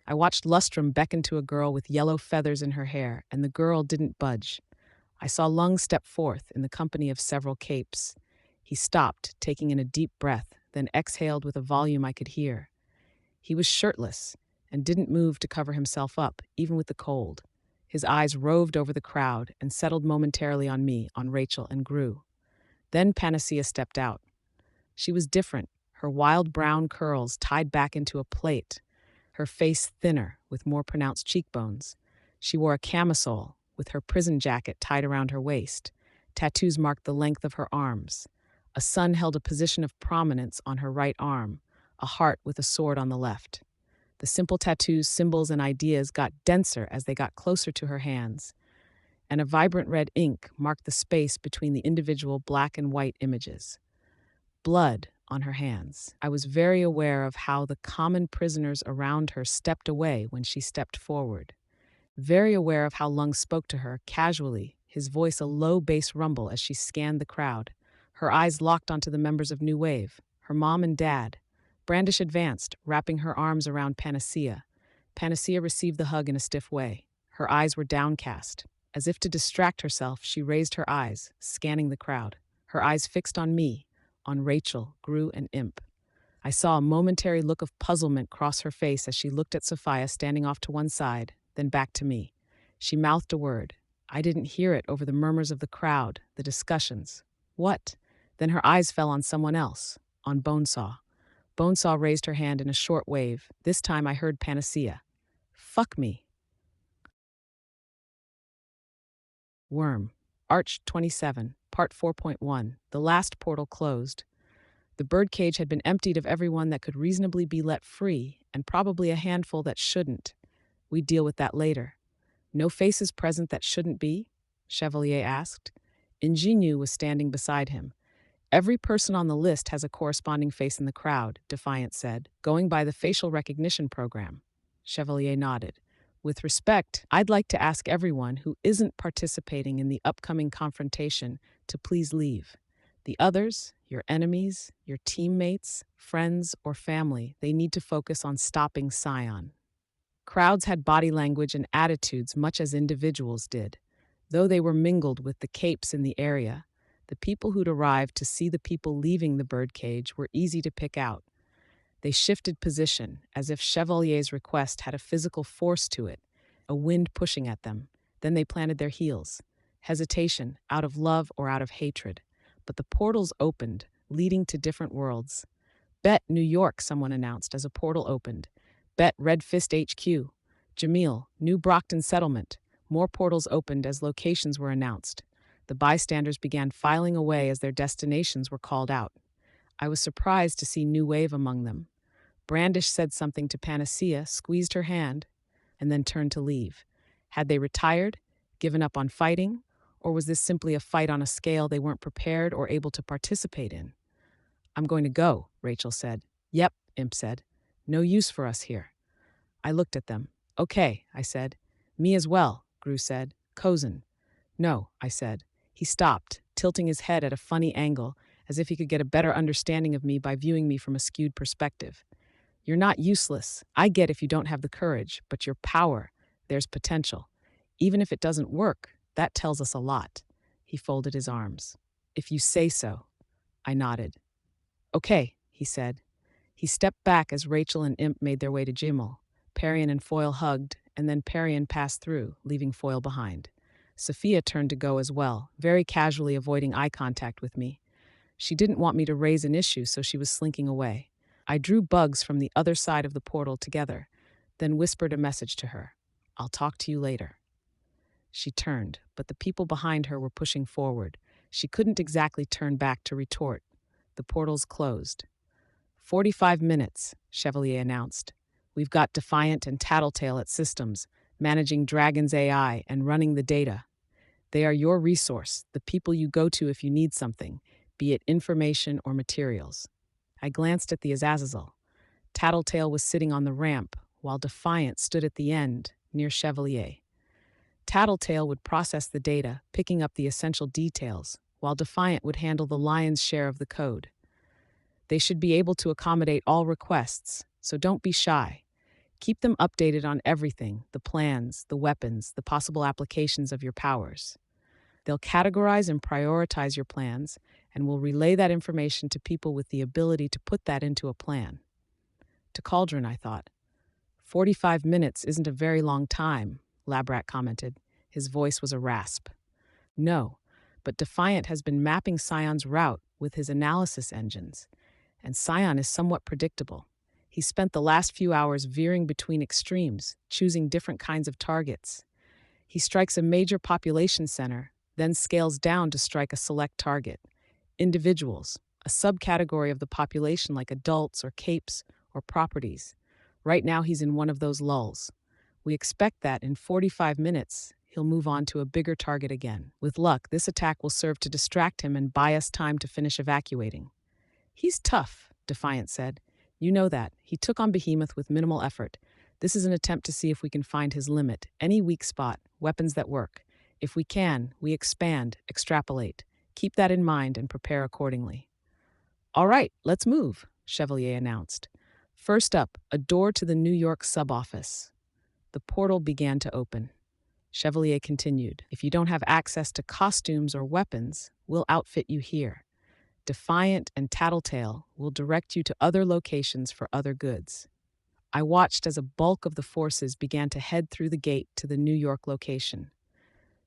I watched Lustrum beckon to a girl with yellow feathers in her hair, and the girl didn't budge. I saw Lung step forth in the company of several capes. He stopped, taking in a deep breath, then exhaled with a volume I could hear. He was shirtless and didn't move to cover himself up, even with the cold. His eyes roved over the crowd and settled momentarily on me, on Rachel, and grew. Then Panacea stepped out. She was different, her wild brown curls tied back into a plait, her face thinner with more pronounced cheekbones. She wore a camisole with her prison jacket tied around her waist. Tattoos marked the length of her arms. A sun held a position of prominence on her right arm, a heart with a sword on the left. The simple tattoos, symbols, and ideas got denser as they got closer to her hands, and a vibrant red ink marked the space between the individual black and white images. Blood on her hands. I was very aware of how the common prisoners around her stepped away when she stepped forward. Very aware of how Lung spoke to her, casually, his voice a low bass rumble as she scanned the crowd. Her eyes locked onto the members of New Wave, her mom and dad. Brandish advanced, wrapping her arms around Panacea. Panacea received the hug in a stiff way. Her eyes were downcast. As if to distract herself, she raised her eyes, scanning the crowd. Her eyes fixed on me, on Rachel, Gru, and Imp. I saw a momentary look of puzzlement cross her face as she looked at Sophia standing off to one side, then back to me. She mouthed a word. I didn't hear it over the murmurs of the crowd, the discussions. What? Then her eyes fell on someone else, on Bonesaw. Bonesaw raised her hand in a short wave. This time I heard Panacea. Fuck me. Worm. Arch 27, Part 4.1. The last portal closed. The birdcage had been emptied of everyone that could reasonably be let free, and probably a handful that shouldn't. We'd deal with that later. No faces present that shouldn't be? Chevalier asked. Ingenu was standing beside him. Every person on the list has a corresponding face in the crowd, Defiant said, going by the facial recognition program. Chevalier nodded. With respect, I'd like to ask everyone who isn't participating in the upcoming confrontation to please leave. The others, your enemies, your teammates, friends, or family, they need to focus on stopping Scion. Crowds had body language and attitudes much as individuals did. Though they were mingled with the capes in the area, the people who'd arrived to see the people leaving the birdcage were easy to pick out. They shifted position, as if Chevalier's request had a physical force to it, a wind pushing at them. Then they planted their heels. Hesitation, out of love or out of hatred. But the portals opened, leading to different worlds. Bet New York, someone announced as a portal opened. Bet Red Fist HQ. Jamil, New Brockton Settlement. More portals opened as locations were announced. The bystanders began filing away as their destinations were called out. I was surprised to see New Wave among them. Brandish said something to Panacea, squeezed her hand, and then turned to leave. Had they retired, given up on fighting, or was this simply a fight on a scale they weren't prepared or able to participate in? I'm going to go, Rachel said. Yep, Imp said. No use for us here. I looked at them. Okay, I said. Me as well, Gru said. Cozen. No, I said. He stopped, tilting his head at a funny angle, as if he could get a better understanding of me by viewing me from a skewed perspective. You're not useless. I get if you don't have the courage, but your power, there's potential. Even if it doesn't work, that tells us a lot. He folded his arms. If you say so. I nodded. Okay, he said. He stepped back as Rachel and Imp made their way to Jimmel. Parian and Foyle hugged, and then Parian passed through, leaving Foyle behind. Sophia turned to go as well, very casually avoiding eye contact with me. She didn't want me to raise an issue, so she was slinking away. I drew Bugs from the other side of the portal together, then whispered a message to her. I'll talk to you later. She turned, but the people behind her were pushing forward. She couldn't exactly turn back to retort. The portals closed. 45 minutes, Chevalier announced. We've got Defiant and Tattletale at Systems, managing Dragon's AI and running the data. They are your resource, the people you go to if you need something, be it information or materials. I glanced at the Azazel. Tattletale was sitting on the ramp, while Defiant stood at the end, near Chevalier. Tattletale would process the data, picking up the essential details, while Defiant would handle the lion's share of the code. They should be able to accommodate all requests, so don't be shy. Keep them updated on everything, the plans, the weapons, the possible applications of your powers. They'll categorize and prioritize your plans, and will relay that information to people with the ability to put that into a plan. To Cauldron, I thought. 45 minutes isn't a very long time, Labrat commented. His voice was a rasp. No, but Defiant has been mapping Scion's route with his analysis engines, and Scion is somewhat predictable. He spent the last few hours veering between extremes, choosing different kinds of targets. He strikes a major population center, then scales down to strike a select target. Individuals, a subcategory of the population like adults or capes or properties. Right now he's in one of those lulls. We expect that in 45 minutes, he'll move on to a bigger target again. With luck, this attack will serve to distract him and buy us time to finish evacuating. He's tough, Defiant said. You know that. He took on Behemoth with minimal effort. This is an attempt to see if we can find his limit, any weak spot, weapons that work. If we can, we expand, extrapolate. Keep that in mind and prepare accordingly. All right, let's move, Chevalier announced. First up, a door to the New York sub-office. The portal began to open. Chevalier continued, if you don't have access to costumes or weapons, we'll outfit you here. Defiant and Tattletale will direct you to other locations for other goods. I watched as a bulk of the forces began to head through the gate to the New York location.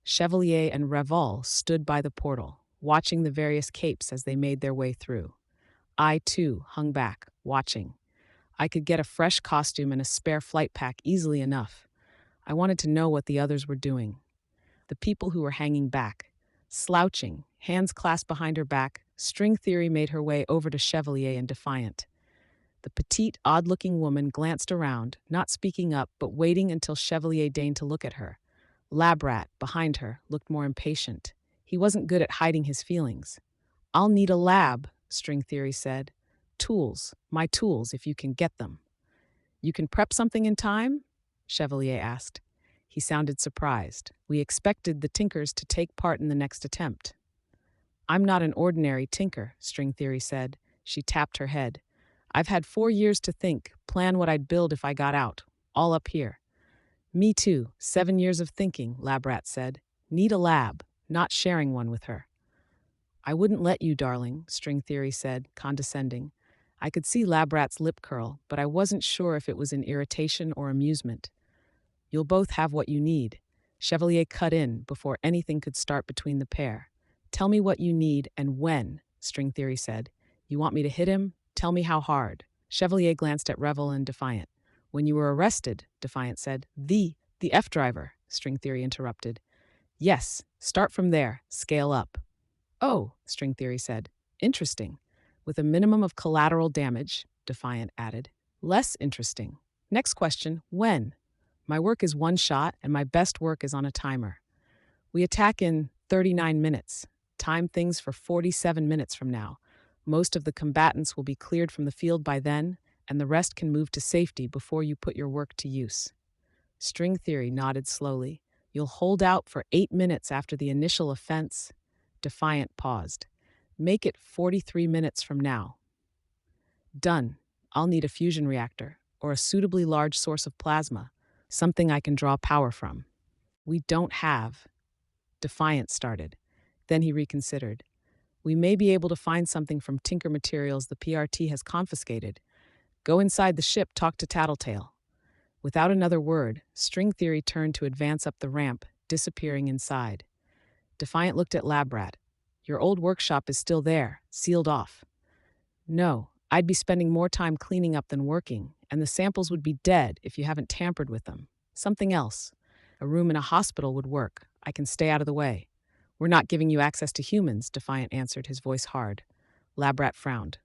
Chevalier and Reval stood by the portal, watching the various capes as they made their way through. I, too, hung back, watching. I could get a fresh costume and a spare flight pack easily enough. I wanted to know what the others were doing. The people who were hanging back, slouching, hands clasped behind her back, String Theory made her way over to Chevalier and Defiant. The petite, odd-looking woman glanced around, not speaking up but waiting until Chevalier deigned to look at her. Labrat, behind her, looked more impatient. He wasn't good at hiding his feelings. I'll need a lab, String Theory said. Tools, my tools, if you can get them. You can prep something in time? Chevalier asked. He sounded surprised. We expected the Tinkers to take part in the next attempt. I'm not an ordinary Tinker, String Theory said. She tapped her head. I've had 4 years to think, plan what I'd build if I got out. All up here. Me too, 7 years of thinking, Labrat said. Need a lab, not sharing one with her. I wouldn't let you, darling, String Theory said, condescending. I could see Labrat's lip curl, but I wasn't sure if it was in irritation or amusement. You'll both have what you need. Chevalier cut in before anything could start between the pair. Tell me what you need and when, String Theory said. You want me to hit him? Tell me how hard. Chevalier glanced at Revel and Defiant. When you were arrested, Defiant said. The F-driver, String Theory interrupted. Yes, start from there, scale up. Oh, String Theory said. Interesting. With a minimum of collateral damage, Defiant added. Less interesting. Next question, when? My work is one shot, and my best work is on a timer. We attack in 39 minutes. Time things for 47 minutes from now. Most of the combatants will be cleared from the field by then, and the rest can move to safety before you put your work to use. String Theory nodded slowly. You'll hold out for 8 minutes after the initial offense. Defiant paused. Make it 43 minutes from now. Done. I'll need a fusion reactor, or a suitably large source of plasma, something I can draw power from. We don't have. Defiant started. Then he reconsidered. We may be able to find something from Tinker Materials the PRT has confiscated. Go inside the ship, talk to Tattletale. Without another word, String Theory turned to advance up the ramp, disappearing inside. Defiant looked at Labrat. Your old workshop is still there, sealed off. No, I'd be spending more time cleaning up than working, and the samples would be dead if you haven't tampered with them. Something else. A room in a hospital would work. I can stay out of the way. We're not giving you access to humans, Defiant answered, his voice hard. Labrat frowned.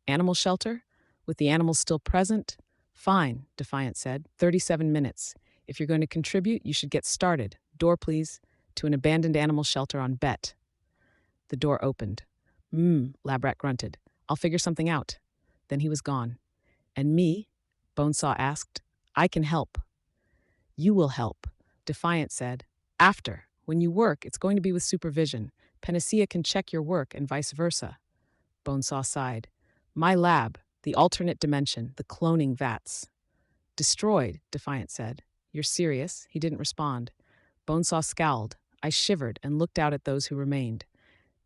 Animal shelter? With the animals still present? Fine, Defiant said. 37 minutes. If you're going to contribute, you should get started. Door, please. To an abandoned animal shelter on Bet. The door opened. Labrat grunted. I'll figure something out. Then he was gone. And me? Bonesaw asked. I can help. You will help, Defiant said. After. When you work, it's going to be with supervision. Panacea can check your work and vice versa. Bonesaw sighed. My lab, the alternate dimension, the cloning vats. Destroyed, Defiant said. You're serious? He didn't respond. Bonesaw scowled. I shivered and looked out at those who remained.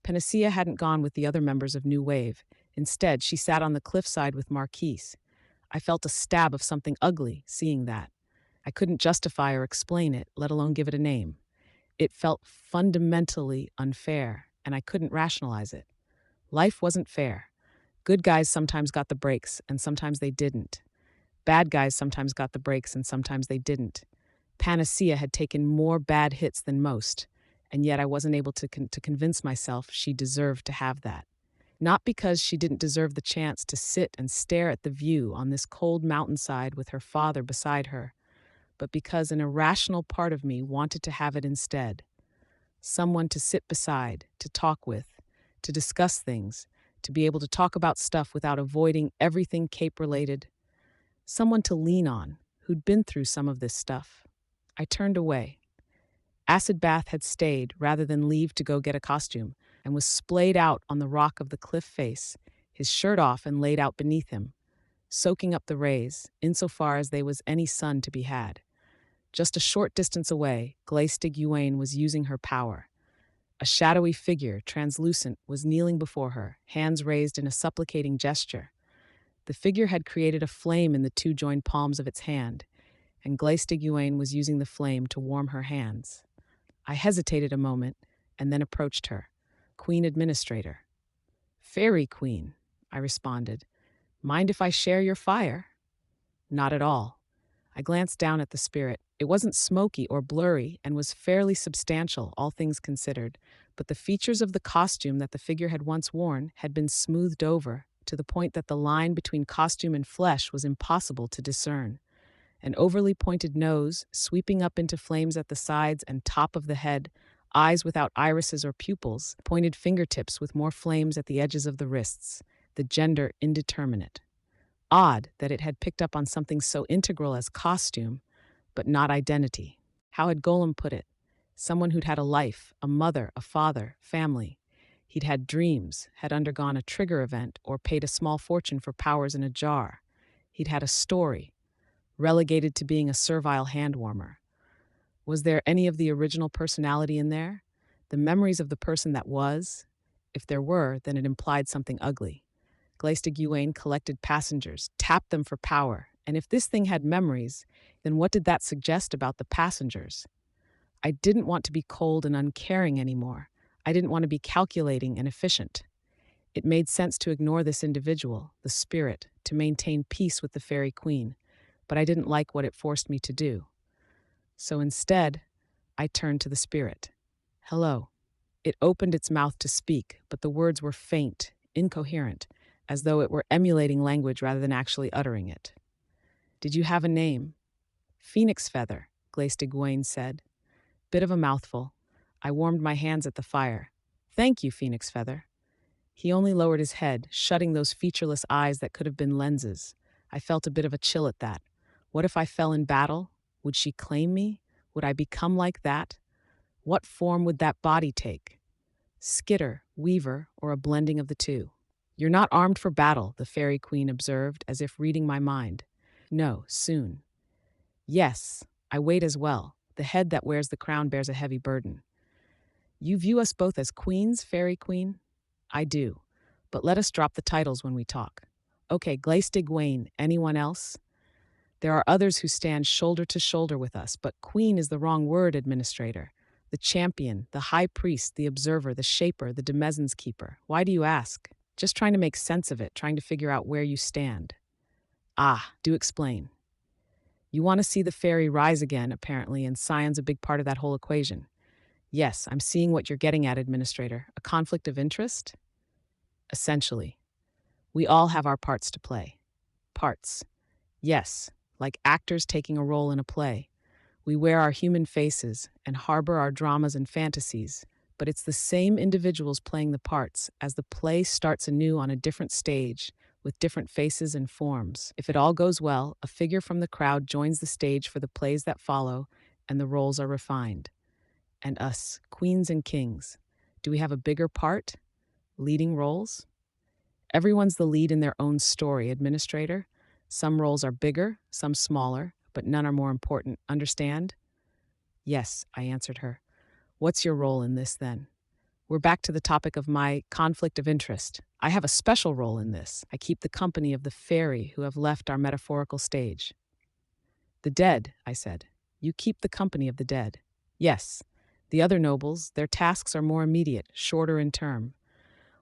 Panacea hadn't gone with the other members of New Wave. Instead, she sat on the cliffside with Marquise. I felt a stab of something ugly, seeing that. I couldn't justify or explain it, let alone give it a name. It felt fundamentally unfair, and I couldn't rationalize it. Life wasn't fair. Good guys sometimes got the breaks, and sometimes they didn't. Bad guys sometimes got the breaks, and sometimes they didn't. Panacea had taken more bad hits than most, and yet I wasn't able to convince myself she deserved to have that. Not because she didn't deserve the chance to sit and stare at the view on this cold mountainside with her father beside her, but because an irrational part of me wanted to have it instead. Someone to sit beside, to talk with, to discuss things, to be able to talk about stuff without avoiding everything Cape-related. Someone to lean on, who'd been through some of this stuff. I turned away. Acid Bath had stayed rather than leave to go get a costume, and was splayed out on the rock of the cliff face, his shirt off and laid out beneath him, soaking up the rays, insofar as there was any sun to be had. Just a short distance away, Glaistig Yuane was using her power. A shadowy figure, translucent, was kneeling before her, hands raised in a supplicating gesture. The figure had created a flame in the two joined palms of its hand, and Glaistig Yuane was using the flame to warm her hands. I hesitated a moment, and then approached her. Queen Administrator. Fairy Queen, I responded. Mind if I share your fire? Not at all. I glanced down at the spirit. It wasn't smoky or blurry and was fairly substantial, all things considered, but the features of the costume that the figure had once worn had been smoothed over to the point that the line between costume and flesh was impossible to discern. An overly pointed nose, sweeping up into flames at the sides and top of the head, eyes without irises or pupils, pointed fingertips with more flames at the edges of the wrists, the gender indeterminate. Odd that it had picked up on something so integral as costume, but not identity. How had Golem put it? Someone who'd had a life, a mother, a father, family. He'd had dreams, had undergone a trigger event, or paid a small fortune for powers in a jar. He'd had a story, relegated to being a servile handwarmer. Was there any of the original personality in there? The memories of the person that was? If there were, then it implied something ugly. Glaistig Yuane collected passengers, tapped them for power, and if this thing had memories, then what did that suggest about the passengers? I didn't want to be cold and uncaring anymore. I didn't want to be calculating and efficient. It made sense to ignore this individual, the spirit, to maintain peace with the Fairy Queen, but I didn't like what it forced me to do. So instead, I turned to the spirit. Hello. It opened its mouth to speak, but the words were faint, incoherent, as though it were emulating language rather than actually uttering it. Did you have a name? Phoenix Feather, Glace de Gouaine said. Bit of a mouthful. I warmed my hands at the fire. Thank you, Phoenix Feather. He only lowered his head, shutting those featureless eyes that could have been lenses. I felt a bit of a chill at that. What if I fell in battle? Would she claim me? Would I become like that? What form would that body take? Skitter, weaver, or a blending of the two? You're not armed for battle, the fairy queen observed, as if reading my mind. No, soon. Yes, I wait as well. The head that wears the crown bears a heavy burden. You view us both as queens, fairy queen? I do. But let us drop the titles when we talk. Okay, Glace de Gouaine, anyone else? There are others who stand shoulder to shoulder with us, but queen is the wrong word, administrator. The champion, the high priest, the observer, the shaper, the demesnes keeper. Why do you ask? Just trying to make sense of it, trying to figure out where you stand. Ah, do explain. You want to see the fairy rise again, apparently, and Scion's a big part of that whole equation. Yes, I'm seeing what you're getting at, administrator. A conflict of interest? Essentially. We all have our parts to play. Parts. Yes, like actors taking a role in a play. We wear our human faces and harbor our dramas and fantasies, but it's the same individuals playing the parts as the play starts anew on a different stage, with different faces and forms. If it all goes well, a figure from the crowd joins the stage for the plays that follow, and the roles are refined. And us, queens and kings, do we have a bigger part? Leading roles? Everyone's the lead in their own story, administrator. Some roles are bigger, some smaller, but none are more important. Understand? Yes, I answered her. What's your role in this, then? We're back to the topic of my conflict of interest. I have a special role in this. I keep the company of the fairy who have left our metaphorical stage. The dead, I said. You keep the company of the dead. Yes. The other nobles, their tasks are more immediate, shorter in term.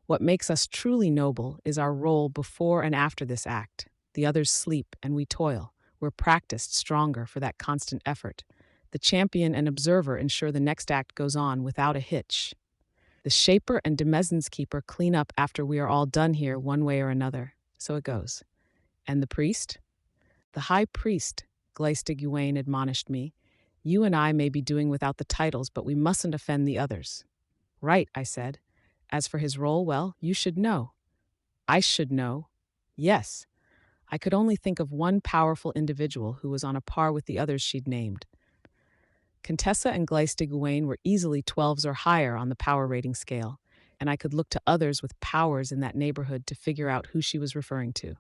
What makes us truly noble is our role before and after this act. The others sleep and we toil. We're practiced stronger for that constant effort. The champion and observer ensure the next act goes on without a hitch. The shaper and demesnes keeper clean up after we are all done here one way or another. So it goes. And the priest? The high priest, Glace de Gouaine admonished me. You and I may be doing without the titles, but we mustn't offend the others. Right, I said. As for his role, well, you should know. I should know. Yes. I could only think of one powerful individual who was on a par with the others she'd named. Contessa and Glace de Gouaine were easily 12s or higher on the power rating scale, and I could look to others with powers in that neighborhood to figure out who she was referring to.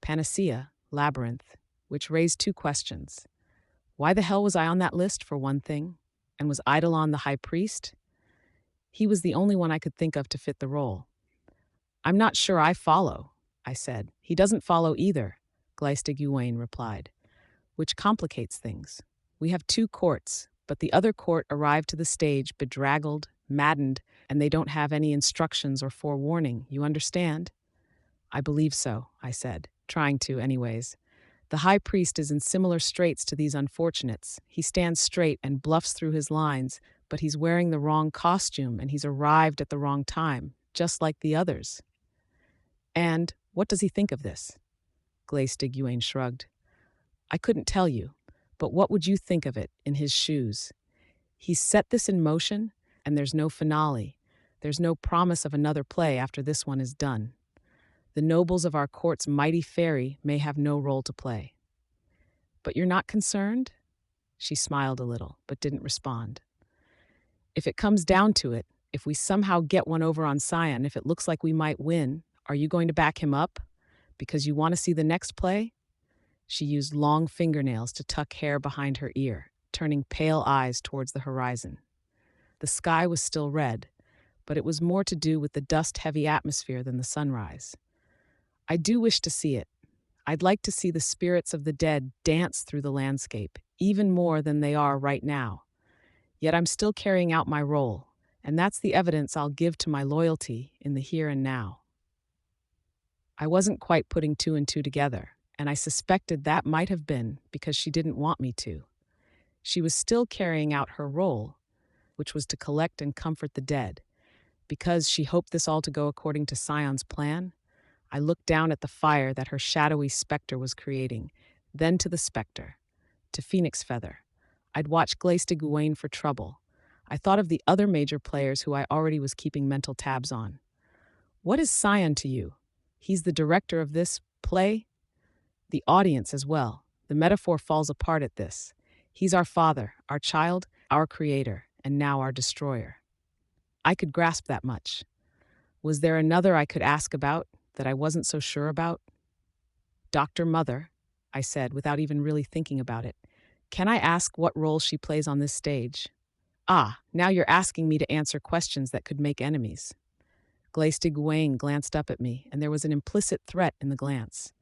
Panacea, Labyrinth, which raised two questions. Why the hell was I on that list, for one thing? And was Eidolon the high priest? He was the only one I could think of to fit the role. I'm not sure I follow, I said. He doesn't follow either, Glace de Gouaine replied, which complicates things. We have two courts, but the other court arrived to the stage bedraggled, maddened, and they don't have any instructions or forewarning, you understand? I believe so, I said, trying to anyways. The high priest is in similar straits to these unfortunates. He stands straight and bluffs through his lines, but he's wearing the wrong costume and he's arrived at the wrong time, just like the others. And what does he think of this? Glace de Gouaine shrugged. I couldn't tell you, but what would you think of it in his shoes? He's set this in motion, and there's no finale. There's no promise of another play after this one is done. The nobles of our court's mighty fairy may have no role to play. But you're not concerned? She smiled a little, but didn't respond. If it comes down to it, if we somehow get one over on Scion, if it looks like we might win, are you going to back him up? Because you want to see the next play? She used long fingernails to tuck hair behind her ear, turning pale eyes towards the horizon. The sky was still red, but it was more to do with the dust-heavy atmosphere than the sunrise. I do wish to see it. I'd like to see the spirits of the dead dance through the landscape, even more than they are right now. Yet I'm still carrying out my role, and that's the evidence I'll give to my loyalty in the here and now. I wasn't quite putting two and two together, and I suspected that might have been because she didn't want me to. She was still carrying out her role, which was to collect and comfort the dead. Because she hoped this all to go according to Sion's plan, I looked down at the fire that her shadowy specter was creating, then to the specter, to Phoenix Feather. I'd watched Glace de Gouaine for trouble. I thought of the other major players who I already was keeping mental tabs on. What is Sion to you? He's the director of this play? The audience as well. The metaphor falls apart at this. He's our father, our child, our creator, and now our destroyer. I could grasp that much. Was there another I could ask about that I wasn't so sure about? Dr. Mother, I said without even really thinking about it. Can I ask what role she plays on this stage? Ah, now you're asking me to answer questions that could make enemies. Glace de Gouaine glanced up at me, and there was an implicit threat in the glance.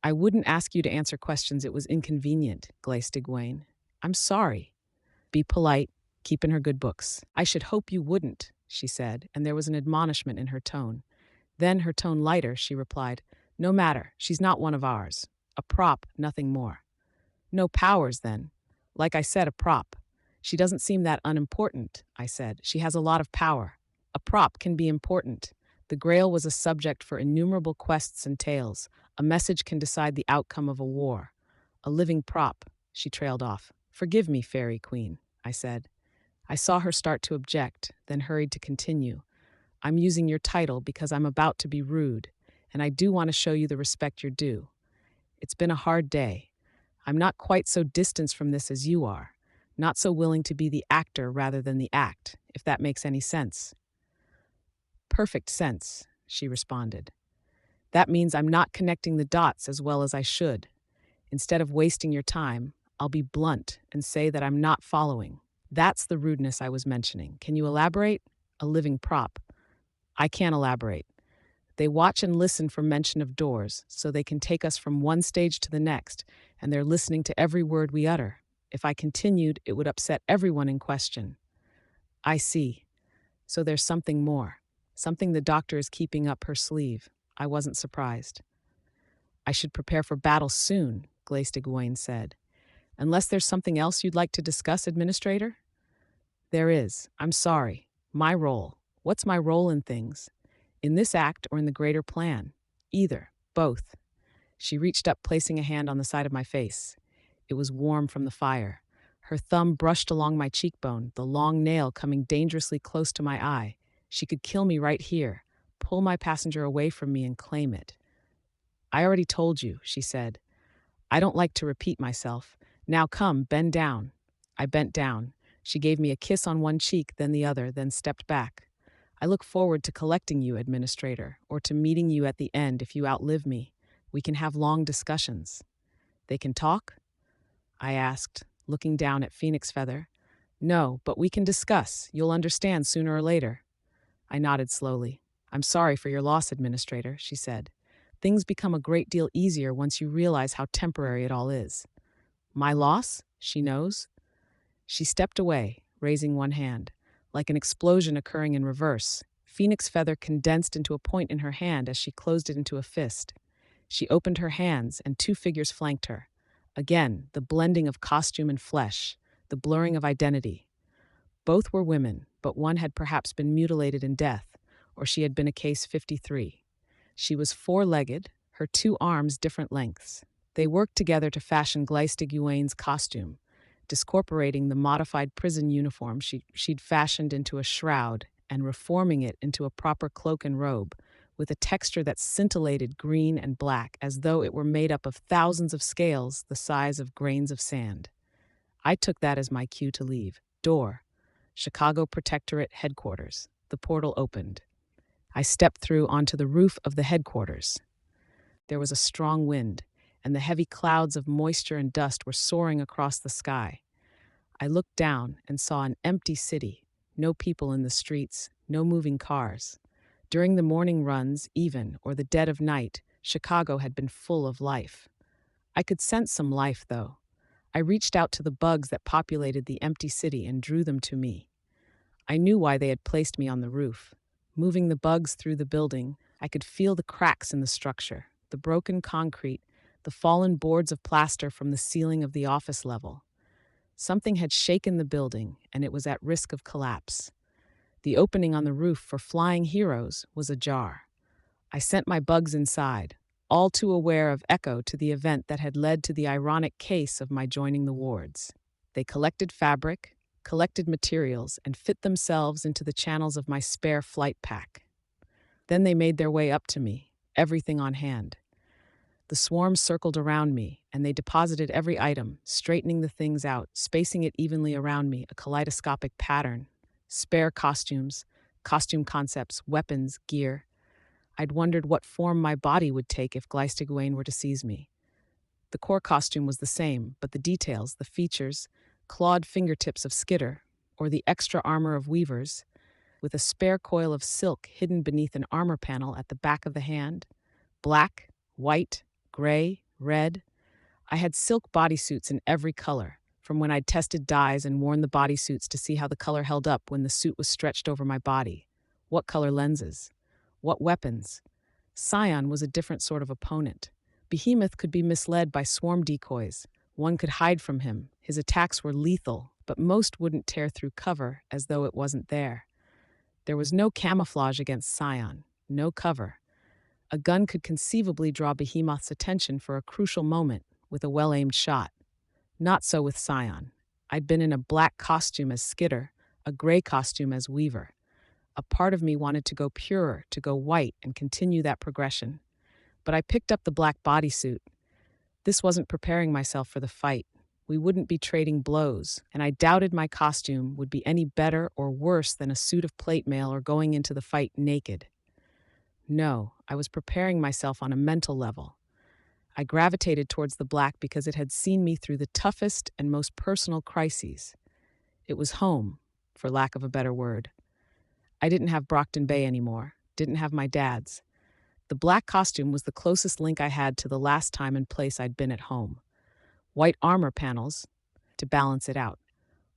I wouldn't ask you to answer questions, it was inconvenient, Glace de Gouaine. I'm sorry. Be polite, keep in her good books. I should hope you wouldn't, she said, and there was an admonishment in her tone. Then, her tone lighter, she replied, No matter, she's not one of ours. A prop, nothing more. No powers, then. Like I said, a prop. She doesn't seem that unimportant, I said. She has a lot of power. A prop can be important. The Grail was a subject for innumerable quests and tales. A message can decide the outcome of a war. A living prop, she trailed off. Forgive me, Fairy Queen, I said. I saw her start to object, then hurried to continue. I'm using your title because I'm about to be rude, and I do want to show you the respect you're due. It's been a hard day. I'm not quite so distanced from this as you are, not so willing to be the actor rather than the act, if that makes any sense. Perfect sense, she responded. That means I'm not connecting the dots as well as I should. Instead of wasting your time, I'll be blunt and say that I'm not following. That's the rudeness I was mentioning. Can you elaborate? A living prop. I can't elaborate. They watch and listen for mention of doors, so they can take us from one stage to the next, and they're listening to every word we utter. If I continued, it would upset everyone in question. I see. So there's something more. Something the doctor is keeping up her sleeve. I wasn't surprised. I should prepare for battle soon, Glace de Gouaine said. Unless there's something else you'd like to discuss, Administrator? There is. I'm sorry. My role. What's my role in things? In this act or in the greater plan? Either. Both. She reached up, placing a hand on the side of my face. It was warm from the fire. Her thumb brushed along my cheekbone, the long nail coming dangerously close to my eye. She could kill me right here, pull my passenger away from me and claim it. I already told you, she said. I don't like to repeat myself. Now come, bend down. I bent down. She gave me a kiss on one cheek, then the other, then stepped back. I look forward to collecting you, Administrator, or to meeting you at the end if you outlive me. We can have long discussions. They can talk? I asked, looking down at Phoenix Feather. No, but we can discuss. You'll understand sooner or later. I nodded slowly. I'm sorry for your loss, Administrator, she said. Things become a great deal easier once you realize how temporary it all is. My loss? She knows. She stepped away, raising one hand. Like an explosion occurring in reverse, Phoenix Feather condensed into a point in her hand as she closed it into a fist. She opened her hands, and two figures flanked her. Again, the blending of costume and flesh, the blurring of identity. Both were women, but one had perhaps been mutilated in death, or she had been a case 53. She was four-legged, her two arms different lengths. They worked together to fashion Glace de Gouaine's costume, discorporating the modified prison uniform she'd fashioned into a shroud and reforming it into a proper cloak and robe, with a texture that scintillated green and black as though it were made up of thousands of scales the size of grains of sand. I took that as my cue to leave. Door. Chicago Protectorate Headquarters. The portal opened. I stepped through onto the roof of the headquarters. There was a strong wind, and the heavy clouds of moisture and dust were soaring across the sky. I looked down and saw an empty city, no people in the streets, no moving cars. During the morning runs, even, or the dead of night, Chicago had been full of life. I could sense some life, though. I reached out to the bugs that populated the empty city and drew them to me. I knew why they had placed me on the roof. Moving the bugs through the building, I could feel the cracks in the structure, the broken concrete, the fallen boards of plaster from the ceiling of the office level. Something had shaken the building, and it was at risk of collapse. The opening on the roof for flying heroes was ajar. I sent my bugs inside, all too aware of echo to the event that had led to the ironic case of my joining the wards. They collected fabric, collected materials, and fit themselves into the channels of my spare flight pack. Then they made their way up to me, everything on hand. The swarm circled around me, and they deposited every item, straightening the things out, spacing it evenly around me, a kaleidoscopic pattern. Spare costumes, costume concepts, weapons, gear. I'd wondered what form my body would take if Gleistigwayne were to seize me. The core costume was the same, but the details, the features, clawed fingertips of Skitter, or the extra armor of Weavers, with a spare coil of silk hidden beneath an armor panel at the back of the hand. Black, white, gray, red. I had silk bodysuits in every color, from when I'd tested dyes and worn the bodysuits to see how the color held up when the suit was stretched over my body. What color lenses? What weapons? Scion was a different sort of opponent. Behemoth could be misled by swarm decoys. One could hide from him. His attacks were lethal, but most wouldn't tear through cover as though it wasn't there. There was no camouflage against Scion, no cover. A gun could conceivably draw Behemoth's attention for a crucial moment with a well-aimed shot. Not so with Scion. I'd been in a black costume as Skitter, a gray costume as Weaver. A part of me wanted to go purer, to go white, and continue that progression. But I picked up the black bodysuit. This wasn't preparing myself for the fight. We wouldn't be trading blows, and I doubted my costume would be any better or worse than a suit of plate mail or going into the fight naked. No, I was preparing myself on a mental level. I gravitated towards the black because it had seen me through the toughest and most personal crises. It was home, for lack of a better word. I didn't have Brockton Bay anymore, didn't have my dad's. The black costume was the closest link I had to the last time and place I'd been at home. White armor panels, to balance it out.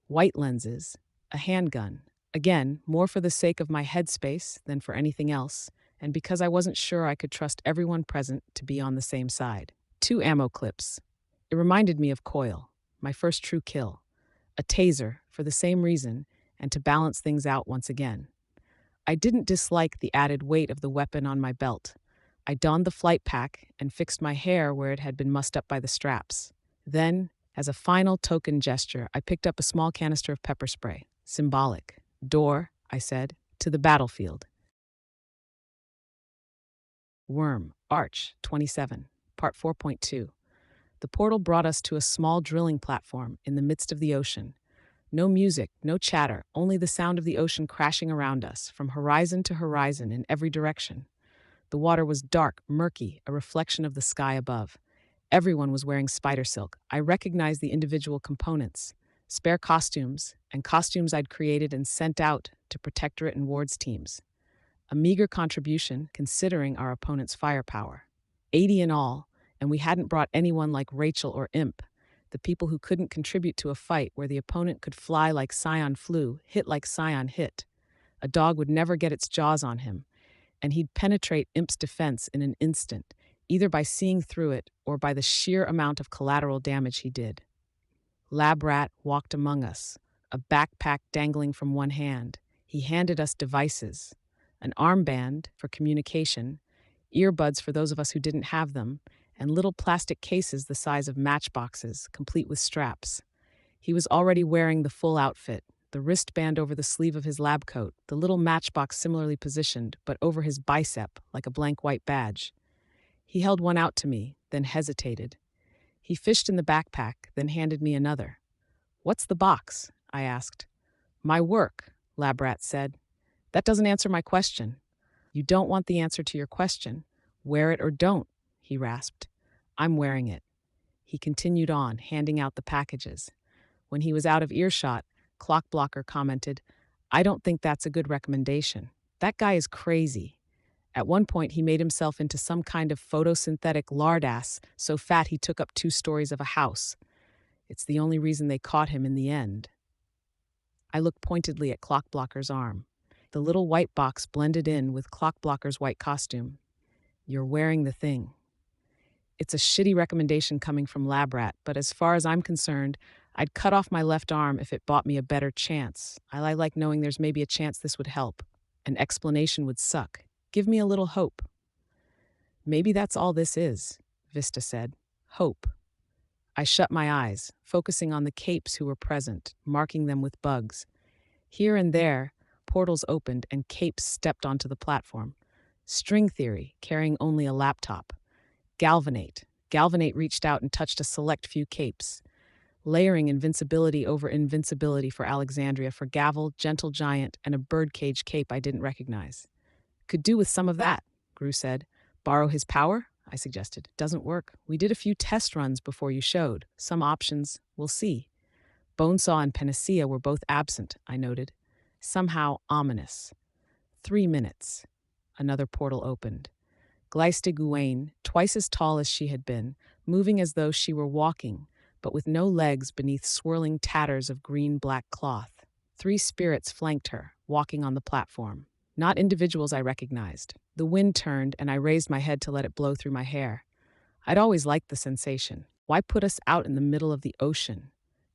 White lenses, a handgun. Again, more for the sake of my headspace than for anything else, and because I wasn't sure I could trust everyone present to be on the same side. 2 ammo clips. It reminded me of Coil, my first true kill. A taser, for the same reason, and to balance things out once again. I didn't dislike the added weight of the weapon on my belt. I donned the flight pack and fixed my hair where it had been mussed up by the straps. Then, as a final token gesture, I picked up a small canister of pepper spray. Symbolic. Door, I said, to the battlefield. Worm, Arch, 27, Part 4.2. The portal brought us to a small drilling platform in the midst of the ocean. No music, no chatter, only the sound of the ocean crashing around us, from horizon to horizon in every direction. The water was dark, murky, a reflection of the sky above. Everyone was wearing spider silk. I recognized the individual components, spare costumes, and costumes I'd created and sent out to Protectorate and Wards teams. A meager contribution, considering our opponent's firepower. 80 in all, and we hadn't brought anyone like Rachel or Imp, the people who couldn't contribute to a fight where the opponent could fly like Scion flew, hit like Scion hit. A dog would never get its jaws on him, and he'd penetrate Imp's defense in an instant, either by seeing through it or by the sheer amount of collateral damage he did. Lab Rat walked among us, a backpack dangling from one hand. He handed us devices, an armband for communication, earbuds for those of us who didn't have them, and little plastic cases the size of matchboxes, complete with straps. He was already wearing the full outfit, the wristband over the sleeve of his lab coat, the little matchbox similarly positioned, but over his bicep, like a blank white badge. He held one out to me, then hesitated. He fished in the backpack, then handed me another. "What's the box?" I asked. "My work," Lab Rat said. "That doesn't answer my question." "You don't want the answer to your question. Wear it or don't," he rasped. "I'm wearing it." He continued on, handing out the packages. When he was out of earshot, Clockblocker commented, "I don't think that's a good recommendation. That guy is crazy." At one point, he made himself into some kind of photosynthetic lardass, so fat he took up 2 stories of a house. It's the only reason they caught him in the end. I looked pointedly at Clockblocker's arm. The little white box blended in with Clockblocker's white costume. "You're wearing the thing." It's a shitty recommendation coming from Lab Rat, but as far as I'm concerned, I'd cut off my left arm if it bought me a better chance. I like knowing there's maybe a chance this would help. An explanation would suck. Give me a little hope. Maybe that's all this is, Vista said. Hope. I shut my eyes, focusing on the capes who were present, marking them with bugs. Here and there, portals opened and capes stepped onto the platform. String theory, carrying only a laptop. Galvanate. Galvanate reached out and touched a select few capes, layering invincibility over invincibility for Alexandria, for Gavel, Gentle Giant, and a birdcage cape I didn't recognize. Could do with some of that, Gru said. Borrow his power? I suggested. Doesn't work. We did a few test runs before you showed. Some options. We'll see. Bonesaw and Panacea were both absent, I noted. Somehow ominous. 3 minutes. Another portal opened. Gleiste Guane, twice as tall as she had been, moving as though she were walking, but with no legs beneath swirling tatters of green-black cloth. 3 spirits flanked her, walking on the platform. Not individuals I recognized. The wind turned, and I raised my head to let it blow through my hair. I'd always liked the sensation. Why put us out in the middle of the ocean?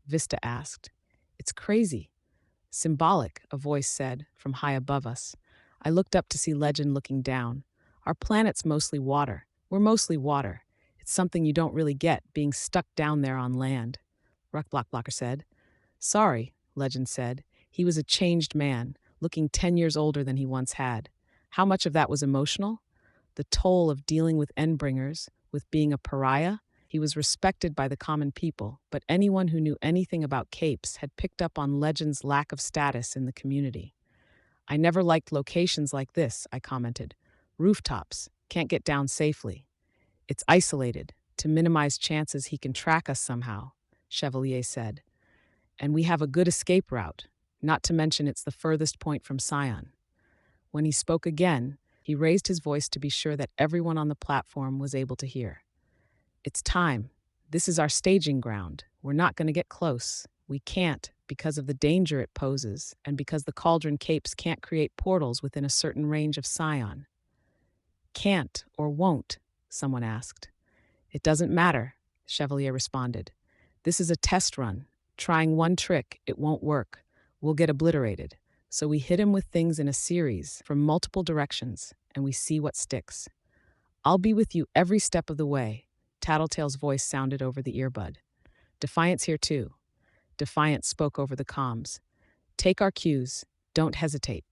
Vista asked. It's crazy. Symbolic, a voice said, from high above us. I looked up to see Legend looking down. Our planet's mostly water. We're mostly water. It's something you don't really get, being stuck down there on land. Ruckblocker said. Sorry, Legend said. He was a changed man, looking 10 years older than he once had. How much of that was emotional? The toll of dealing with endbringers, with being a pariah? He was respected by the common people, but anyone who knew anything about capes had picked up on Legend's lack of status in the community. I never liked locations like this, I commented. Rooftops, can't get down safely. It's isolated, to minimize chances he can track us somehow, Chevalier said. And we have a good escape route, not to mention it's the furthest point from Scion. When he spoke again, he raised his voice to be sure that everyone on the platform was able to hear. It's time. This is our staging ground. We're not going to get close. We can't, because of the danger it poses, and because the Cauldron Capes can't create portals within a certain range of Scion. Can't or won't? Someone asked. It doesn't matter, Chevalier responded. This is a test run. Trying one trick, it won't work. We'll get obliterated. So we hit him with things in a series from multiple directions, and we see what sticks. I'll be with you every step of the way, Tattletale's voice sounded over the earbud. Defiant's here too. Defiant spoke over the comms. Take our cues. Don't hesitate.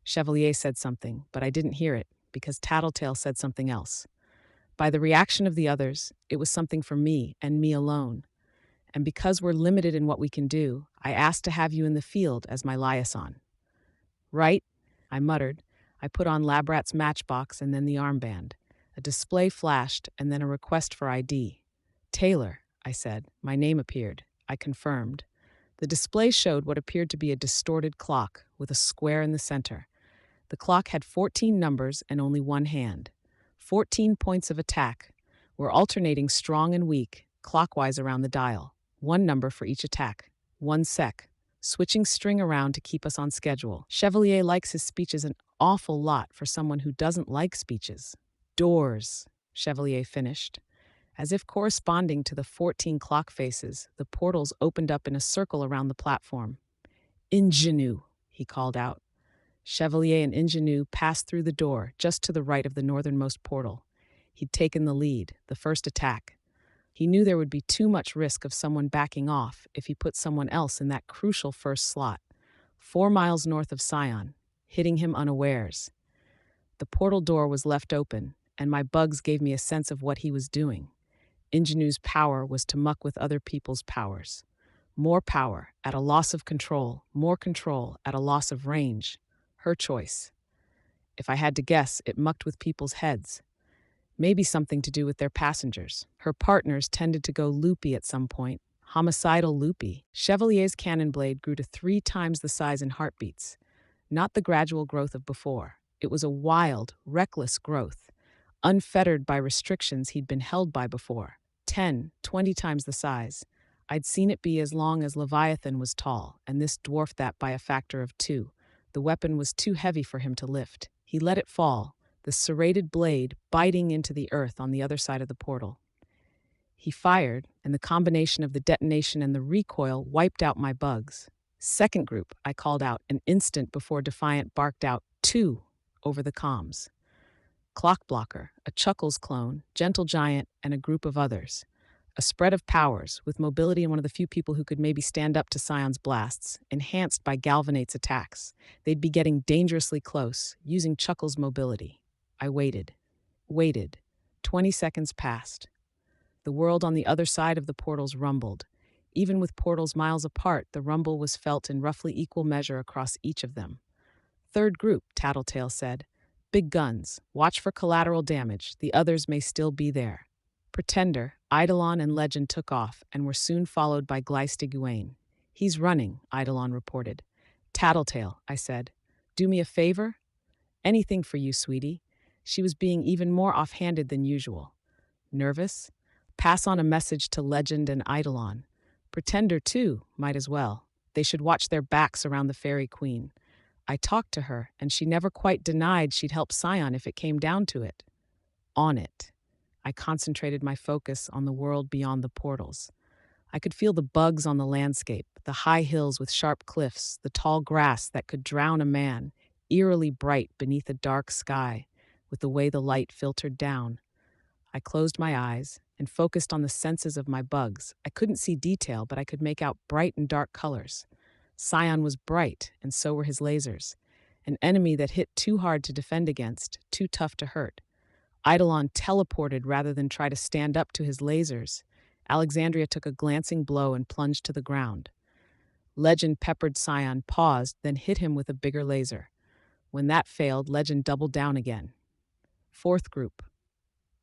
Chevalier said something, but I didn't hear it, because Tattletale said something else. By the reaction of the others, it was something for me and me alone. And because we're limited in what we can do, I asked to have you in the field as my liaison. Right? I muttered. I put on Labrat's matchbox and then the armband. A display flashed and then a request for ID. Taylor, I said. My name appeared. I confirmed. The display showed what appeared to be a distorted clock with a square in the center. The clock had 14 numbers and only one hand. 14 points of attack. We're alternating strong and weak, clockwise around the dial. 1 number for each attack. 1 sec. Switching string around to keep us on schedule. Chevalier likes his speeches an awful lot for someone who doesn't like speeches. Doors, Chevalier finished. As if corresponding to the 14 clock faces, the portals opened up in a circle around the platform. Ingenue, he called out. Chevalier and Ingenue passed through the door, just to the right of the northernmost portal. He'd taken the lead, the first attack. He knew there would be too much risk of someone backing off if he put someone else in that crucial first slot, 4 miles north of Scion, hitting him unawares. The portal door was left open, and my bugs gave me a sense of what he was doing. Ingenue's power was to muck with other people's powers. More power at a loss of control, more control at a loss of range. Her choice. If I had to guess, it mucked with people's heads. Maybe something to do with their passengers. Her partners tended to go loopy at some point. Homicidal loopy. Chevalier's cannon blade grew to 3 times the size in heartbeats. Not the gradual growth of before. It was a wild, reckless growth, unfettered by restrictions he'd been held by before. 10, 20 times the size. I'd seen it be as long as Leviathan was tall, and this dwarfed that by a factor of 2. The weapon was too heavy for him to lift. He let it fall, the serrated blade biting into the earth on the other side of the portal. He fired, and the combination of the detonation and the recoil wiped out my bugs. Second group, I called out an instant before Defiant barked out, "Two," over the comms. Clockblocker, a Chuckles clone, Gentle Giant, and a group of others. A spread of powers, with mobility and one of the few people who could maybe stand up to Scion's blasts, enhanced by Galvanate's attacks. They'd be getting dangerously close, using Chuckles' mobility. I waited. Waited. 20 seconds passed. The world on the other side of the portals rumbled. Even with portals miles apart, the rumble was felt in roughly equal measure across each of them. Third group, Tattletale said. Big guns. Watch for collateral damage. The others may still be there. Pretender, Eidolon, and Legend took off and were soon followed by Gleistiguane. He's running, Eidolon reported. Tattletale, I said. Do me a favor? Anything for you, sweetie. She was being even more offhanded than usual. Nervous? Pass on a message to Legend and Eidolon. Pretender, too, might as well. They should watch their backs around the Fairy Queen. I talked to her, and she never quite denied she'd help Scion if it came down to it. On it. I concentrated my focus on the world beyond the portals. I could feel the bugs on the landscape, the high hills with sharp cliffs, the tall grass that could drown a man, eerily bright beneath a dark sky, with the way the light filtered down. I closed my eyes and focused on the senses of my bugs. I couldn't see detail, but I could make out bright and dark colors. Scion was bright, and so were his lasers. An enemy that hit too hard to defend against, too tough to hurt. Eidolon teleported rather than try to stand up to his lasers. Alexandria took a glancing blow and plunged to the ground. Legend peppered Scion, paused, then hit him with a bigger laser. When that failed, Legend doubled down again. Fourth group.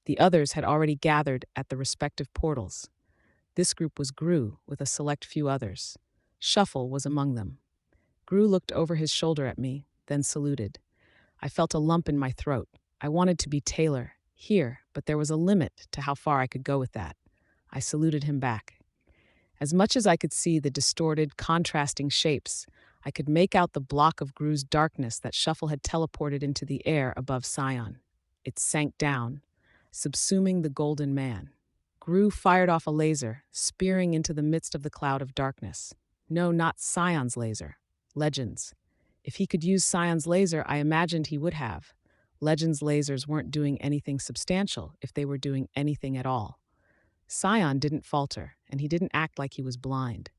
The others had already gathered at the respective portals. This group was Gru, with a select few others. Shuffle was among them. Gru looked over his shoulder at me, then saluted. I felt a lump in my throat. I wanted to be Taylor, here, but there was a limit to how far I could go with that. I saluted him back. As much as I could see the distorted, contrasting shapes, I could make out the block of Gru's darkness that Shuffle had teleported into the air above Scion. It sank down, subsuming the golden man. Gru fired off a laser, spearing into the midst of the cloud of darkness. No, not Scion's laser. Legend's. If he could use Scion's laser, I imagined he would have. Legend's lasers weren't doing anything substantial, if they were doing anything at all. Scion didn't falter, and he didn't act like he was blind.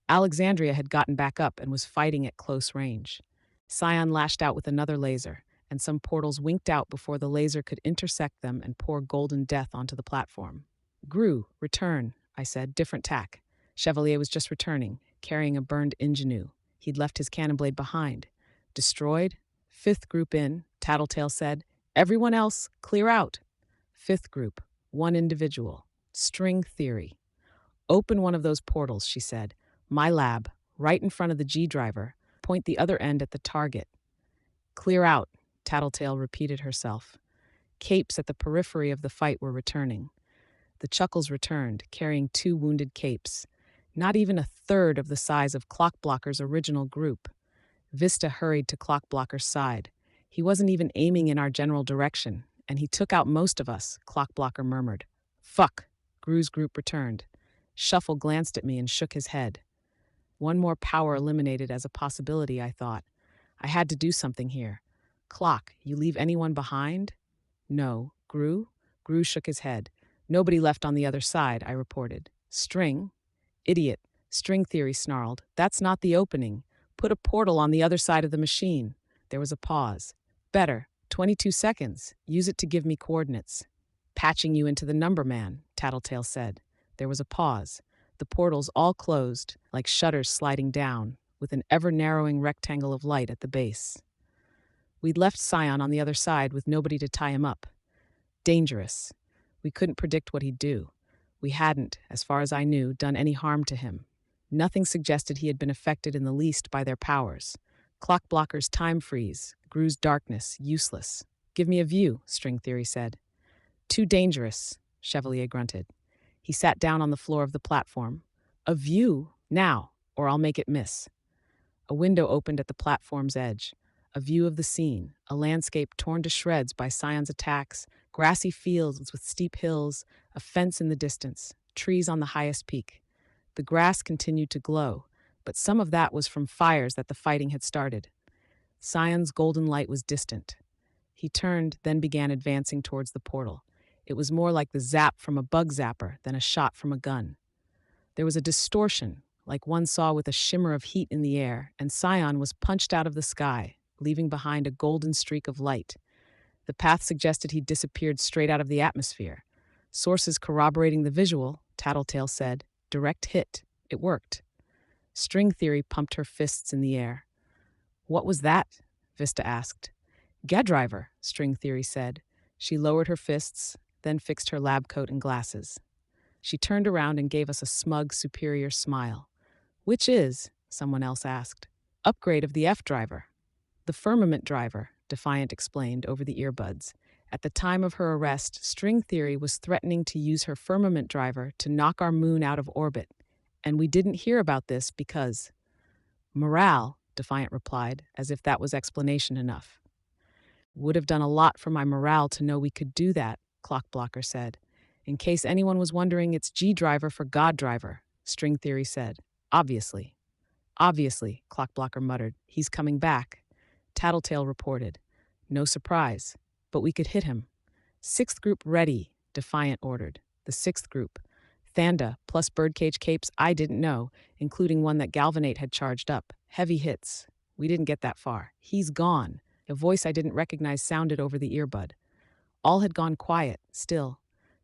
Alexandria had gotten back up and was fighting at close range. Scion lashed out with another laser, and some portals winked out before the laser could intersect them and pour golden death onto the platform. Gru, return, I said, different tack. Chevalier was just returning, carrying a burned ingenue. He'd left his cannon blade behind. Destroyed? Fifth group in, Tattletale said. Everyone else, clear out. Fifth group, one individual. String theory. Open one of those portals, she said. My lab, right in front of the G-driver. Point the other end at the target. Clear out, Tattletale repeated herself. Capes at the periphery of the fight were returning. The Chuckles returned, carrying 2 wounded Capes. Not even a third of the size of Clockblocker's original group. Vista hurried to Clockblocker's side. He wasn't even aiming in our general direction, and he took out most of us, Clockblocker murmured. Fuck, Gru's group returned. Shuffle glanced at me and shook his head. One more power eliminated as a possibility, I thought. I had to do something here. Clock, you leave anyone behind? No. Gru? Gru shook his head. Nobody left on the other side, I reported. String? Idiot. String theory snarled. That's not the opening. Put a portal on the other side of the machine. There was a pause. Better. 22 seconds. Use it to give me coordinates. Patching you into the number man, Tattletale said. There was a pause. The portals all closed, like shutters sliding down, with an ever-narrowing rectangle of light at the base. We'd left Scion on the other side with nobody to tie him up. Dangerous. We couldn't predict what he'd do. We hadn't, as far as I knew, done any harm to him. Nothing suggested he had been affected in the least by their powers. Clockblocker's time freeze, Gru's darkness, useless. Give me a view, String Theory said. Too dangerous, Chevalier grunted. He sat down on the floor of the platform. A view? Now, or I'll make it miss. A window opened at the platform's edge. A view of the scene, a landscape torn to shreds by Scion's attacks, grassy fields with steep hills, a fence in the distance, trees on the highest peak. The grass continued to glow, but some of that was from fires that the fighting had started. Scion's golden light was distant. He turned, then began advancing towards the portal. It was more like the zap from a bug zapper than a shot from a gun. There was a distortion, like one saw with a shimmer of heat in the air, and Scion was punched out of the sky, leaving behind a golden streak of light. The path suggested he'd disappeared straight out of the atmosphere. Sources corroborating the visual, Tattletale said, direct hit. It worked. String Theory pumped her fists in the air. What was that? Vista asked. Gadriver, String Theory said. She lowered her fists, then fixed her lab coat and glasses. She turned around and gave us a smug, superior smile. Which is, someone else asked, upgrade of the F driver. The firmament driver, Defiant explained over the earbuds. At the time of her arrest, String Theory was threatening to use her firmament driver to knock our moon out of orbit, and we didn't hear about this because... Morale, Defiant replied, as if that was explanation enough. Would have done a lot for my morale to know we could do that, Clockblocker said. In case anyone was wondering, it's G driver for God driver, String Theory said. Obviously. Obviously, Clockblocker muttered. He's coming back. Tattletale reported. No surprise, but we could hit him. Sixth group ready, Defiant ordered. The sixth group. Thanda, plus birdcage capes I didn't know, including one that Galvanate had charged up. Heavy hits. We didn't get that far. He's gone. A voice I didn't recognize sounded over the earbud. All had gone quiet, still.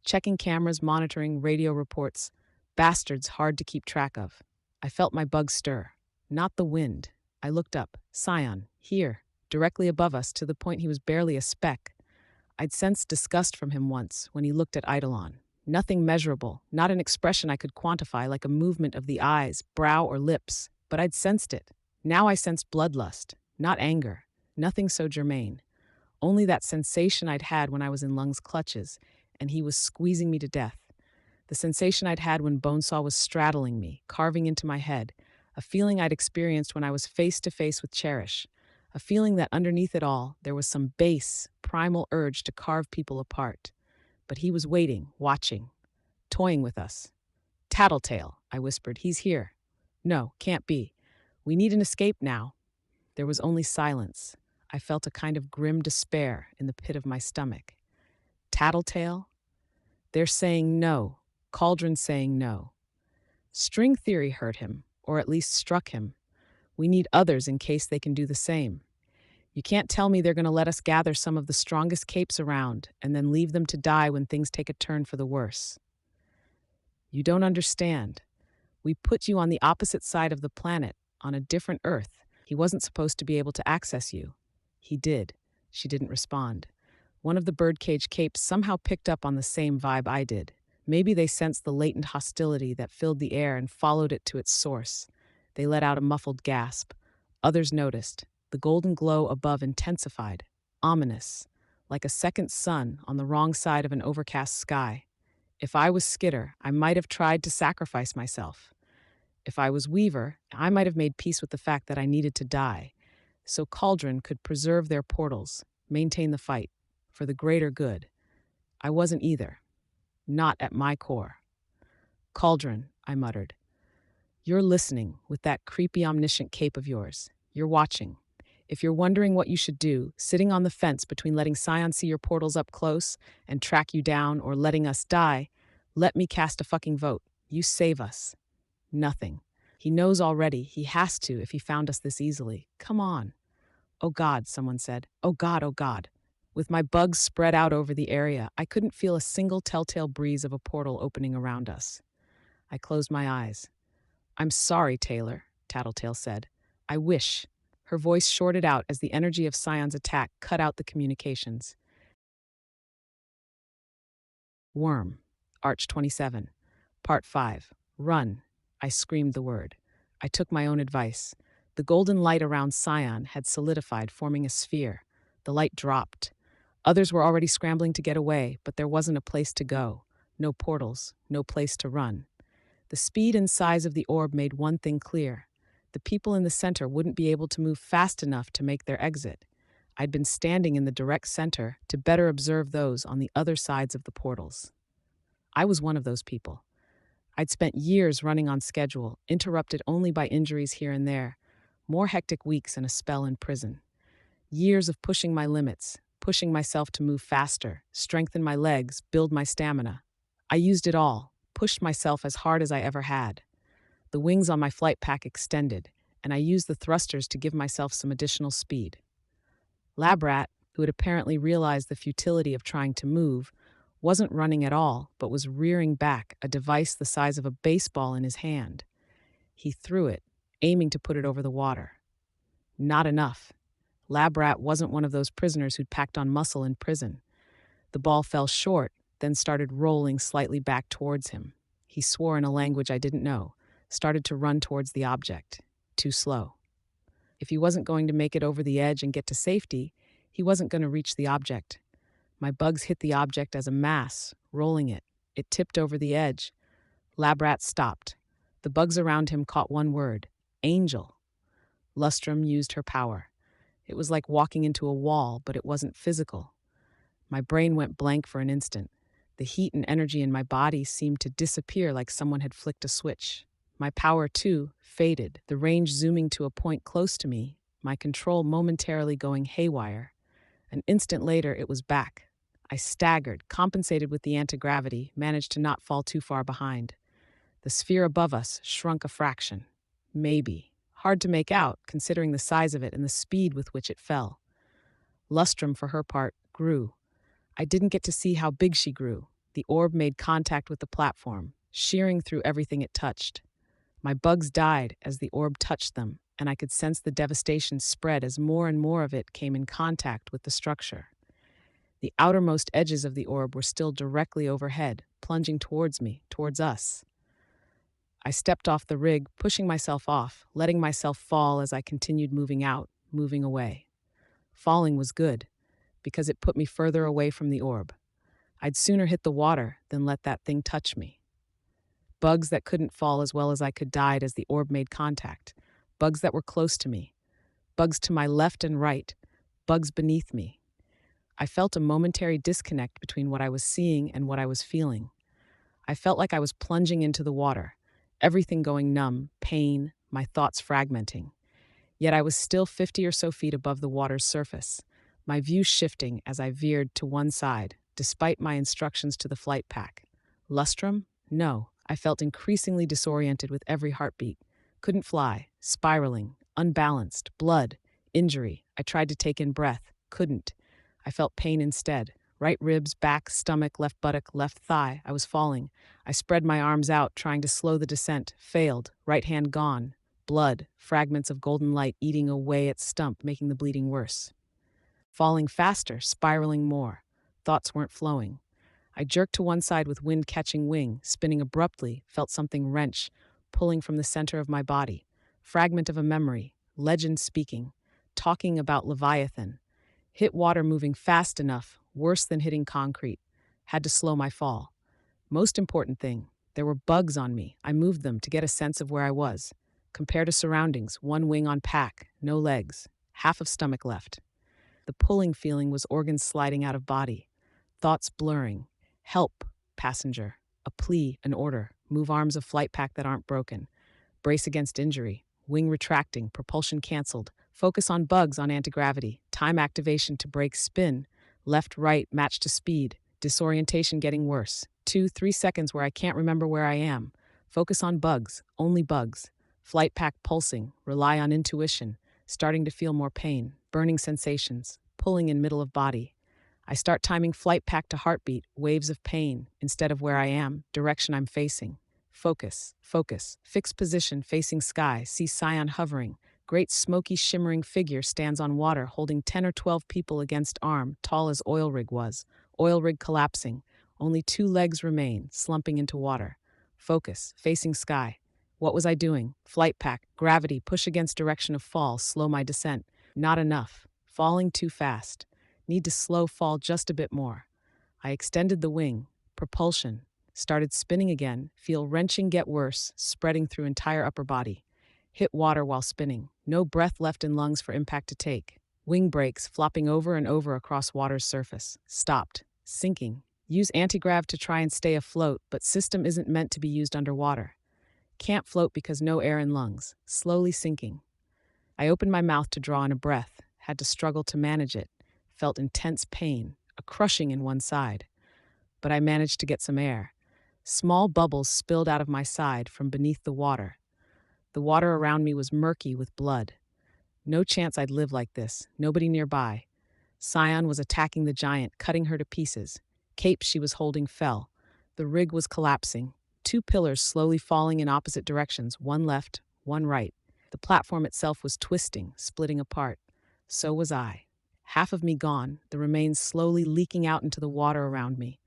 Checking cameras, monitoring radio reports. Bastards hard to keep track of. I felt my bugs stir. Not the wind. I looked up. Scion, here, directly above us, to the point he was barely a speck. I'd sensed disgust from him once, when he looked at Eidolon. Nothing measurable, not an expression I could quantify like a movement of the eyes, brow, or lips, but I'd sensed it. Now I sensed bloodlust, not anger, nothing so germane. Only that sensation I'd had when I was in Lung's clutches, and he was squeezing me to death. The sensation I'd had when Bonesaw was straddling me, carving into my head, a feeling I'd experienced when I was face to face with Cherish, a feeling that underneath it all there was some base, primal urge to carve people apart. But he was waiting, watching, toying with us. Tattletale, I whispered, he's here. No, can't be. We need an escape now. There was only silence. I felt a kind of grim despair in the pit of my stomach. Tattletale? They're saying no. Cauldron's saying no. String Theory hurt him, or at least struck him. We need others in case they can do the same. You can't tell me they're going to let us gather some of the strongest capes around and then leave them to die when things take a turn for the worse. You don't understand. We put you on the opposite side of the planet, on a different Earth. He wasn't supposed to be able to access you. He did. She didn't respond. One of the birdcage capes somehow picked up on the same vibe I did. Maybe they sensed the latent hostility that filled the air and followed it to its source. They let out a muffled gasp. Others noticed. The golden glow above intensified, ominous, like a second sun on the wrong side of an overcast sky. If I was Skitter, I might have tried to sacrifice myself. If I was Weaver, I might have made peace with the fact that I needed to die, so Cauldron could preserve their portals, maintain the fight, for the greater good. I wasn't either. Not at my core. Cauldron, I muttered. You're listening with that creepy omniscient cape of yours. You're watching. If you're wondering what you should do, sitting on the fence between letting Scion see your portals up close and track you down or letting us die, let me cast a fucking vote. You save us. Nothing. He knows already. He has to if he found us this easily. Come on. Oh God, someone said. Oh God, oh God. With my bugs spread out over the area, I couldn't feel a single telltale breeze of a portal opening around us. I closed my eyes. I'm sorry, Taylor, Tattletale said. I wish. Her voice shorted out as the energy of Scion's attack cut out the communications. Worm, Arch 27, Part 5. Run. I screamed the word. I took my own advice. The golden light around Scion had solidified, forming a sphere. The light dropped. Others were already scrambling to get away, but there wasn't a place to go. No portals, no place to run. The speed and size of the orb made one thing clear. The people in the center wouldn't be able to move fast enough to make their exit. I'd been standing in the direct center to better observe those on the other sides of the portals. I was one of those people. I'd spent years running on schedule, interrupted only by injuries here and there, more hectic weeks and a spell in prison. Years of pushing my limits, pushing myself to move faster, strengthen my legs, build my stamina. I used it all, pushed myself as hard as I ever had. The wings on my flight pack extended, and I used the thrusters to give myself some additional speed. Lab Rat, who had apparently realized the futility of trying to move, wasn't running at all, but was rearing back, a device the size of a baseball in his hand. He threw it, aiming to put it over the water. Not enough. Lab Rat wasn't one of those prisoners who'd packed on muscle in prison. The ball fell short, then started rolling slightly back towards him. He swore in a language I didn't know, started to run towards the object. Too slow. If he wasn't going to make it over the edge and get to safety, he wasn't going to reach the object. My bugs hit the object as a mass, rolling it. It tipped over the edge. Lab Rat stopped. The bugs around him caught one word: Angel. Lustrum used her power. It was like walking into a wall, but it wasn't physical. My brain went blank for an instant. The heat and energy in my body seemed to disappear like someone had flicked a switch. My power, too, faded, the range zooming to a point close to me, my control momentarily going haywire. An instant later, it was back. I staggered, compensated with the anti-gravity, managed to not fall too far behind. The sphere above us shrunk a fraction. Maybe. Hard to make out, considering the size of it and the speed with which it fell. Lustrum, for her part, grew. I didn't get to see how big she grew. The orb made contact with the platform, shearing through everything it touched. My bugs died as the orb touched them, and I could sense the devastation spread as more and more of it came in contact with the structure. The outermost edges of the orb were still directly overhead, plunging towards me, towards us. I stepped off the rig, pushing myself off, letting myself fall as I continued moving out, moving away. Falling was good, because it put me further away from the orb. I'd sooner hit the water than let that thing touch me. Bugs that couldn't fall as well as I could died as the orb made contact. Bugs that were close to me. Bugs to my left and right. Bugs beneath me. I felt a momentary disconnect between what I was seeing and what I was feeling. I felt like I was plunging into the water, everything going numb, pain, my thoughts fragmenting. Yet I was still 50 or so feet above the water's surface, my view shifting as I veered to one side, despite my instructions to the flight pack. Lustrum? No. I felt increasingly disoriented with every heartbeat. Couldn't fly, spiraling, unbalanced, blood, injury. I tried to take in breath, couldn't. I felt pain instead. Right ribs, back, stomach, left buttock, left thigh. I was falling. I spread my arms out, trying to slow the descent. Failed. Right hand gone. Blood, fragments of golden light eating away at stump, making the bleeding worse. Falling faster, spiraling more. Thoughts weren't flowing. I jerked to one side with wind catching wing, spinning abruptly, felt something wrench, pulling from the center of my body. Fragment of a memory, legend speaking, talking about Leviathan. Hit water moving fast enough, worse than hitting concrete. Had to slow my fall. Most important thing, there were bugs on me. I moved them to get a sense of where I was. Compare to surroundings, one wing on pack, no legs, half of stomach left. The pulling feeling was organs sliding out of body. Thoughts blurring. Help, passenger. A plea, an order. Move arms of flight pack that aren't broken. Brace against injury. Wing retracting, propulsion canceled. Focus on bugs on anti-gravity. Time activation to brake spin. Left, right, match to speed. Disorientation getting worse. 2-3 seconds where I can't remember where I am. Focus on bugs, only bugs. Flight pack pulsing, rely on intuition. Starting to feel more pain, burning sensations, pulling in middle of body. I start timing flight pack to heartbeat, waves of pain, instead of where I am, direction I'm facing. Focus, focus, fixed position facing sky, see Scion hovering. Great smoky shimmering figure stands on water holding 10 or 12 people against arm, tall as oil rig was. Oil rig collapsing. Only 2 legs remain, slumping into water. Focus, facing sky. What was I doing? Flight pack, gravity, push against direction of fall, slow my descent. Not enough. Falling too fast. Need to slow fall just a bit more. I extended the wing. Propulsion. Started spinning again. Feel wrenching get worse, spreading through entire upper body. Hit water while spinning. No breath left in lungs for impact to take. Wing brakes flopping over and over across water's surface. Stopped. Sinking. Use anti-grav to try and stay afloat, but system isn't meant to be used underwater. Can't float because no air in lungs. Slowly sinking. I opened my mouth to draw in a breath, had to struggle to manage it, felt intense pain, a crushing in one side. But I managed to get some air. Small bubbles spilled out of my side from beneath the water. The water around me was murky with blood. No chance I'd live like this, nobody nearby. Scion was attacking the giant, cutting her to pieces. Cape she was holding fell. The rig was collapsing. 2 pillars slowly falling in opposite directions, one left, one right. The platform itself was twisting, splitting apart. So was I. Half of me gone, the remains slowly leaking out into the water around me.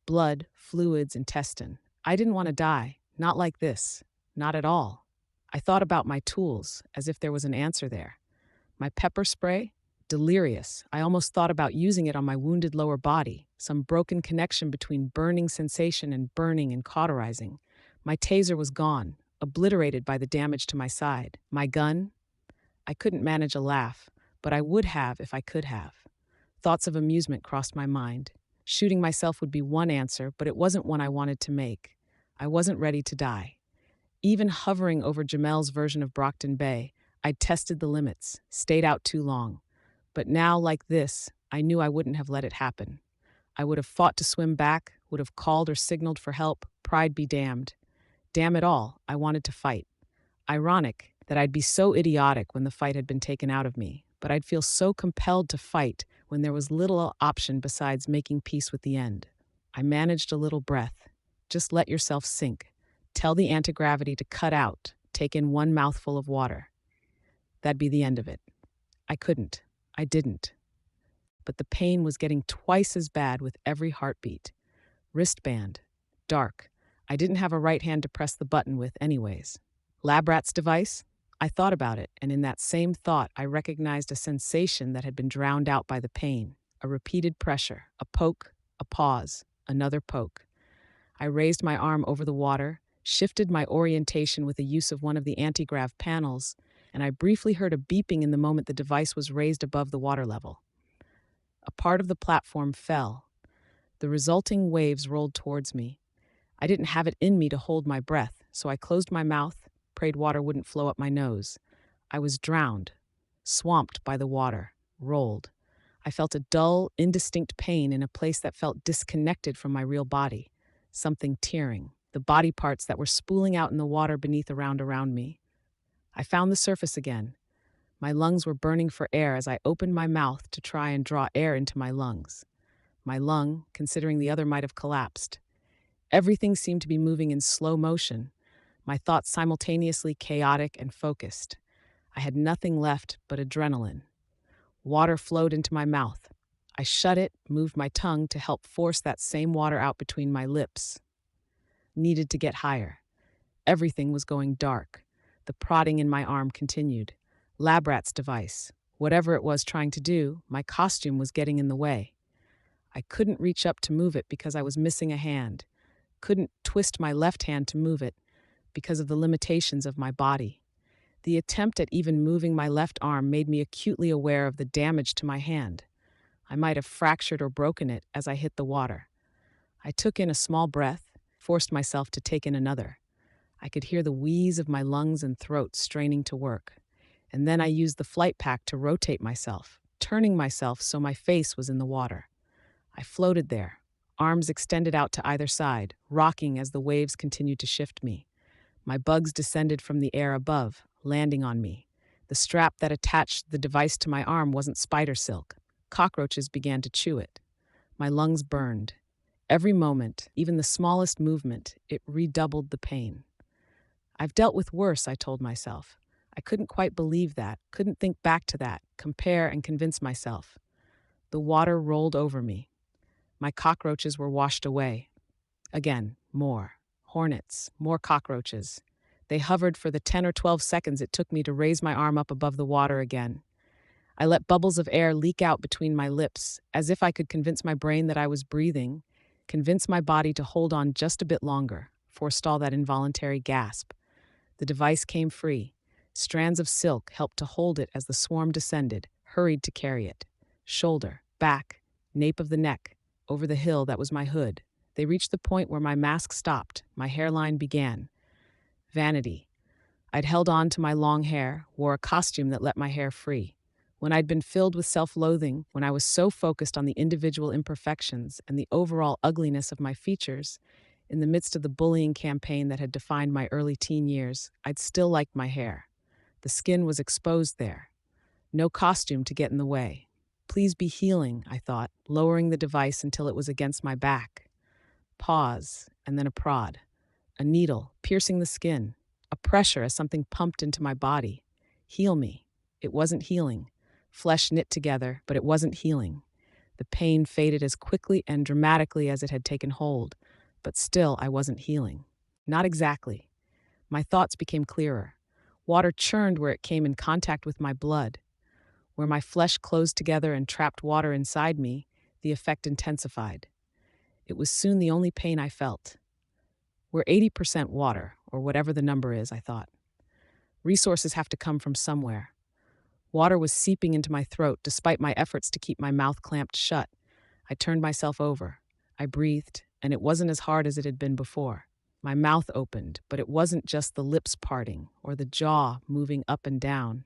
Blood, fluids, intestine. I didn't want to die. Not like this. Not at all. I thought about my tools, as if there was an answer there. My pepper spray? Delirious. I almost thought about using it on my wounded lower body, some broken connection between burning sensation and burning and cauterizing. My taser was gone, obliterated by the damage to my side. My gun? I couldn't manage a laugh, but I would have if I could have. Thoughts of amusement crossed my mind. Shooting myself would be one answer, but it wasn't one I wanted to make. I wasn't ready to die. Even hovering over Jamel's version of Brockton Bay, I'd tested the limits, stayed out too long. But now, like this, I knew I wouldn't have let it happen. I would have fought to swim back, would have called or signaled for help, pride be damned. Damn it all, I wanted to fight. Ironic that I'd be so idiotic when the fight had been taken out of me, but I'd feel so compelled to fight when there was little option besides making peace with the end. I managed a little breath. Just let yourself sink. Tell the anti-gravity to cut out. Take in one mouthful of water. That'd be the end of it. I couldn't. I didn't. But the pain was getting twice as bad with every heartbeat. Wristband. Dark. I didn't have a right hand to press the button with anyways. Lab rat's device? I thought about it, and in that same thought, I recognized a sensation that had been drowned out by the pain. A repeated pressure. A poke. A pause. Another poke. I raised my arm over the water, shifted my orientation with the use of one of the anti-grav panels, and I briefly heard a beeping in the moment the device was raised above the water level. A part of the platform fell. The resulting waves rolled towards me. I didn't have it in me to hold my breath, so I closed my mouth, prayed water wouldn't flow up my nose. I was drowned, swamped by the water, rolled. I felt a dull, indistinct pain in a place that felt disconnected from my real body, something tearing, the body parts that were spooling out in the water beneath around me. I found the surface again. My lungs were burning for air as I opened my mouth to try and draw air into my lungs. My lung, considering the other might have collapsed. Everything seemed to be moving in slow motion, my thoughts simultaneously chaotic and focused. I had nothing left but adrenaline. Water flowed into my mouth. I shut it, moved my tongue to help force that same water out between my lips. Needed to get higher. Everything was going dark. The prodding in my arm continued. Lab rat's device. Whatever it was trying to do, my costume was getting in the way. I couldn't reach up to move it because I was missing a hand. Couldn't twist my left hand to move it because of the limitations of my body. The attempt at even moving my left arm made me acutely aware of the damage to my hand. I might have fractured or broken it as I hit the water. I took in a small breath, forced myself to take in another. I could hear the wheeze of my lungs and throat straining to work. And then I used the flight pack to rotate myself, turning myself so my face was in the water. I floated there, arms extended out to either side, rocking as the waves continued to shift me. My bugs descended from the air above, landing on me. The strap that attached the device to my arm wasn't spider silk. Cockroaches began to chew it. My lungs burned. Every moment, even the smallest movement, it redoubled the pain. I've dealt with worse, I told myself. I couldn't quite believe that, couldn't think back to that, compare and convince myself. The water rolled over me. My cockroaches were washed away. Again, more. Hornets, more cockroaches. They hovered for the 10 or 12 seconds it took me to raise my arm up above the water again. I let bubbles of air leak out between my lips, as if I could convince my brain that I was breathing, convince my body to hold on just a bit longer, forestall that involuntary gasp. The device came free. Strands of silk helped to hold it as the swarm descended, hurried to carry it. Shoulder, back, nape of the neck, over the hill that was my hood. They reached the point where my mask stopped, my hairline began. Vanity. I'd held on to my long hair, wore a costume that let my hair free. When I'd been filled with self-loathing, when I was so focused on the individual imperfections and the overall ugliness of my features, in the midst of the bullying campaign that had defined my early teen years, I'd still liked my hair. The skin was exposed there. No costume to get in the way. Please be healing, I thought, lowering the device until it was against my back. Pause, and then a prod. A needle, piercing the skin. A pressure as something pumped into my body. Heal me. It wasn't healing. Flesh knit together, but it wasn't healing. The pain faded as quickly and dramatically as it had taken hold, but still I wasn't healing. Not exactly. My thoughts became clearer. Water churned where it came in contact with my blood. Where my flesh closed together and trapped water inside me, the effect intensified. It was soon the only pain I felt. We're 80% water, or whatever the number is, I thought. Resources have to come from somewhere. Water was seeping into my throat despite my efforts to keep my mouth clamped shut. I turned myself over. I breathed, and it wasn't as hard as it had been before. My mouth opened, but it wasn't just the lips parting or the jaw moving up and down.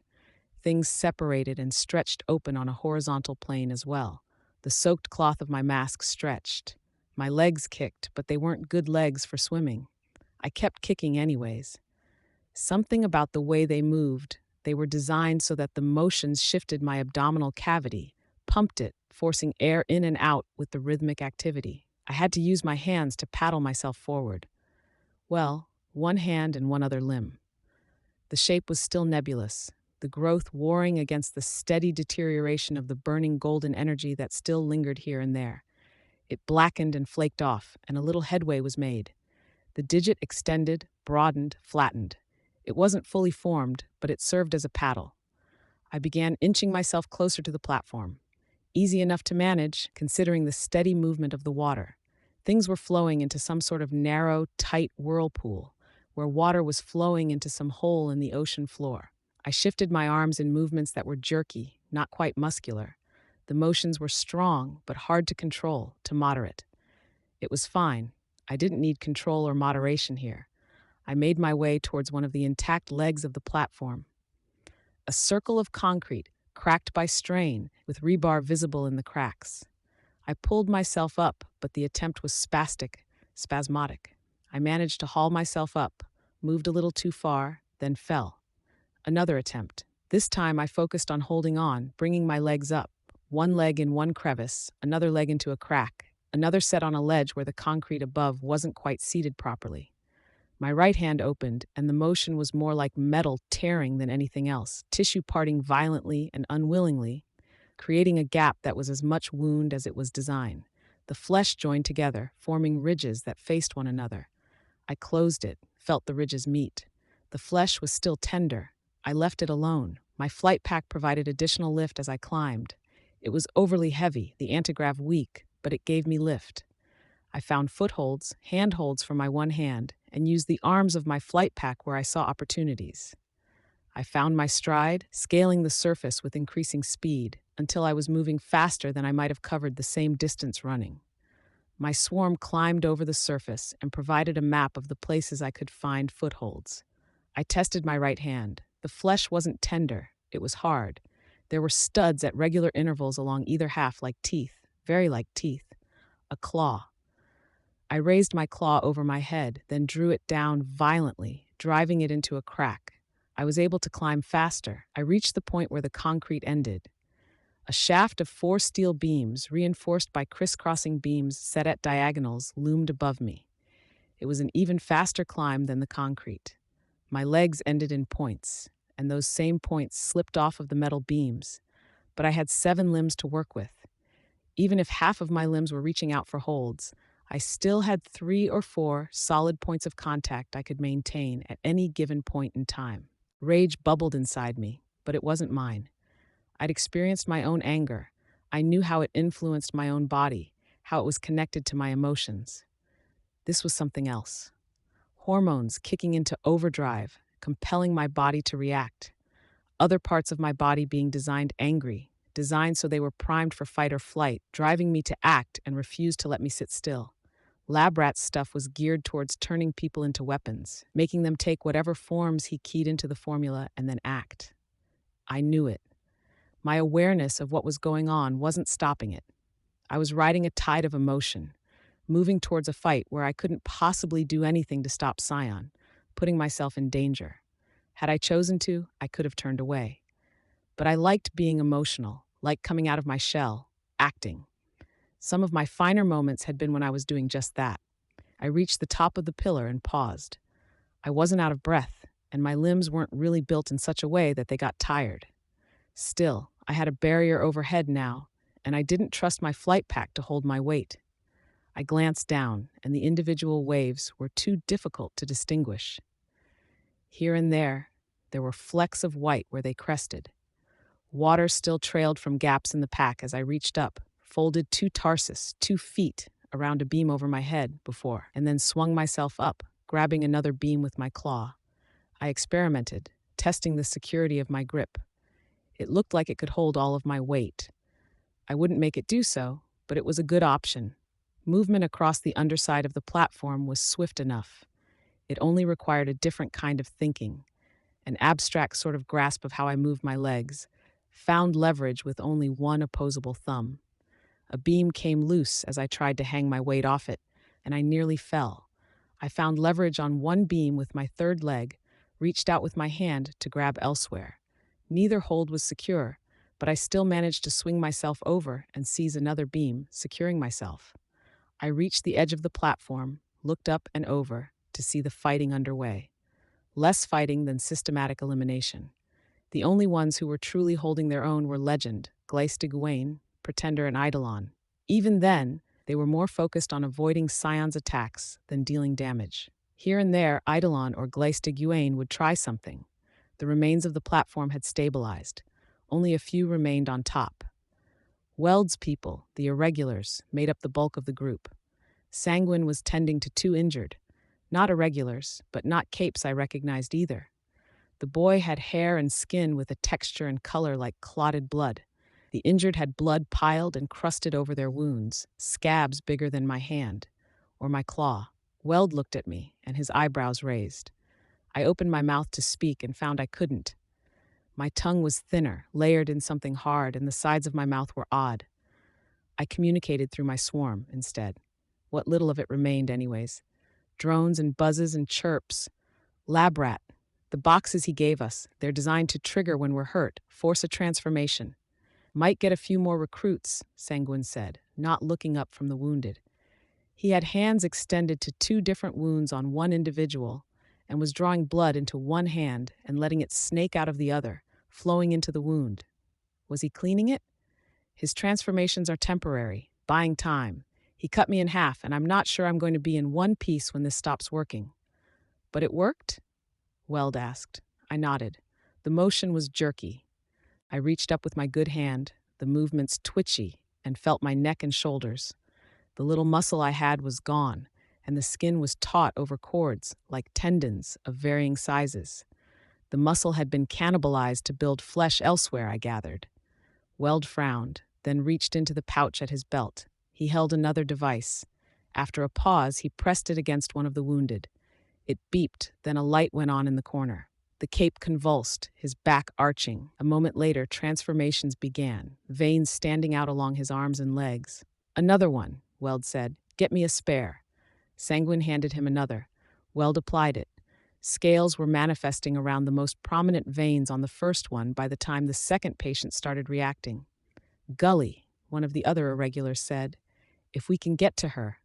Things separated and stretched open on a horizontal plane as well. The soaked cloth of my mask stretched. My legs kicked, but they weren't good legs for swimming. I kept kicking anyways. Something about the way they moved. They were designed so that the motions shifted my abdominal cavity, pumped it, forcing air in and out with the rhythmic activity. I had to use my hands to paddle myself forward. Well, one hand and one other limb. The shape was still nebulous, the growth warring against the steady deterioration of the burning golden energy that still lingered here and there. It blackened and flaked off, and a little headway was made. The digit extended, broadened, flattened. It wasn't fully formed, but it served as a paddle. I began inching myself closer to the platform. Easy enough to manage, considering the steady movement of the water. Things were flowing into some sort of narrow, tight whirlpool, where water was flowing into some hole in the ocean floor. I shifted my arms in movements that were jerky, not quite muscular. The motions were strong, but hard to control, to moderate. It was fine. I didn't need control or moderation here. I made my way towards one of the intact legs of the platform. A circle of concrete, cracked by strain, with rebar visible in the cracks. I pulled myself up, but the attempt was spasmodic. I managed to haul myself up, moved a little too far, then fell. Another attempt. This time I focused on holding on, bringing my legs up. One leg in one crevice, another leg into a crack, another set on a ledge where the concrete above wasn't quite seated properly. My right hand opened, and the motion was more like metal tearing than anything else, tissue parting violently and unwillingly, creating a gap that was as much wound as it was design. The flesh joined together, forming ridges that faced one another. I closed it, felt the ridges meet. The flesh was still tender. I left it alone. My flight pack provided additional lift as I climbed. It was overly heavy, the antigrav weak, but it gave me lift. I found footholds, handholds for my one hand, and used the arms of my flight pack where I saw opportunities. I found my stride, scaling the surface with increasing speed, until I was moving faster than I might have covered the same distance running. My swarm climbed over the surface and provided a map of the places I could find footholds. I tested my right hand. The flesh wasn't tender, it was hard. There were studs at regular intervals along either half like teeth, very like teeth. A claw. I raised my claw over my head, then drew it down violently, driving it into a crack. I was able to climb faster. I reached the point where the concrete ended. A shaft of 4 steel beams, reinforced by crisscrossing beams set at diagonals, loomed above me. It was an even faster climb than the concrete. My legs ended in points, and those same points slipped off of the metal beams. But I had 7 limbs to work with. Even if half of my limbs were reaching out for holds, I still had 3 or 4 solid points of contact I could maintain at any given point in time. Rage bubbled inside me, but it wasn't mine. I'd experienced my own anger. I knew how it influenced my own body, how it was connected to my emotions. This was something else. Hormones kicking into overdrive, compelling my body to react. Other parts of my body being designed angry, designed so they were primed for fight or flight, driving me to act and refuse to let me sit still. Lab Rat's stuff was geared towards turning people into weapons, making them take whatever forms he keyed into the formula and then act. I knew it. My awareness of what was going on wasn't stopping it. I was riding a tide of emotion, moving towards a fight where I couldn't possibly do anything to stop Scion, putting myself in danger. Had I chosen to, I could have turned away. But I liked being emotional, like coming out of my shell, acting. Some of my finer moments had been when I was doing just that. I reached the top of the pillar and paused. I wasn't out of breath, and my limbs weren't really built in such a way that they got tired. Still, I had a barrier overhead now, and I didn't trust my flight pack to hold my weight. I glanced down, and the individual waves were too difficult to distinguish. Here and there were flecks of white where they crested. Water still trailed from gaps in the pack as I reached up, folded 2 tarsus, 2 feet, around a beam over my head before, and then swung myself up, grabbing another beam with my claw. I experimented, testing the security of my grip. It looked like it could hold all of my weight. I wouldn't make it do so, but it was a good option. Movement across the underside of the platform was swift enough. It only required a different kind of thinking, an abstract sort of grasp of how I moved my legs, found leverage with only one opposable thumb. A beam came loose as I tried to hang my weight off it, and I nearly fell. I found leverage on one beam with my third leg, reached out with my hand to grab elsewhere. Neither hold was secure, but I still managed to swing myself over and seize another beam, securing myself. I reached the edge of the platform, looked up and over to see the fighting underway. Less fighting than systematic elimination. The only ones who were truly holding their own were Legend, Glace de Gouain, Pretender, and Eidolon. Even then, they were more focused on avoiding Scion's attacks than dealing damage. Here and there, Eidolon or Glace de Gouain would try something. The remains of the platform had stabilized. Only a few remained on top. Weld's people, the Irregulars, made up the bulk of the group. Sanguine was tending to 2 injured. Not Irregulars, but not Capes I recognized either. The boy had hair and skin with a texture and color like clotted blood. The injured had blood piled and crusted over their wounds, scabs bigger than my hand, or my claw. Weld looked at me, and his eyebrows raised. I opened my mouth to speak and found I couldn't. My tongue was thinner, layered in something hard, and the sides of my mouth were odd. I communicated through my swarm instead. What little of it remained anyways. Drones and buzzes and chirps. Lab Rat. The boxes he gave us, they're designed to trigger when we're hurt, force a transformation. Might get a few more recruits, Sanguine said, not looking up from the wounded. He had hands extended to 2 different wounds on one individual and was drawing blood into one hand and letting it snake out of the other, flowing into the wound. Was he cleaning it? His transformations are temporary, buying time. He cut me in half, and I'm not sure I'm going to be in one piece when this stops working. But it worked? Weld asked. I nodded. The motion was jerky. I reached up with my good hand, the movements twitchy, and felt my neck and shoulders. The little muscle I had was gone, and the skin was taut over cords, like tendons of varying sizes. The muscle had been cannibalized to build flesh elsewhere, I gathered. Weld frowned, then reached into the pouch at his belt. He held another device. After a pause, he pressed it against one of the wounded. It beeped, then a light went on in the corner. The cape convulsed, his back arching. A moment later, transformations began, veins standing out along his arms and legs. Another one, Weld said. Get me a spare. Sanguine handed him another. Weld applied it. Scales were manifesting around the most prominent veins on the first one by the time the second patient started reacting. Gully, one of the other irregulars said. If we can get to her.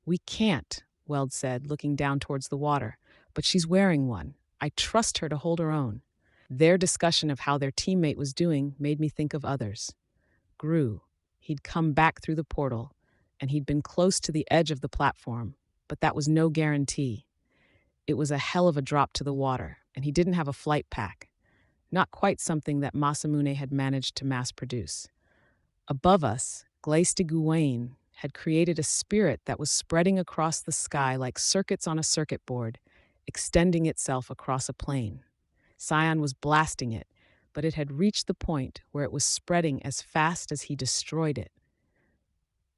We can't, Weld said, looking down towards the water. But she's wearing one. I trust her to hold her own. Their discussion of how their teammate was doing made me think of others. Grew. He'd come back through the portal, and he'd been close to the edge of the platform, but that was no guarantee. It was a hell of a drop to the water, and he didn't have a flight pack. Not quite something that Masamune had managed to mass produce. Above us, Glace de Gouain had created a spirit that was spreading across the sky like circuits on a circuit board, extending itself across a plane. Scion was blasting it, but it had reached the point where it was spreading as fast as he destroyed it.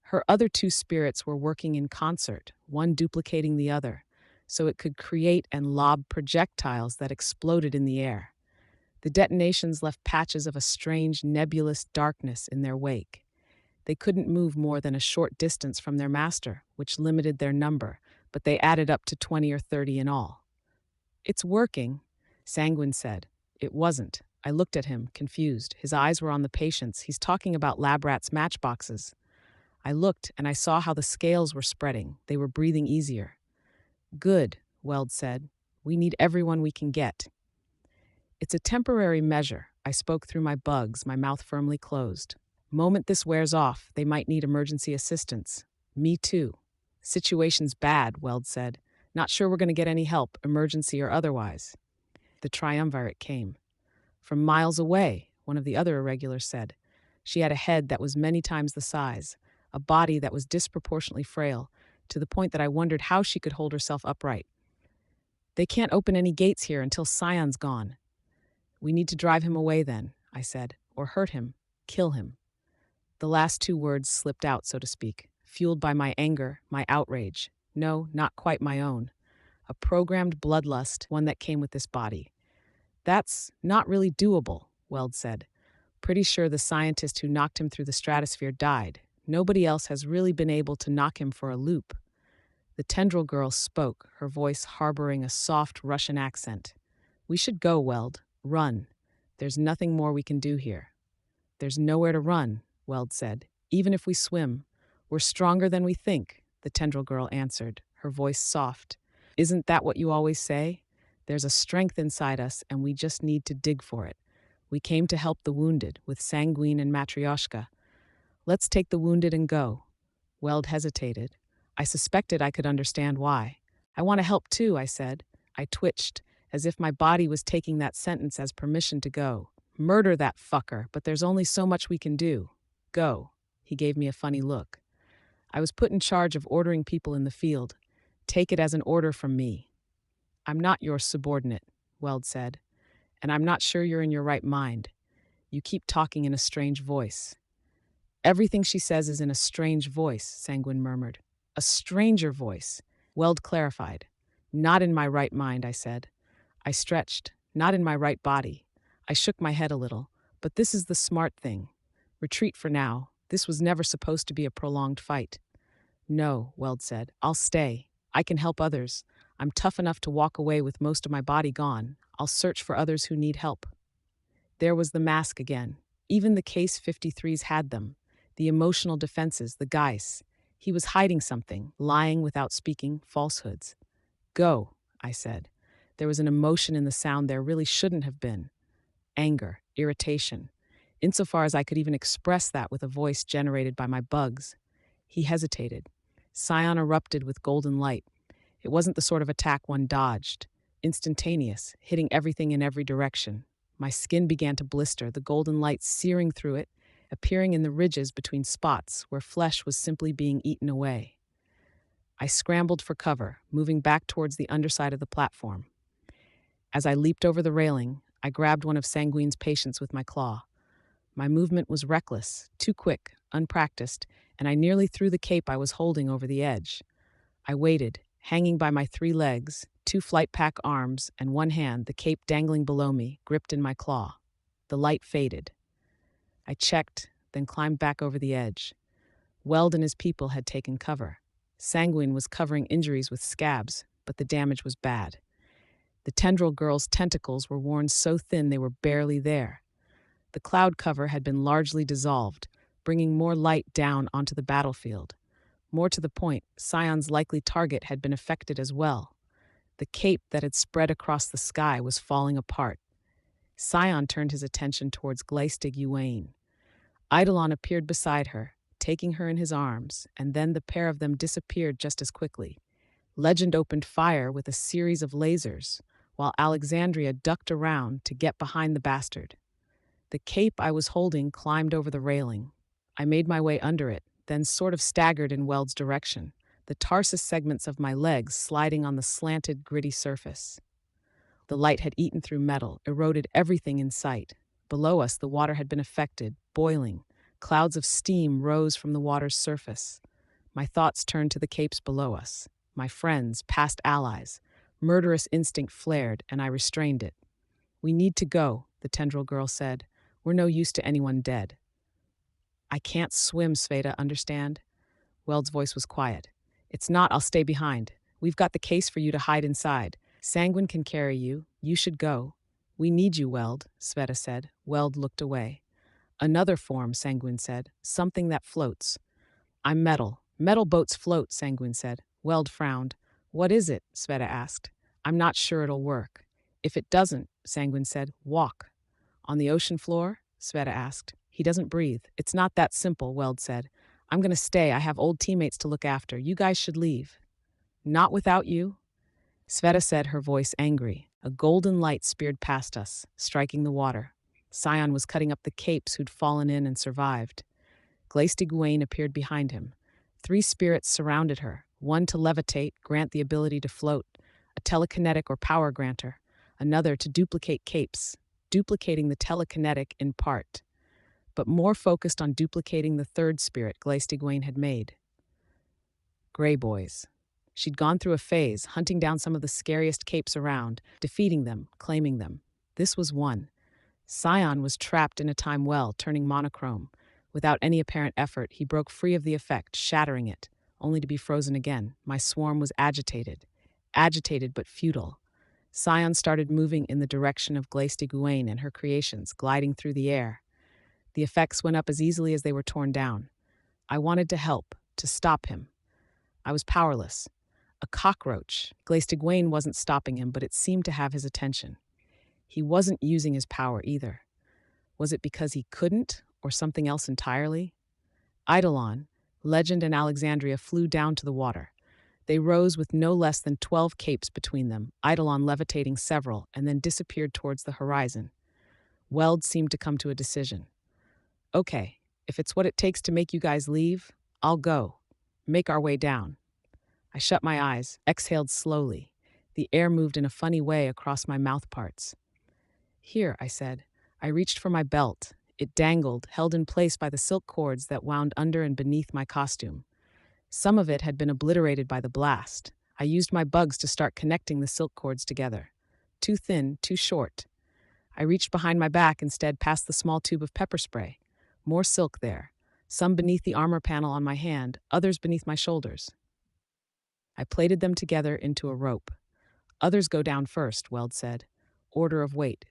Her other two spirits were working in concert, one duplicating the other, so it could create and lob projectiles that exploded in the air. The detonations left patches of a strange, nebulous darkness in their wake. They couldn't move more than a short distance from their master, which limited their number, but they added up to 20 or 30 in all. "It's working," Sanguine said. It wasn't. I looked at him, confused. His eyes were on the patients. He's talking about lab rats' matchboxes. I looked, and I saw how the scales were spreading. They were breathing easier. "Good," Weld said. "We need everyone we can get." "It's a temporary measure." I spoke through my bugs, my mouth firmly closed. "Moment this wears off, they might need emergency assistance." "Me too." "Situation's bad," Weld said. "Not sure we're going to get any help, emergency or otherwise." The triumvirate came. "From miles away," one of the other irregulars said. She had a head that was many times the size, a body that was disproportionately frail, to the point that I wondered how she could hold herself upright. "They can't open any gates here until Scion's gone." "We need to drive him away then," I said, "or hurt him, kill him." The last two words slipped out, so to speak, fueled by my anger, my outrage. No, not quite my own. A programmed bloodlust, one that came with this body. "That's not really doable," Weld said. "Pretty sure the scientist who knocked him through the stratosphere died. Nobody else has really been able to knock him for a loop." The tendril girl spoke, her voice harboring a soft Russian accent. "We should go, Weld. Run. There's nothing more we can do here." "There's nowhere to run," Weld said. "Even if we swim. We're stronger than we think," the tendril girl answered, her voice soft. "Isn't that what you always say? There's a strength inside us, and we just need to dig for it. We came to help the wounded, with Sanguine and Matryoshka. Let's take the wounded and go." Weld hesitated. I suspected I could understand why. "I want to help too," I said. I twitched, as if my body was taking that sentence as permission to go. "Murder that fucker, but there's only so much we can do. Go." He gave me a funny look. I was put in charge of ordering people in the field. Take it as an order from me. "I'm not your subordinate," Weld said. "And I'm not sure you're in your right mind. You keep talking in a strange voice." "Everything she says is in a strange voice," Sanguine murmured. "A stranger voice," Weld clarified. "Not in my right mind," I said. I stretched. "Not in my right body." I shook my head a little. "But this is the smart thing. Retreat for now. This was never supposed to be a prolonged fight." "No," Weld said. "I'll stay. I can help others. I'm tough enough to walk away with most of my body gone. I'll search for others who need help." There was the mask again. Even the Case 53s had them. The emotional defenses, the Geis. He was hiding something, lying without speaking, falsehoods. "Go," I said. There was an emotion in the sound there really shouldn't have been. Anger, irritation. Insofar as I could even express that with a voice generated by my bugs. He hesitated. Scion erupted with golden light. It wasn't the sort of attack one dodged. Instantaneous, hitting everything in every direction. My skin began to blister, the golden light searing through it, appearing in the ridges between spots where flesh was simply being eaten away. I scrambled for cover, moving back towards the underside of the platform. As I leaped over the railing, I grabbed one of Sanguine's patients with my claw. My movement was reckless, too quick, unpracticed, and I nearly threw the cape I was holding over the edge. I waited, hanging by my 3 legs, 2 flight pack arms, and one hand, the cape dangling below me, gripped in my claw. The light faded. I checked, then climbed back over the edge. Weld and his people had taken cover. Sanguine was covering injuries with scabs, but the damage was bad. The tendril girl's tentacles were worn so thin they were barely there. The cloud cover had been largely dissolved, bringing more light down onto the battlefield. More to the point, Scion's likely target had been affected as well. The cape that had spread across the sky was falling apart. Scion turned his attention towards Gleistig Yuane. Eidolon appeared beside her, taking her in his arms, and then the pair of them disappeared just as quickly. Legend opened fire with a series of lasers, while Alexandria ducked around to get behind the bastard. The cape I was holding climbed over the railing. I made my way under it, then sort of staggered in Weld's direction, the tarsus segments of my legs sliding on the slanted, gritty surface. The light had eaten through metal, eroded everything in sight, Below us, the water had been affected, boiling. Clouds of steam rose from the water's surface. My thoughts turned to the capes below us. My friends, past allies. Murderous instinct flared, and I restrained it. "We need to go," the tendril girl said. "We're no use to anyone dead." "I can't swim, Sveta, understand?" Weld's voice was quiet. "It's not I'll stay behind. We've got the case for you to hide inside. Sanguine can carry you. You should go." "We need you, Weld," Sveta said. Weld looked away. "Another form," Sanguine said. "Something that floats." "I'm metal. Metal boats float," Sanguine said. Weld frowned. "What is it?" Sveta asked. "I'm not sure it'll work." "If it doesn't," Sanguine said, "walk." "On the ocean floor?" Sveta asked. "He doesn't breathe." "It's not that simple," Weld said. "I'm going to stay. I have old teammates to look after. You guys should leave." "Not without you," Sveta said, her voice angry. A golden light speared past us, striking the water. Scion was cutting up the capes who'd fallen in and survived. Glace de Gouain appeared behind him. 3 spirits surrounded her, one to levitate, grant the ability to float, a telekinetic or power granter, another to duplicate capes, duplicating the telekinetic in part, but more focused on duplicating the 3rd spirit Glace de Gouain had made. Grey Boys. She'd gone through a phase, hunting down some of the scariest capes around, defeating them, claiming them. This was one. Scion was trapped in a time well, turning monochrome. Without any apparent effort, he broke free of the effect, shattering it, only to be frozen again. My swarm was agitated. Agitated but futile. Scion started moving in the direction of Glace de Gouain and her creations, gliding through the air. The effects went up as easily as they were torn down. I wanted to help, to stop him. I was powerless. A cockroach. Glace de Gouain wasn't stopping him, but it seemed to have his attention. He wasn't using his power either. Was it because he couldn't, or something else entirely? Eidolon, Legend, and Alexandria flew down to the water. They rose with no less than 12 capes between them, Eidolon levitating several, and then disappeared towards the horizon. Weld seemed to come to a decision. "Okay, if it's what it takes to make you guys leave, I'll go. Make our way down." I shut my eyes, exhaled slowly. The air moved in a funny way across my mouth parts. "Here," I said. I reached for my belt. It dangled, held in place by the silk cords that wound under and beneath my costume. Some of it had been obliterated by the blast. I used my bugs to start connecting the silk cords together. Too thin, too short. I reached behind my back instead, past the small tube of pepper spray. More silk there. Some beneath the armor panel on my hand, others beneath my shoulders. I plaited them together into a rope. "Others go down first," Weld said. "Order of weight."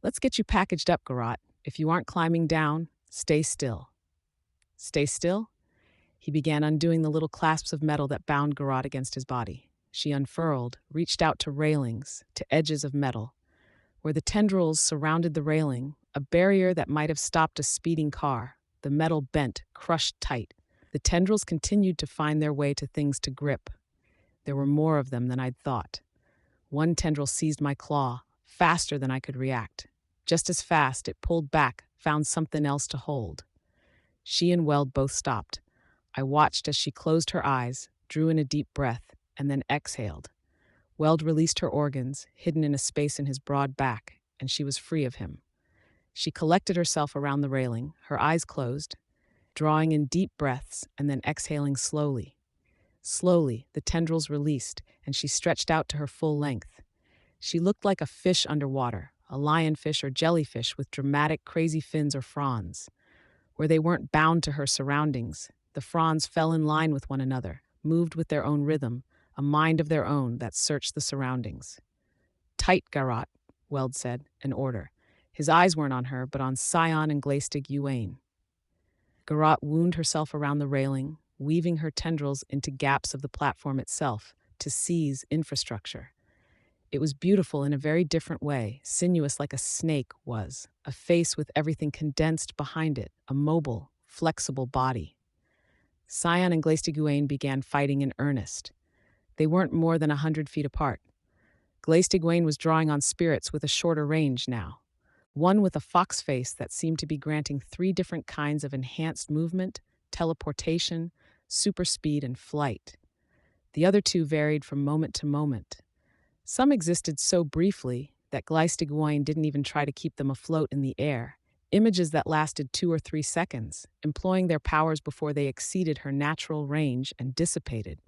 "Let's get you packaged up, Garrot. If you aren't climbing down, stay still." "Stay still?" He began undoing the little clasps of metal that bound Garrot against his body. She unfurled, reached out to railings, to edges of metal. Where the tendrils surrounded the railing, a barrier that might have stopped a speeding car, the metal bent, crushed tight. The tendrils continued to find their way to things to grip. There were more of them than I'd thought. One tendril seized my claw, faster than I could react. Just as fast, it pulled back, found something else to hold. She and Weld both stopped. I watched as she closed her eyes, drew in a deep breath, and then exhaled. Weld released her organs, hidden in a space in his broad back, and she was free of him. She collected herself around the railing, her eyes closed, drawing in deep breaths and then exhaling slowly. Slowly, the tendrils released, and she stretched out to her full length. She looked like a fish underwater, a lionfish or jellyfish with dramatic, crazy fins or fronds. Where they weren't bound to her surroundings, the fronds fell in line with one another, moved with their own rhythm, a mind of their own that searched the surroundings. "Tight, Garrot," Weld said, an order. His eyes weren't on her, but on Scion and Glace de Gouain. Garrot wound herself around the railing, weaving her tendrils into gaps of the platform itself to seize infrastructure. It was beautiful in a very different way, sinuous like a snake was, a face with everything condensed behind it, a mobile, flexible body. Scion and Glace de Gouain began fighting in earnest. They weren't more than 100 feet apart. Glace de Gouain was drawing on spirits with a shorter range now. One with a fox face that seemed to be granting 3 different kinds of enhanced movement, teleportation, super speed, and flight. The other 2 varied from moment to moment. Some existed so briefly that Gleistigwine didn't even try to keep them afloat in the air. Images that lasted 2 or 3 seconds, employing their powers before they exceeded her natural range and dissipated.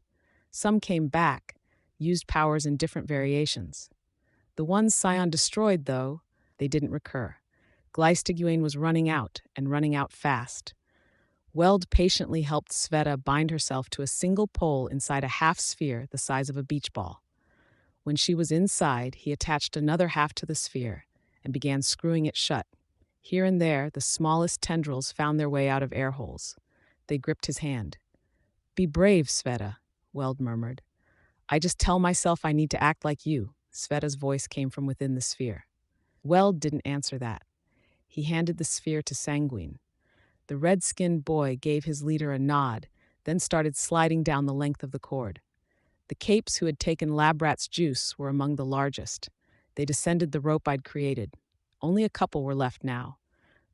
Some came back, used powers in different variations. The ones Scion destroyed, though, they didn't recur. Gleistigwine was running out, and running out fast. Weld patiently helped Sveta bind herself to a single pole inside a half-sphere the size of a beach ball. When she was inside, he attached another half to the sphere and began screwing it shut. Here and there, the smallest tendrils found their way out of air holes. They gripped his hand. "Be brave, Sveta," Weld murmured. "I just tell myself I need to act like you." Sveta's voice came from within the sphere. Weld didn't answer that. He handed the sphere to Sanguine. The red-skinned boy gave his leader a nod, then started sliding down the length of the cord. The capes who had taken Labrat's juice were among the largest. They descended the rope I'd created. Only a couple were left now.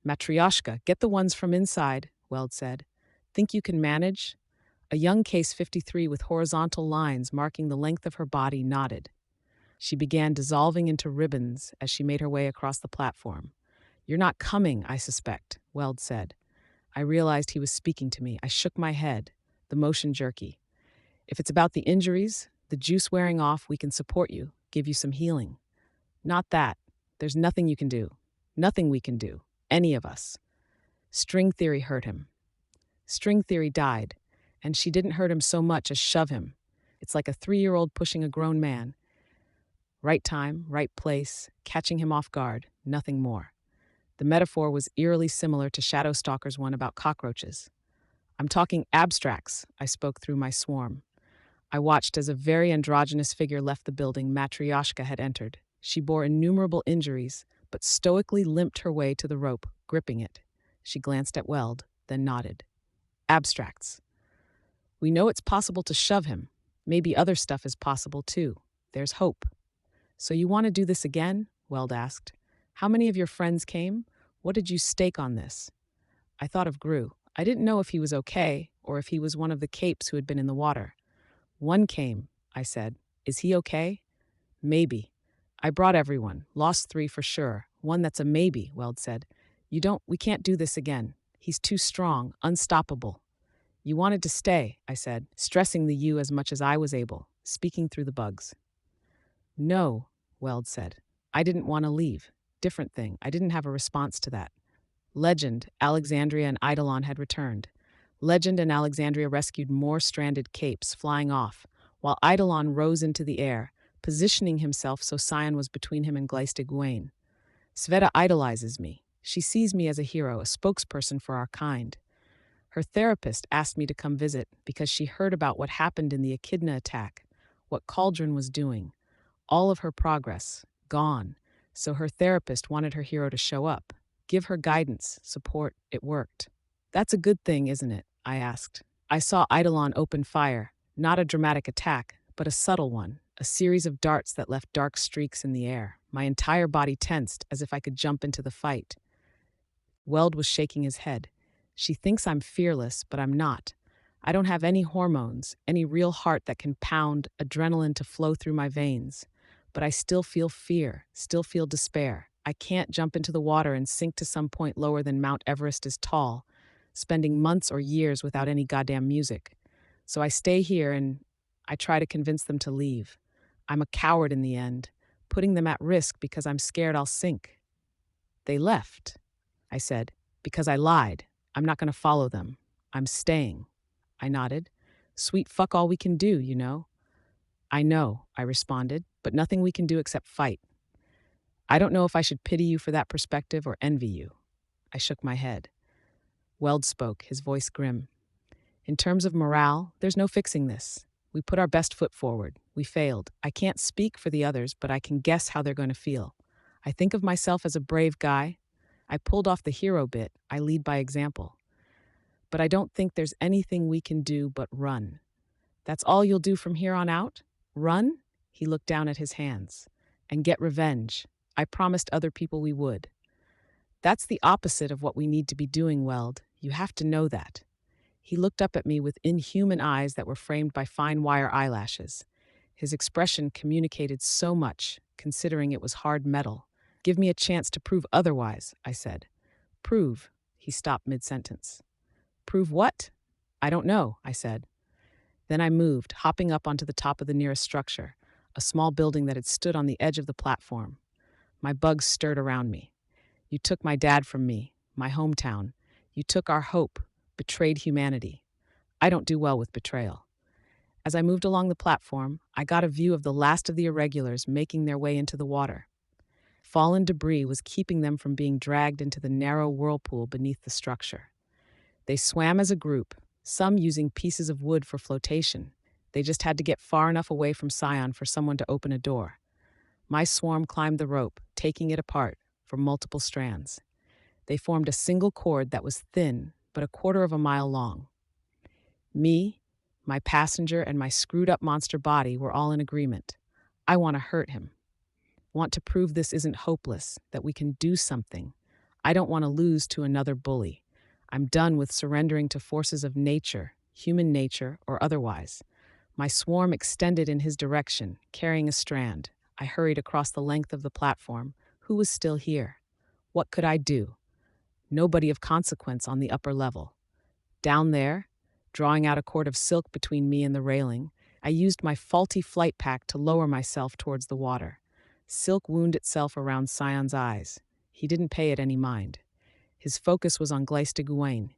"Matryoshka, get the ones from inside," Weld said. "Think you can manage?" A young Case 53 with horizontal lines marking the length of her body nodded. She began dissolving into ribbons as she made her way across the platform. "You're not coming, I suspect," Weld said. I realized he was speaking to me. I shook my head, the motion jerky. "If it's about the injuries, the juice wearing off, we can support you, give you some healing." "Not that. There's nothing you can do. Nothing we can do. Any of us." String theory hurt him. String theory died, and she didn't hurt him so much as shove him. It's like a 3-year-old pushing a grown man. Right time, right place, catching him off guard, nothing more. The metaphor was eerily similar to Shadowstalker's one about cockroaches. "I'm talking abstracts," I spoke through my swarm. I watched as a very androgynous figure left the building Matryoshka had entered. She bore innumerable injuries, but stoically limped her way to the rope, gripping it. She glanced at Weld, then nodded. "Abstracts. We know it's possible to shove him. Maybe other stuff is possible, too. There's hope." "So you want to do this again?" Weld asked. "How many of your friends came? What did you stake on this?" I thought of Gru. I didn't know if he was okay, or if he was one of the capes who had been in the water. "One came," I said. "Is he okay?" "Maybe. I brought everyone. Lost 3 for sure. One that's a maybe," Weld said. We can't do this again. He's too strong, unstoppable." "You wanted to stay," I said, stressing the you as much as I was able, speaking through the bugs. "No," Weld said. "I didn't want to leave. Different thing. I didn't have a response to that." Legend, Alexandria and Eidolon had returned. Legend and Alexandria rescued more stranded capes, flying off, while Eidolon rose into the air, positioning himself so Scion was between him and Gleistigwine. Sveta idolizes me. She sees me as a hero, a spokesperson for our kind. Her therapist asked me to come visit because she heard about what happened in the Echidna attack, what Cauldron was doing. All of her progress, gone. So her therapist wanted her hero to show up, give her guidance, support. It worked. "That's a good thing, isn't it?" I asked. I saw Eidolon open fire, not a dramatic attack, but a subtle one, a series of darts that left dark streaks in the air. My entire body tensed as if I could jump into the fight. Weld was shaking his head. "She thinks I'm fearless, but I'm not. I don't have any hormones, any real heart that can pound, adrenaline to flow through my veins. But I still feel fear, still feel despair. I can't jump into the water and sink to some point lower than Mount Everest is tall, spending months or years without any goddamn music. So I stay here and I try to convince them to leave. I'm a coward in the end, putting them at risk because I'm scared I'll sink." "They left," I said, "because I lied. I'm not going to follow them. I'm staying." I nodded. "Sweet fuck all we can do, you know." "I know," I responded, "but nothing we can do except fight. I don't know if I should pity you for that perspective or envy you." I shook my head. Weld spoke, his voice grim. "In terms of morale, there's no fixing this. We put our best foot forward. We failed. I can't speak for the others, but I can guess how they're going to feel. I think of myself as a brave guy. I pulled off the hero bit. I lead by example. But I don't think there's anything we can do but run." "That's all you'll do from here on out? Run?" He looked down at his hands. "And get revenge. I promised other people we would." "That's the opposite of what we need to be doing, Weld. You have to know that." He looked up at me with inhuman eyes that were framed by fine wire eyelashes. His expression communicated so much, considering it was hard metal. Give me a chance to prove otherwise, I said. Prove, he stopped mid-sentence. Prove what? I don't know, I said. Then I moved, hopping up onto the top of the nearest structure, a small building that had stood on the edge of the platform. My bugs stirred around me. You took my dad from me, my hometown. You took our hope, betrayed humanity. I don't do well with betrayal. As I moved along the platform, I got a view of the last of the irregulars making their way into the water. Fallen debris was keeping them from being dragged into the narrow whirlpool beneath the structure. They swam as a group, some using pieces of wood for flotation. They just had to get far enough away from Scion for someone to open a door. My swarm climbed the rope, taking it apart for multiple strands. They formed a single cord that was thin, but a quarter of a mile long. Me, my passenger, and my screwed-up monster body were all in agreement. I want to hurt him. Want to prove this isn't hopeless, that we can do something. I don't want to lose to another bully. I'm done with surrendering to forces of nature, human nature or otherwise. My swarm extended in his direction, carrying a strand. I hurried across the length of the platform. Who was still here? What could I do? Nobody of consequence on the upper level. Down there, drawing out a cord of silk between me and the railing, I used my faulty flight pack to lower myself towards the water. Silk wound itself around Sion's eyes. He didn't pay it any mind. His focus was on Gleiste.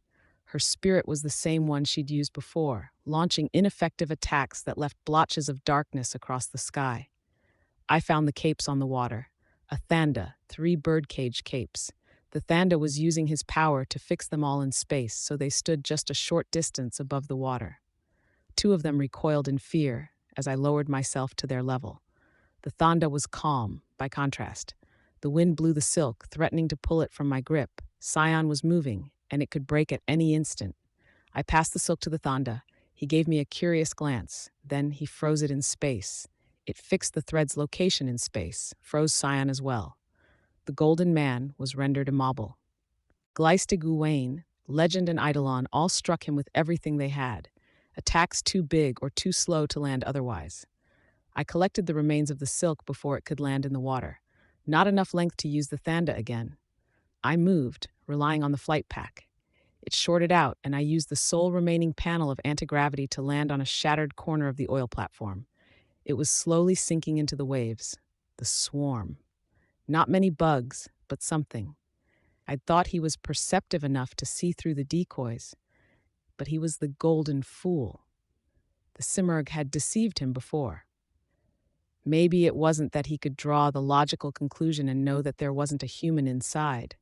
Her spirit was the same one she'd used before, launching ineffective attacks that left blotches of darkness across the sky. I found the capes on the water. A Thanda, 3 birdcage capes. The Thanda was using his power to fix them all in space, so they stood just a short distance above the water. 2 of them recoiled in fear as I lowered myself to their level. The Thanda was calm, by contrast. The wind blew the silk, threatening to pull it from my grip. Scion was moving, and it could break at any instant. I passed the silk to the Thanda. He gave me a curious glance. Then he froze it in space. It fixed the thread's location in space, froze Scion as well. The Golden Man was rendered immobile. Gleiste, Legend, and Eidolon all struck him with everything they had, attacks too big or too slow to land otherwise. I collected the remains of the silk before it could land in the water. Not enough length to use the Thanda again. I moved, relying on the flight pack. It shorted out, and I used the sole remaining panel of anti-gravity to land on a shattered corner of the oil platform. It was slowly sinking into the waves. The swarm. Not many bugs, but something. I'd thought he was perceptive enough to see through the decoys, but he was the golden fool. The Simurgh had deceived him before. Maybe it wasn't that he could draw the logical conclusion and know that there wasn't a human inside.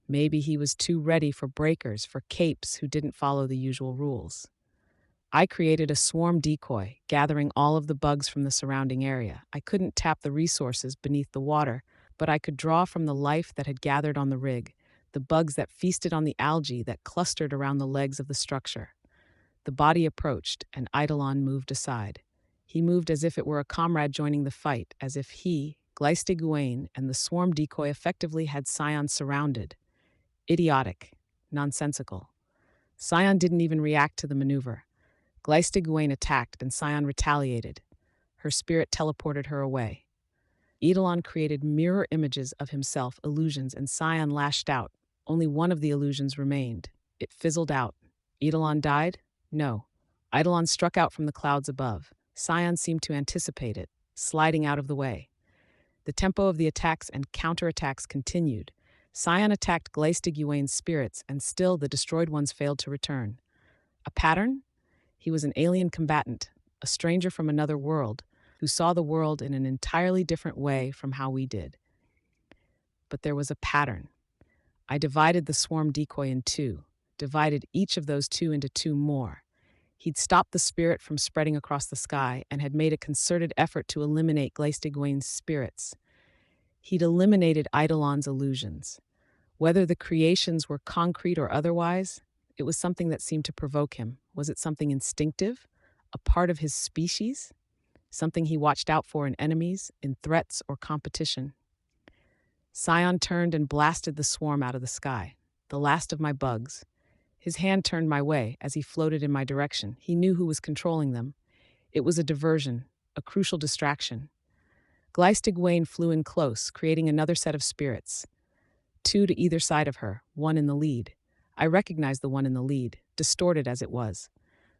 Maybe he was too ready for breakers, for capes who didn't follow the usual rules. I created a swarm decoy, gathering all of the bugs from the surrounding area. I couldn't tap the resources beneath the water, but I could draw from the life that had gathered on the rig, the bugs that feasted on the algae that clustered around the legs of the structure. The body approached, and Eidolon moved aside. He moved as if it were a comrade joining the fight, as if he, Gleiste, and the swarm decoy effectively had Scion surrounded. Idiotic. Nonsensical. Scion didn't even react to the maneuver. Gleiste attacked, and Scion retaliated. Her spirit teleported her away. Eidolon created mirror images of himself, illusions, and Scion lashed out. Only one of the illusions remained. It fizzled out. Eidolon died? No. Eidolon struck out from the clouds above. Scion seemed to anticipate it, sliding out of the way. The tempo of the attacks and counterattacks continued. Scion attacked Gleiste spirits, and still the destroyed ones failed to return. A pattern? He was an alien combatant, a stranger from another world, who saw the world in an entirely different way from how we did. But there was a pattern. I divided the swarm decoy in 2, divided each of those 2 into 2 more. He'd stopped the spirit from spreading across the sky and had made a concerted effort to eliminate Gleiste spirits. He'd eliminated Eidolon's illusions. Whether the creations were concrete or otherwise, it was something that seemed to provoke him. Was it something instinctive? A part of his species? Something he watched out for in enemies, in threats or competition? Scion turned and blasted the swarm out of the sky, the last of my bugs. His hand turned my way as he floated in my direction. He knew who was controlling them. It was a diversion, a crucial distraction. Gleistig flew in close, creating another set of spirits. Two to either side of her, one in the lead. I recognized the one in the lead, distorted as it was.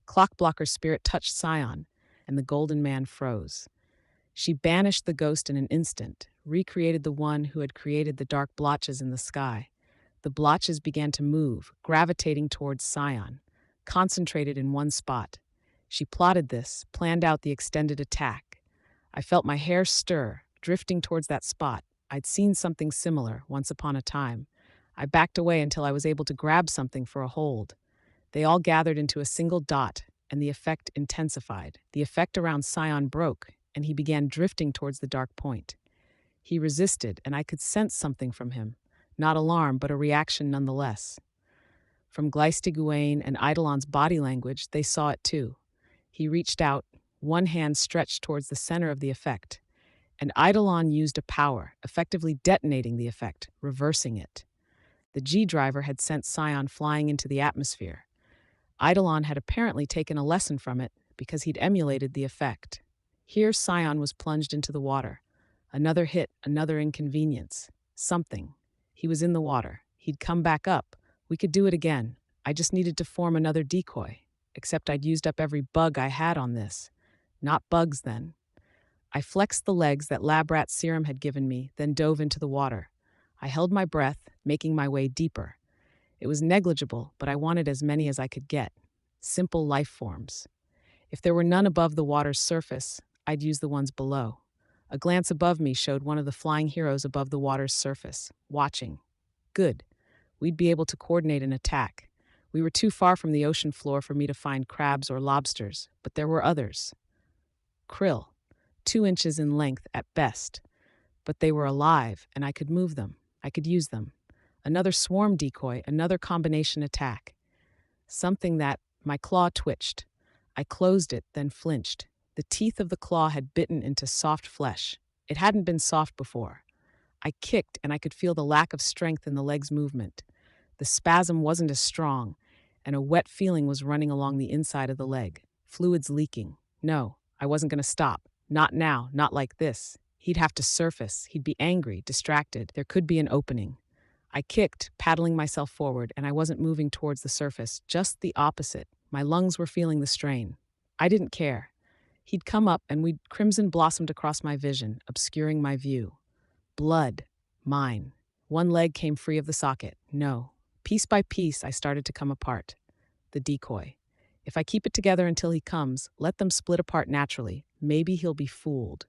Clockblocker's spirit touched Scion, and the golden man froze. She banished the ghost in an instant, recreated the one who had created the dark blotches in the sky. The blotches began to move, gravitating towards Scion, concentrated in one spot. She plotted this, planned out the extended attack. I felt my hair stir, drifting towards that spot. I'd seen something similar once upon a time. I backed away until I was able to grab something for a hold. They all gathered into a single dot, and the effect intensified. The effect around Scion broke, and he began drifting towards the dark point. He resisted, and I could sense something from him. Not alarm, but a reaction nonetheless. From Gleistig and Eidolon's body language, they saw it too. He reached out, one hand stretched towards the center of the effect, and Eidolon used a power, effectively detonating the effect, reversing it. The G-driver had sent Scion flying into the atmosphere. Eidolon had apparently taken a lesson from it because he'd emulated the effect. Here Scion was plunged into the water. Another hit, another inconvenience. Something. He was in the water. He'd come back up. We could do it again. I just needed to form another decoy. Except I'd used up every bug I had on this. Not bugs, then. I flexed the legs that lab rat serum had given me, then dove into the water. I held my breath, making my way deeper. It was negligible, but I wanted as many as I could get. Simple life forms. If there were none above the water's surface, I'd use the ones below. A glance above me showed one of the flying heroes above the water's surface, watching. Good. We'd be able to coordinate an attack. We were too far from the ocean floor for me to find crabs or lobsters, but there were others. Krill, 2 inches in length at best. But they were alive, and I could move them. I could use them. Another swarm decoy, another combination attack. Something that, my claw twitched. I closed it, then flinched. The teeth of the claw had bitten into soft flesh. It hadn't been soft before. I kicked, and I could feel the lack of strength in the leg's movement. The spasm wasn't as strong, and a wet feeling was running along the inside of the leg. Fluids leaking. No, I wasn't going to stop. Not now, not like this. He'd have to surface. He'd be angry, distracted. There could be an opening. I kicked, paddling myself forward, and I wasn't moving towards the surface, just the opposite. My lungs were feeling the strain. I didn't care. He'd come up, and we'd crimson blossomed across my vision, obscuring my view. Blood. Mine. One leg came free of the socket. No. Piece by piece, I started to come apart. The decoy. If I keep it together until he comes, let them split apart naturally. Maybe he'll be fooled.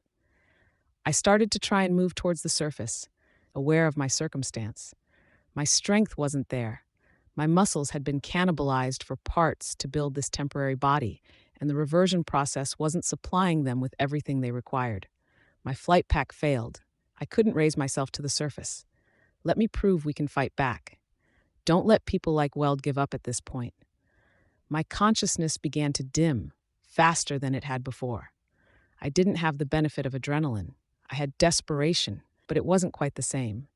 I started to try and move towards the surface, aware of my circumstance. My strength wasn't there. My muscles had been cannibalized for parts to build this temporary body, and the reversion process wasn't supplying them with everything they required. My flight pack failed. I couldn't raise myself to the surface. Let me prove we can fight back. Don't let people like Weld give up at this point. My consciousness began to dim, faster than it had before. I didn't have the benefit of adrenaline. I had desperation, but it wasn't quite the same.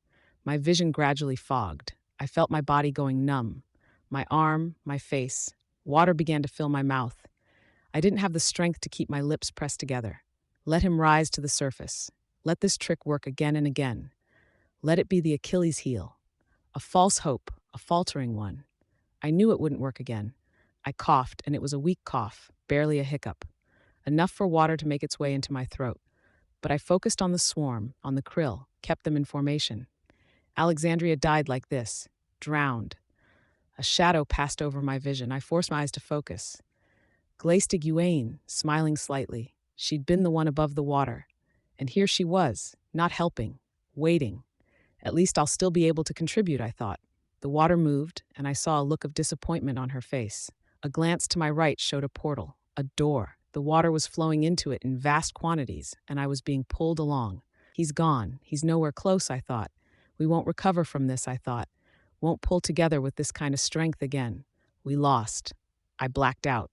My vision gradually fogged. I felt my body going numb. My arm, my face. Water began to fill my mouth. I didn't have the strength to keep my lips pressed together. Let him rise to the surface. Let this trick work again and again. Let it be the Achilles heel. A false hope, a faltering one. I knew it wouldn't work again. I coughed, and it was a weak cough, barely a hiccup. Enough for water to make its way into my throat. But I focused on the swarm, on the krill, kept them in formation. Alexandria died like this, drowned. A shadow passed over my vision. I forced my eyes to focus. Gleistig, smiling slightly. She'd been the one above the water. And here she was, not helping, waiting. At least I'll still be able to contribute, I thought. The water moved, and I saw a look of disappointment on her face. A glance to my right showed a portal, a door. The water was flowing into it in vast quantities, and I was being pulled along. He's gone. He's nowhere close, I thought. We won't recover from this, I thought. Won't pull together with this kind of strength again. We lost. I blacked out.